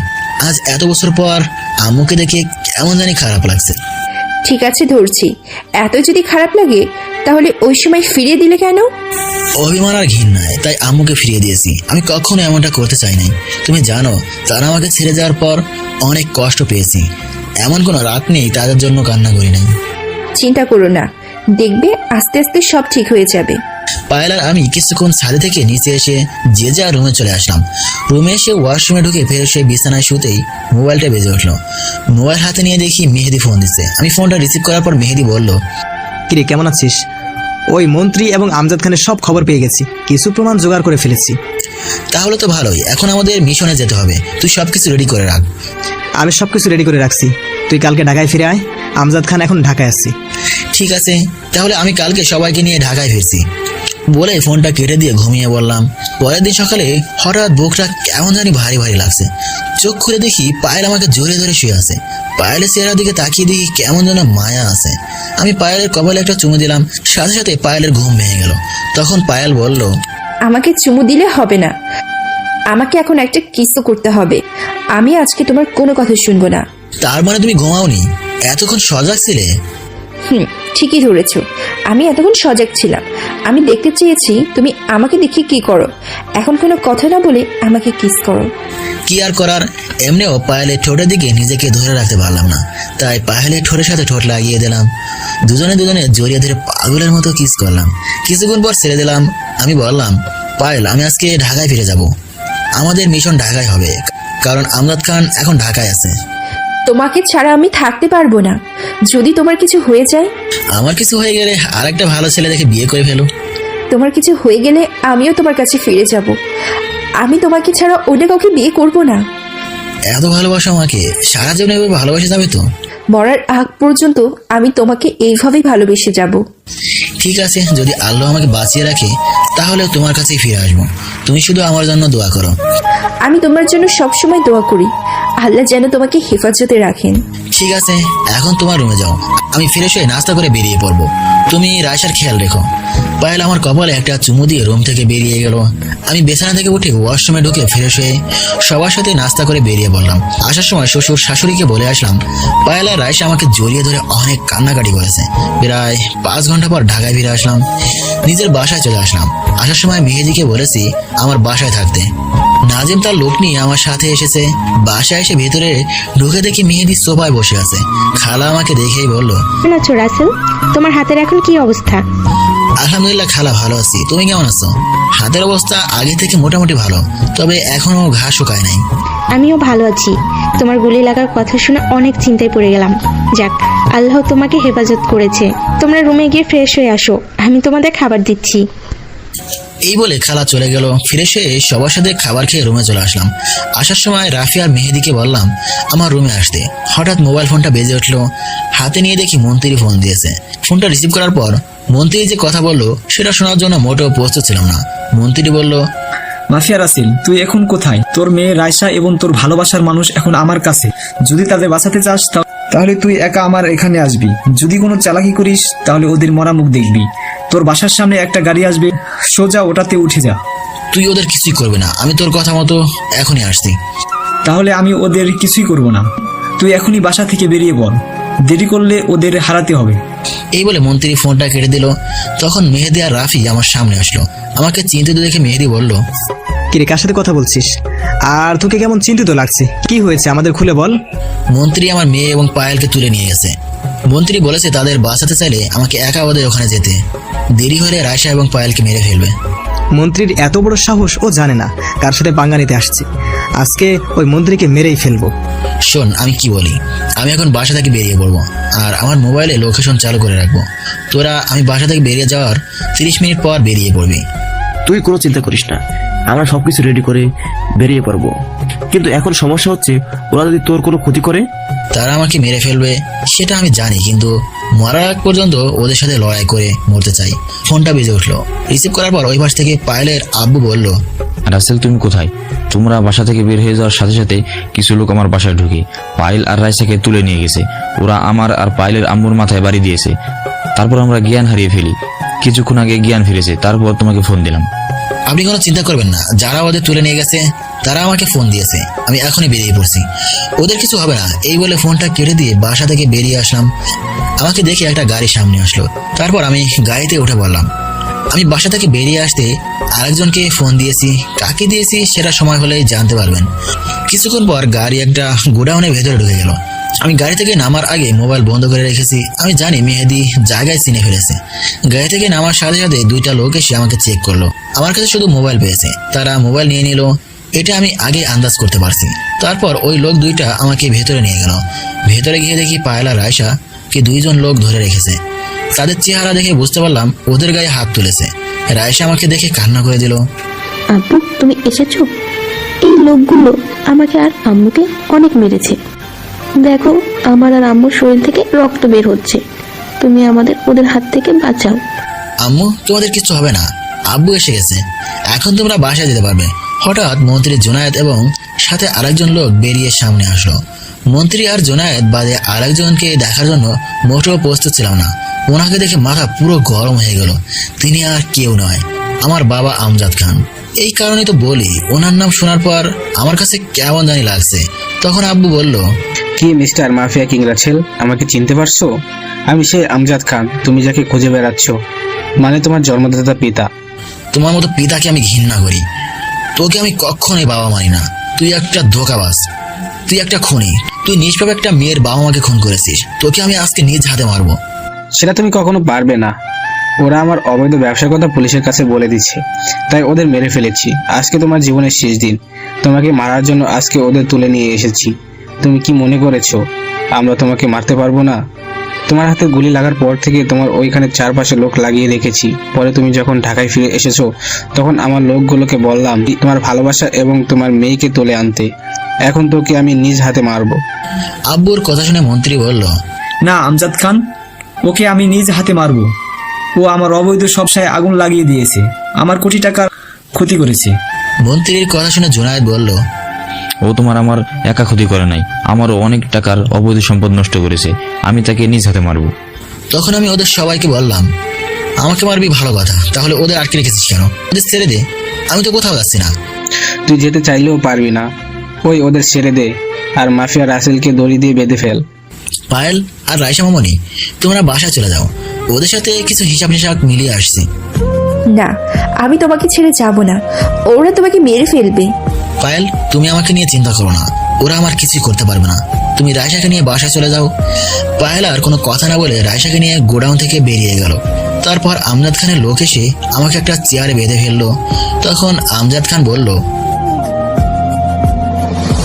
আজ এত বছর পর আম্মুকে দেখে কেমন জানি খারাপ লাগছে। ঠিক আছে ধরছি। এত যদি খারাপ লাগে তাহলে ওই সময় ফিরিয়ে দিলে কেন? অভিমান আর ঘৃণায় তাই আম্মুকে ফিরিয়ে দিয়েছি। আমি কখনো এমনটা করতে চাই নাই। তুমি জানো তারা আমাকে ছেড়ে যাওয়ার পর অনেক কষ্ট পেয়েছি। এমন কোনো রাত নেই তাদের জন্য কান্না করি নাই। চিন্তা করো না, দেখবে আস্তে আস্তে সব ঠিক হয়ে যাবে। পায়েল আর আমি কিছুক্ষণ ছাদে থেকে নিচে এসে যে যা রুমে চলে আসলাম। রুমে এসে ওয়াশরুমে ঢুকে ফের সে বিছানায় শুতেই মোবাইলটা বেজে উঠলো। মোবাইল হাতে নিয়ে দেখি মেহেদি ফোন দিচ্ছে। আমি ফোনটা রিসিভ করার পর মেহেদি বলল, কিরে কেমন আছিস? ওই মন্ত্রী এবং আমজাদ খানের সব খবর পেয়ে গেছি, কিছু প্রমাণ জোগাড় করে ফেলেছি। তাহলে তো ভালোই, এখন আমাদের মিশনে যেতে হবে। তুই সবকিছু রেডি করে রাখ। আমি সবকিছু রেডি করে রাখছি, তুই কালকে ঢাকায় ফিরে আয়। আমজাদ খান এখন ঢাকায় আসছি। ঠিক আছে, তাহলে আমি কালকে সবাইকে নিয়ে ঢাকায় ফিরছি বলে ফোনটা কেটে দিয়ে ঘুমিয়ে বললাম। পরের দিন সকালে হঠাৎ বুকটা কেমন জানি ভারী ভারী লাগছে। চোখ খুলে দেখি পায়েল আমাকে জোরে ধরে শুয়ে আছে। পায়েলের চেহারার দিকে তাকিয়ে দেখি কেমন যেন মায়া আছে। আমি পায়েলের কপালে একটা চুমু দিলাম, সাথে সাথে পায়েলের ঘুম ভেঙে গেল। তখন পায়েল বলল, আমাকে চুমু দিলে হবে না, আমাকে এখন একটা কিসও করতে হবে। আমি আজকে তোমার কোনো কথা শুনবো না। তার মানে তুমি ঘুমাওনি? এতক্ষণ সজাগ ছিলে? ঠিকই ধরেছ, আমি এতক্ষণ সজাগ ছিলাম। আমি দেখতে চেয়েছি তুমি আমাকে দেখে কি করো। এখন কোনো কথা না বলে আমাকে কিস করো। কি আর করার, এমনিও পায়েলের ঠোঁটের দিকে নিজেকে ধরে রাখতে পারলাম না, তাই পায়েলের ঠোঁটের সাথে ঠোঁট লাগিয়ে দিলাম। দুজনে জড়িয়ে ধরে পাগলের মতো কিস করলাম। কিছুক্ষণ পর ছেড়ে দিলাম। আমি বললাম, পায়েল আমি আজকে ঢাকায় ফিরে যাব। আমাদের মিশন ঢাকায় হবে, কারণ আমজাদ খান এখন ঢাকায় আছে। তোমাকে ছাড়া আমি থাকতে পারবো না। যদি তোমার কিছু হয়ে যায়, আমার কিছু হয়ে গেলে আরেকটা ভালো ছেলে দেখে বিয়ে করে ফেলো। তোমার কিছু হয়ে গেলে আমিও তোমার কাছে ফিরে যাব। আমি তোমাকে ছাড়া অন্য কাউকে বিয়ে করব না। এত ভালোবাসা আমাকে, সারা জীবন এভাবে ভালোবাসা যাবে তো? মরার আগ পর্যন্ত আমি তোমাকে এইভাবেই ভালোবেসে যাব। ঠিক আছে, যদি আল্লাহ আমাকে বাঁচিয়ে রাখে তাহলে তোমার কাছেই ফিরে আসবো। তুমি শুধু আমার জন্য দোয়া করো। আমি তোমার জন্য সবসময় দোয়া করি, আল্লাহ যেন তোমাকে হেফাজতে রাখেন। ঠিক আছে, এখন তোমার রুমে যাও, আমি ফ্রেশ হয়ে নাস্তা করে বেরিয়ে পড়বো। তুমি রায়সার খেয়াল রেখো। পায়েল আমার কপালে একটা চুমু দিয়ে রুম থেকে বেরিয়ে গেল। আমি বিছানা থেকে উঠে ওয়াশরুমে ঢুকে ফ্রেশ হয়ে সবার সাথে নাস্তা করে বেরিয়ে পড়লাম। আসার সময় শ্বশুর শাশুড়িকে বলে আসলাম। পায়েল আর রায়সা আমাকে জড়িয়ে ধরে অনেক কান্নাকাটি করেছে। প্রায় 5 ঘন্টা পর ঢাকায় ফিরে আসলাম, নিজের বাসায় চলে আসলাম। আসার সময় মেহেদিকে বলেছি আমার বাসায় থাকতে। নাজিম তার লোক নিয়ে আমার সাথে এসেছে। বাসায় এসে ভেতরে ঢুকে দেখি মেহেদি সোফায় বসে আছে। খালা আমাকে দেখেই বলল, কেমন আছো রাসেল? তোমার হাতের এখন কি অবস্থা? আলহামদুলিল্লাহ খালা, ভালো আছি। তুমি কেমন আছো? হাতের অবস্থা আগে থেকে মোটামুটি ভালো, তবে এখনো ঘা শুকায় নাই। আমিও ভালো আছি। তোমার গুলি লাগার কথা শুনে অনেক চিন্তায় পড়ে গেলাম। যাক, আল্লাহ তোমাকে হেফাজত করেছে। তোমরা রুমে গিয়ে ফ্রেশ হয়ে আসো, আমি তোমাদের খাবার দিচ্ছি। এই বলে খালা চলে গেল। ফিরে এসে সবার সাথে খাবার খেয়ে রুমে চলে আসলাম। আসার সময় রাফি আর মেহেদিকে বললাম আমার রুমে আসতে। হঠাৎ মোবাইল ফোনটা বেজে উঠলো। হাতে নিয়ে দেখি মন্ত্রী ফোন দিয়েছে। ফোনটা রিসিভ করার পর মন্ত্রী যে কথা বললো সেটা শোনার জন্য মোটেও প্রস্তুত ছিলাম না। মন্ত্রী বলল, মাফিয়া রাসেল, তুই এখন কোথায়? তোর মেয়ে রায়সা এবং তোর ভালোবাসার মানুষ এখন আমার কাছে। যদি তাদের বাঁচাতে চাস তাহলে তুই একা আমার এখানে আসবি। যদি কোনো চালাকি করিস তাহলে ওদের মরা মুখ দেখবি। তোর বাসার সামনে একটা গাড়ি আসবে, সোজা ওটাতে উঠে যা। তুই ওদের কিছুই করবে না, আমি তোর কথা মতো এখনই আসছি। তাহলে আমি ওদের কিছুই করব না। তুই এখনই বাসা থেকে বেরিয়ে পড়, দেরি করলে ওদের হারাতে হবে। এই বলে মন্ত্রী ফোনটা কেটে দিল। তখন মেহেদি আর রাফি আমার সামনে আসলো। আমাকে চিন্তিত দেখে মেহেদি বলল, কিরে, কার সাথে কথা বলছিস? আর তোকে কেমন চিন্তিত লাগছে? কি হয়েছে আমাদের খুলে বল। মন্ত্রী আমার মেয়ে এবং পায়েলকে তুলে নিয়ে গেছে। মন্ত্রী বলেছে তাদের বাঁচাতে চাইলে আমাকে একা ওদের ওখানে যেতে। দেরি হলে রায়সা এবং পায়েলকে মেরে ফেলবে। মন্ত্রীর এত বড় সাহস, ও জানে না কার সাথে পাঙ্গা নিতে আসছে। আজকে ওই মন্ত্রীকে মেরেই ফেলবো। শোন, আমি কি বলি, আমি এখন বাসা থেকে বেরিয়ে পড়বো আর আমার মোবাইলে লোকেশন চালু করে রাখবো। তোরা আমি বাসা থেকে বেরিয়ে যাওয়ার 30 মিনিট পর বেরিয়ে পড়বি। তুই কোনো চিন্তা করিস না, আমরা সবকিছু রেডি করে বেরিয়ে পড়বো। কিন্তু এখন সমস্যা হচ্ছে, ওরা যদি তোর কোনো ক্ষতি করে? তারা আমাকে মেরে ফেলবে সেটা আমি জানি, কিন্তু মরার আগ পর্যন্ত ওদের সাথে লড়াই করে মরতে চাই। ফোনটা বেজে উঠলো। রিসিভ করার পর ওই পাশ থেকে পায়েলের আব্বু বলল, রাসেল তুমি কোথায়? তোমরা বাসা থেকে বের হয়ে যাওয়ার সাথে সাথে কিছু লোক আমার বাসায় ঢুকে পায়েল আর রাইসাকে তুলে নিয়ে গেছে। ওরা আমার আর পায়েলের আম্মুর মাথায় বাড়ি দিয়েছে। তারপর আমরা জ্ঞান হারিয়ে ফেলি। কিছুক্ষণ আগে জ্ঞান ফিরেছে, তারপর তোমাকে ফোন দিলাম। আপনি কোনো চিন্তা করবেন না, যারা ওদের তুলে নিয়ে গেছে তারা আমাকে ফোন দিয়েছে। আমি এখনই বেরিয়ে পড়ছি, ওদের কিছু হবে না। এই বলে ফোনটা কেটে দিয়ে বাসা থেকে বেরিয়ে আসলাম। আমাকে দেখে একটা গাড়ি সামনে আসলো। তারপর আমি গাড়িতে উঠে পড়লাম। আমি বাসা থেকে বেরিয়ে আসতে আরেকজনকে ফোন দিয়েছি। কাকে দিয়েছি সেটা সময় হলেই জানতে পারবেন। কিছুক্ষণ পর গাড়ি একটা গোডাউনের ভেতরে ঢুকে গেল। আমি গাড়ি থেকে নামার আগে মোবাইল বন্ধ করে রেখেছি। আমি জানি মেহেদি জায়গায় চিনে ফেলেছে। গাড়ি থেকে নামার সাথে সাথে 2টা লোক এসে আমাকে চেক করলো। আমার কাছে শুধু মোবাইল পেয়েছে, তারা মোবাইল নিয়ে নিল, এটা আমি আগে আন্দাজ করতে পারছি। তারপর ওই লোক 2টা আমাকে ভেতরে নিয়ে গেল। ভেতরে গিয়ে দেখি পায়েল আর রায়সা কে 2জন লোক ধরে রেখেছে। তাদের চেহারা দেখে বুঝতে পারলাম ওদের গায়ে হাত তুলেছে। রায়সা আমাকে দেখে কান্না করে দিল। আব্বু, তুমি এসেছো? এই লোকগুলো আমাকে আর আম্মুকে অনেক মেরেছে। দেখো, আমার আর আম্মুর শরীর থেকে রক্ত বের হচ্ছে। তুমি আমাদের ওদের হাত থেকে বাঁচাও। আম্মু, তোমাদের কিছু হবে না, আব্বু এসে গেছে, এখন তোমরা বাসায় যেতে পারবে। হঠাৎ মন্ত্রী জোনায়েদ এবং সাথে আরেকজন লোক বেরিয়ে সামনে আসলো। মন্ত্রী আর জোনায়েদ বাদে আরেকজনকে দেখার জন্য মোটেও প্রস্তুত ছিলাম না। ওনাকে দেখে মাথা পুরো গরম হয়ে গেল। তিনি আর কেউ নয়, আমার বাবা আমজাদ খান। এই কারণে তো বলি, ওনার নাম শোনার পর আমার কাছে কেমন জানি লাগছে। তখন আব্বু বলল, কি মিস্টার মাফিয়া কিং রাসেল, আমাকে চিনতে পারছো? আমি সেই আমজাদ খান, তুমি যাকে খুঁজে বেড়াচ্ছ, মানে তোমার জন্মদাতা পিতা। তোমার মতো পিতাকে আমি ঘৃণা করি। তোকে আমি কখনোই বাবা মানি না। তুই একটা ধোঁকাবাজ, তুই একটা খুনি। তুই নিষ্পাপ একটা মেয়ের বাবা মাকে খুন করেছিস। তোকে আমি আজকে নিজ হাতে মারবো। সেটা তুমি কখনো পারবে না। ওরা আমার অবৈধ ব্যবসার কথা পুলিশের কাছে বলে দিচ্ছে, তাই ওদের মেরে ফেলেছি। আজকে তোমার জীবনের শেষ দিন, তোমাকে মারার জন্য আজকে ওদের তুলে নিয়ে এসেছি। তুমি কি মনে করেছো আমরা তোমাকে মারতে পারবো না? তোমার হাতে গুলি লাগার পর থেকে তোমার ওইখানে চারপাশে লোক লাগিয়ে রেখেছি। পরে তুমি যখন ঢাকায় ফিরে এসেছো তখন আমার লোকগুলোকে বললাম তোমার ভালোবাসা এবং তোমার মেয়েকে তুলে আনতে। এখন তোকে আমি নিজ হাতে মারবো। আব্বুর কথা শুনে মন্ত্রী বলল, না আমজাদ খান, ওকে আমি নিজ হাতে মারবো। ও আমার অবৈধ ব্যবসায় আগুন লাগিয়ে দিয়েছে, আমার কোটি টাকার ক্ষতি করেছে। মন্ত্রীর কথা শুনে জুনায়েদ বলল, ও তোমার আমার একা ক্ষতি করে নাই, আমারও অনেক টাকার অবৈধ সম্পদ নষ্ট করেছে। আমি তাকে নিজ হাতে মারবো। তখন আমি ওদের সবাইকে বললাম, আমাকে মারবি ভালো কথা, তাহলে ওদের আটকে রেখেছিস কেন? ওদের ছেড়ে দে, আমি তো কোথাও যাচ্ছি না। তুই যেতে চাইলেও পারবি না, ওই ওদের ছেড়ে দে আর মাফিয়া রাসেলকে দড়ি দিয়ে বেঁধে ফেল। পায়েল আর রাইসা মামনি, তোমরা বাসায় চলে যাও, ওদের সাথে কিছু হিসাব নিসাব মিলিয়ে আসছি। না, আমি তোমাকে ছেড়ে যাব না, ওরা তোমাকে মেরে ফেলবে। পায়েল, তুমি আমাকে নিয়ে চিন্তা করো না, ওরা আমার কিছুই করতে পারবে না। তুমি রাইসাকে নিয়ে বাসায় চলে যাও। পায়েল আর কোনো কথা না বলে রাইসাকে নিয়ে গোডাউন থেকে বেরিয়ে গেল। তারপর আমজাদ খানের লোক এসে আমাকে একটা চেয়ারে বেঁধে ফেললো। তখন আমজাদ খান বলল,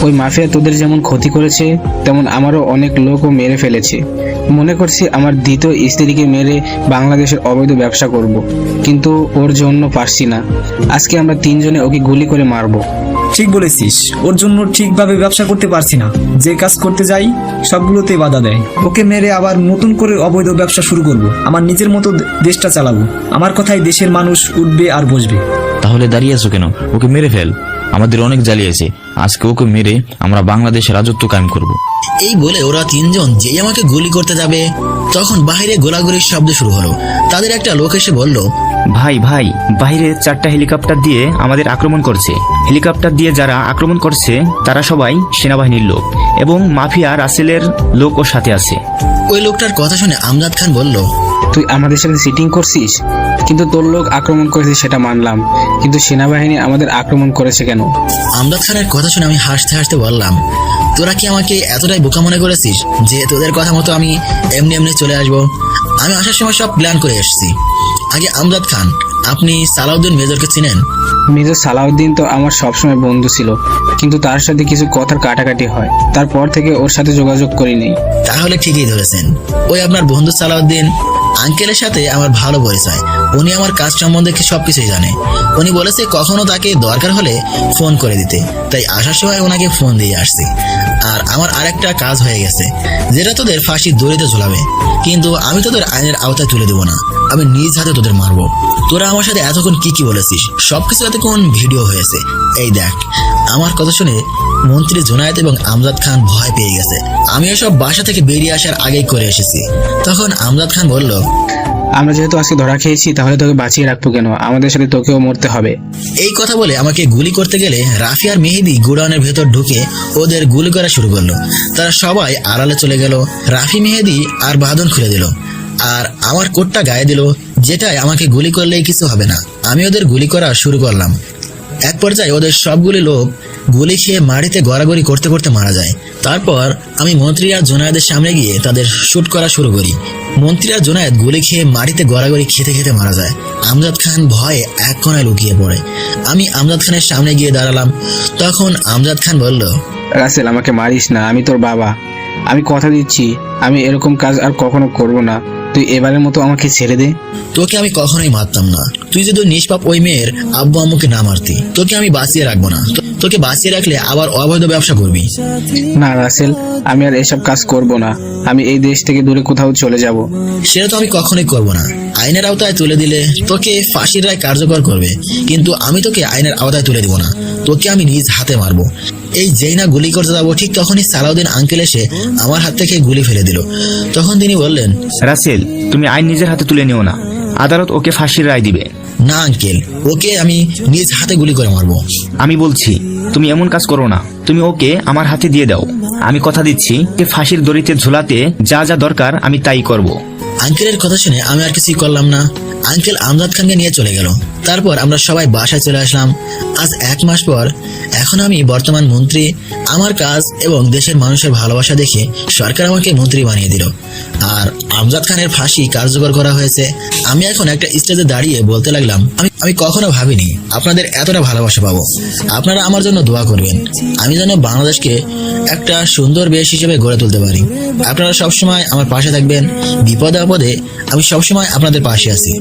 ওই মাফিয়া তোদের যেমন ক্ষতি করেছে তেমন আমারও অনেক লোকও মেরে ফেলেছে। মনে করছি আমার দ্বিতীয় স্ত্রীকে মেরে বাংলাদেশের অবৈধ ব্যবসা করব, কিন্তু ওর জন্য পারছি না। আজকে আমরা তিনজনে ওকে গুলি করে মারবো। ঠিক বলেছিস, ওর জন্য ঠিকভাবে ব্যবসা করতে পারছি না। যে কাজ করতে যাই সবগুলোতে বাধা দেয়। ওকে মেরে আবার নতুন করে অবৈধ ব্যবসা শুরু করব, আমার নিজের মতো দেশটা চালাবো। আমার কথাই দেশের মানুষ উঠবে আর বসবে। তাহলে দাঁড়িয়ে আছো কেন? ওকে মেরে ফেল, আমাদের অনেক জ্বালিয়েছে। আজকে ওকে মেরে আমরা বাংলাদেশের রাজত্ব কায়েম করব। এই বলে ওরা তিনজন যেই আমাকে গুলি করতে যাবে তখন বাইরে গোলাগুলির শব্দ শুরু হলো। তাদের একটা লোক এসে বলল, ভাই ভাই, বাইরে 4টা হেলিকপ্টার দিয়ে আমাদের আক্রমণ করছে। হেলিকপ্টার দিয়ে যারা আক্রমণ করছে তারা সবাই সেনাবাহিনীর লোক এবং মাফিয়া রাসেলের লোক ওর সাথে আছে। ওই লোকটার কথা শুনে আমজাদ খান বলল, তুই আমাদের সাথে সিটিং করছিস, কিন্তু তোর লোক আক্রমণ করেছে সেটা মানলাম, কিন্তু সেনাবাহিনী আমাদের আক্রমণ করেছে কেন? আমজাদ খানের কথা শুনে আমি হাসতে হাসতে বললাম, তোরা কি আমাকে এতটাই বোকা মনে করেছিস যে তোদের কথা মতো আমি এমনি এমনি চলে আসবো? আমি আসার সময় সব প্ল্যান করে এসেছি। আগে আমজাদ খান, আপনি সালাউদ্দিন মেজরকে চিনেন? মেজর সালাউদ্দিন তো আমার সবসময় বন্ধু ছিল, কিন্তু তার সাথে কিছু কথার কাটাকাটি হয়, তারপর থেকে ওর সাথে যোগাযোগ করিনি। তাহলে ঠিকই ধরেছেন, ওই আপনার বন্ধু সালাউদ্দিন আঙ্কেলের সাথে আমার ভালো পরিচয়। উনি আমার কাজ সম্বন্ধে সবকিছুই জানে। উনি বলেছে কখনো তাকে দরকার হলে ফোন করে দিতে, তাই আসার সময় ওনাকে ফোন দিয়ে আসছি। আর আমার আরেকটা কাজ হয়ে গেছে, যেটা তোদের ফাঁসির দড়িতে ঝোলাবে, কিন্তু আমি তোদের আইনের আওতায় তুলে দেবো না, আমি নিজ হাতে তোদের মারবো। তোরা আমার সাথে এতক্ষণ কি কি বলেছিস সবকিছু এতক্ষণ ভিডিও হয়েছে, এই দেখ। আমার কথা শুনে মন্ত্রী জুনায়েদ এবং আমজাদ খান ভয় পেয়ে গেছে। আমি এসব বাসা থেকে বেরিয়ে আসার আগেই করে এসেছি। তখন আমজাদ খান বলল, আমরা যেহেতু আজকে ধরা খেয়েছি তাহলে তোকে বাঁচিয়ে রাখবো কেন? আমাদের সাথে তোকেও মরতে হবে। এই কথা বলে আমাকে গুলি করতে গেলে রাফি আর মেহেদি গোডাউনের ভেতর ঢুকে ওদের গুলি করা শুরু করলো। তারা সবাই আড়ালে চলে গেল। রাফি মেহেদি আর বাঁধন খুলে দিল আর আমার কোটটা গায়ে দিল, যেটাই আমাকে গুলি করলেই কিছু হবে না। আমি ওদের গুলি করা শুরু করলাম। এক পর্যায়ে ওদের সবগুলি লোক গুলি খেয়ে মাটিতে গড়াগড়ি করতে করতে মারা যায়। তারপর আমি মন্ত্রী আর জুনায়েদের সামনে গিয়ে তাদের শুট করা শুরু করি। মন্ত্রী আর জুনায়েদ গুলি খেয়ে মাটিতে গড়াগড়ি খেতে খেতে মারা যায়। আমজাদ খান ভয়ে এক কোণায় লুকিয়ে পড়ে। আমি আমজাদ খানের সামনে গিয়ে দাঁড়ালাম। তখন আমজাদ খান বলল, রাসেল, আমাকে মারিস না, আমি তোর বাবা। আমি কথা দিচ্ছি আমি এরকম কাজ আর কখনো করব না। তুই এবারের মতো আমাকে ছেড়ে দে। তোকে আমি কখনোই মারতাম না। তুই যদি নিষ্পাপ ওই মেয়ের আব্বু আম্মুকে না মারতি, তোকে আমি বাঁচিয়ে রাখবো না। তোকে বাঁচিয়ে রাখলে আবার অবৈধ ব্যবসা করবি। না রাসেল, আমি আর এসব কাজ করব না। আমি এই দেশ থেকে দূরে কোথাও চলে যাব। সেটা তো আমি কখনোই করবো না। আইনের আওতায় তুলে দিলে তোকে ফাঁসির রায় কার্যকর করবে, কিন্তু আমি তোকে আইনের আওতায় তুলে দিব না। তোকে আমি নিজ হাতে মারবো। এই যেই না গুলি করতে যাবো ঠিক তখনই সালাউদ্দিন আঙ্কেল এসে আমার হাত থেকে গুলি ফেলে দিল। তখন তিনি বললেন, রাসেল, তুমি আইন নিজের হাতে তুলে নিও না, আদালত ওকে ফাঁসির রায় দিবে। না আঙ্কেল, ওকে আমি নিজ হাতে গুলি করে মারবো। আমি বলছি তুমি এমন কাজ করো না, তুমি ওকে আমার হাতে দিয়ে দাও। আমি কথা দিচ্ছি যে ফাঁসির দড়িতে ঝুলাতে যা যা দরকার আমি তাই করব। আঙ্কেলের কথা শুনে আমি আর কিছুই করলাম না। আঙ্কেল আমজাদ খানকে নিয়ে চলে গেল। তারপর আমরা সবাই বাসায় চলে আসলাম। আজ 1 মাস পর এখন আমি বর্তমান মন্ত্রী। আমার কাজ এবং দেশের মানুষের ভালোবাসা দেখে সরকার আমাকে মন্ত্রী বানিয়ে দিল। আর আমজাদ খানের ফাঁসি কার্যকর করা হয়েছে, আমি এখন একটা স্টেজে দাঁড়িয়ে বলতে লাগলাম, আমি কখনো ভাবিনি আপনাদের এতটা ভালোবাসা পাবো। আপনারা আমার জন্য দোয়া করবেন, আমি যেন বাংলাদেশকে একটা সুন্দর দেশ হিসেবে গড়ে তুলতে পারি। আপনারা সবসময় আমার পাশে থাকবেন, বিপদে আপদে আমি সবসময় আপনাদের পাশে আছি।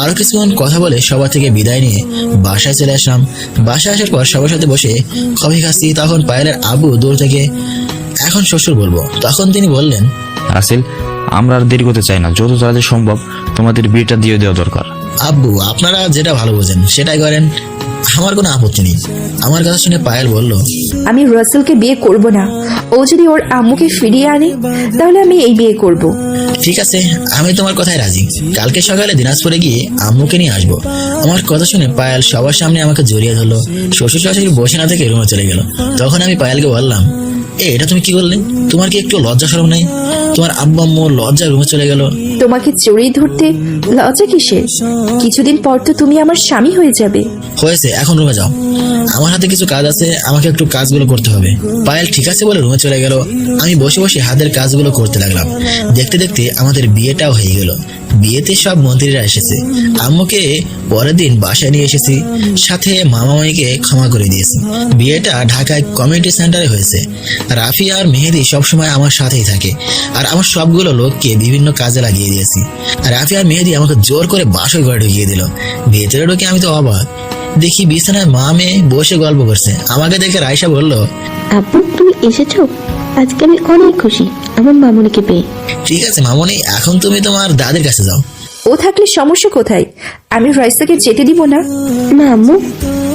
আরো কিছুক্ষণ কথা বলে সবার থেকে বিদায় নিয়ে বাসায় চলে আসলাম। বাসায় আসার পর সবার সাথে বসে কফি খাচ্ছি, তখন পায়েলের আব্বু দূর থেকে, এখন শ্বশুর বলবো, তখন তিনি বললেন, রাসেল, আমরা আর দেরি করতে চাই না, যত তাড়াতাড়ি সম্ভব তোমাদের বিয়েটা দিয়ে দেওয়া দরকার। আব্বু আপনারা যেটা ভালো বোঝেন সেটাই করেন, আমার কোনো আপত্তি নেই। আমার কথা শুনে পায়েল বলল, আমি রাসেলকে বিয়ে করব না। ও যদি ওর আম্মুকে ফিরিয়ে আনে তাহলে আমি এই বিয়ে করব। ঠিক আছে, আমি তোমার কথায় রাজি। কালকে সকালে দিনাজপুরে গিয়ে আম্মুকে নিয়ে আসবো। আমার কথা শুনে পায়েল সবার সামনে আমাকে জড়িয়ে ধরলো। শ্বশুর শাশুড়ি বসে না থেকে রুমে চলে গেল। তখন আমি পায়েলকে বললাম, এটা তুমি কি করলে? তোমার কি একটু লজ্জা শরম নেই? তোমার আব্বু আম্মু লজ্জায় রুমে চলে গেল। তোমাকে জড়িয়ে ধরতে লজ্জা কিসের? কিছুদিন পর তো তুমি আমার স্বামী হয়ে যাবে। হয়েছে, এখন রুমে যাও, আমার হাতে কিছু কাজ আছে, আমাকে একটু কাজগুলো করতে হবে। পায়েল ঠিক আছে বলে রুমে চলে গেল। আমি বসে বসে হাতের কাজগুলো করতে লাগলাম। দেখতে দেখতে আমাদের বিয়েটাও হয়ে গেল। বিয়েতে সব মন্ত্রীরা এসেছে। আম্মুকে পরের দিন বাসায় নিয়ে এসেছি, সাথে মামামাইকে ক্ষমা করে দিয়েছি। বিয়েটা ঢাকায় কমিউনিটি সেন্টারে হয়েছে। রাফি আর মেহেদি সবসময় আমার সাথেই থাকে, আর আমার সবগুলো লোককে বিভিন্ন কাজে লাগিয়ে দিয়েছি। রাফি আর মেহেদি আমাকে জোর করে বাসর ঘরে ঢুকিয়ে দিল। ভেতরে ঢুকে আমি তো অবাক, দেখি বিছানায় মা মেয়ে বসে গল্প করছে। আমাকে দেখে রাইসা বলল, আপু তুমি এসেছো, আজকে আমি অনেক খুশি আমার মামুনিকে পেয়ে। ঠিক আছে মামনি, এখন তুমি তোমার দাদির কাছে যাও। ও থাকলে সমস্যা কোথায়? আমি রাইসাকে যেতে দিব না। না আম্মু,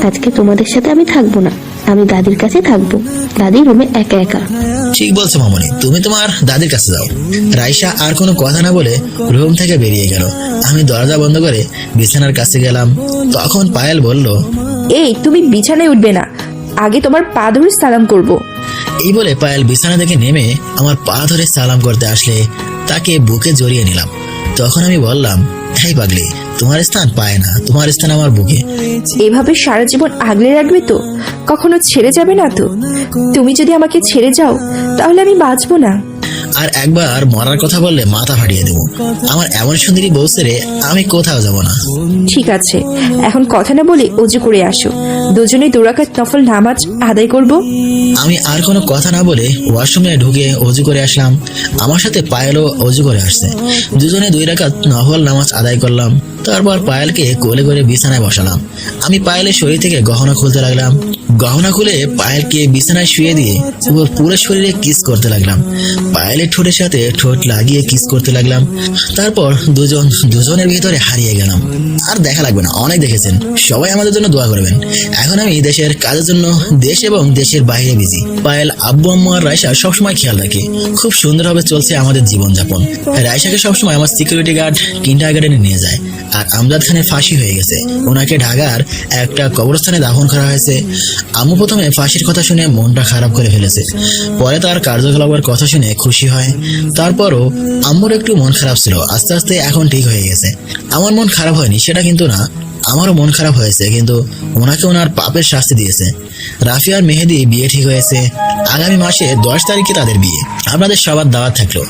আজকে তোমাদের সাথে আমি থাকবো না, আমি দাদির কাছে থাকবো। দাদি রুমে একা একা। ঠিক বলছো মামনি, তুমি তোমার দাদির কাছে যাও। রাইসা আর কোনো কথা না বলে রুম থেকে বেরিয়ে গেল। আমি দরজা বন্ধ করে বিছানার কাছে গেলাম। তখন পায়েল বলল, এই তুমি বিছানায় উঠবে না, আগে তোমার পা ধরে সালাম করব। এই বলে পায়েল বিছানা থেকে নেমে আমার পা ধরে সালাম করতে আসলে তাকে বুকে জড়িয়ে নিলাম। তখন আমি বললাম, এই পাগলি, তোমার স্থান পায় না, তোমার স্থান আমার বুকে। এভাবে সারা জীবন আগলে রাখবে তো? কখনো ছেড়ে যাবে না তো? তুমি যদি আমাকে ছেড়ে যাও তাহলে আমি বাঁচবো না। আর একবার মরার কথা বললে মাথা ফাটিয়ে দেবো। আমার এমন সুন্দরী বউ ছেড়ে আমি কোথাও যাব না। ঠিক আছে, এখন কথা না বলে অজু করে আসো, দুজনে 2 রাকাত নফল নামাজ আদায় করব। আমি আর কোনো কথা না বলে ওয়াশরুমে ঢুকে অজু করে আসলাম। আমার সাথে পায়েলও অজু করে আসছে। দুজনে 2 রাকাত নফল নামাজ আদায় করলাম। তারপর পায়েলকে কোলে করে বিছানায় বসালাম। আমি পায়েলের শরীর থেকে গহনা খুলতে লাগলাম। গহনা খুলে পায়েলকে বিছানায় শুয়ে দিয়ে পুরো শরীরে কিস করতে লাগলাম। পায়েলের ঠোঁটের সাথে ঠোঁট লাগিয়ে কিস করতে লাগলাম। তারপর দুজনের ভিতরে হারিয়ে গেলাম। আর দেখা লাগবে না, অনেক দেখেছেন। সবাই আমাদের জন্য দোয়া করবেন। এখন আমি দেশের কাজের জন্য দেশ এবং দেশের বাইরে বিজি। পায়েল, আব্বু আম্মু আর রাইসা সবসময় খেয়াল রাখে। খুব সুন্দরভাবে চলছে আমাদের জীবনযাপন। রাইসাকে সবসময় আমার সিকিউরিটি গার্ড কিন্ডারগার্টেনে নিয়ে যায়। আর আমজাদ খানের ফাঁসি হয়ে গেছে। ওনাকে ঢাকার একটা কবরস্থানে দাফন করা হয়েছে। আম্মু প্রথমে ফাঁসির কথা শুনে মনটা খারাপ করে ফেলেছে, পরে তার কার্যকলাপের কথা শুনে খুশি হয়। তারপরও আম্মুর একটু মন খারাপ ছিল, আস্তে আস্তে এখন ঠিক হয়ে গেছে। আমার মন খারাপ হয়নি সেটা কিন্তু না, আমারও মন খারাপ হয়েছে, কিন্তু ওনাকে ওনার পাপের শাস্তি দিয়েছে। রাফি আর মেহেদি বিয়ে ঠিক হয়েছে। আগামী মাসে 10 তারিখে তাদের বিয়ে। আপনাদের সবার দাওয়াত থাকলো।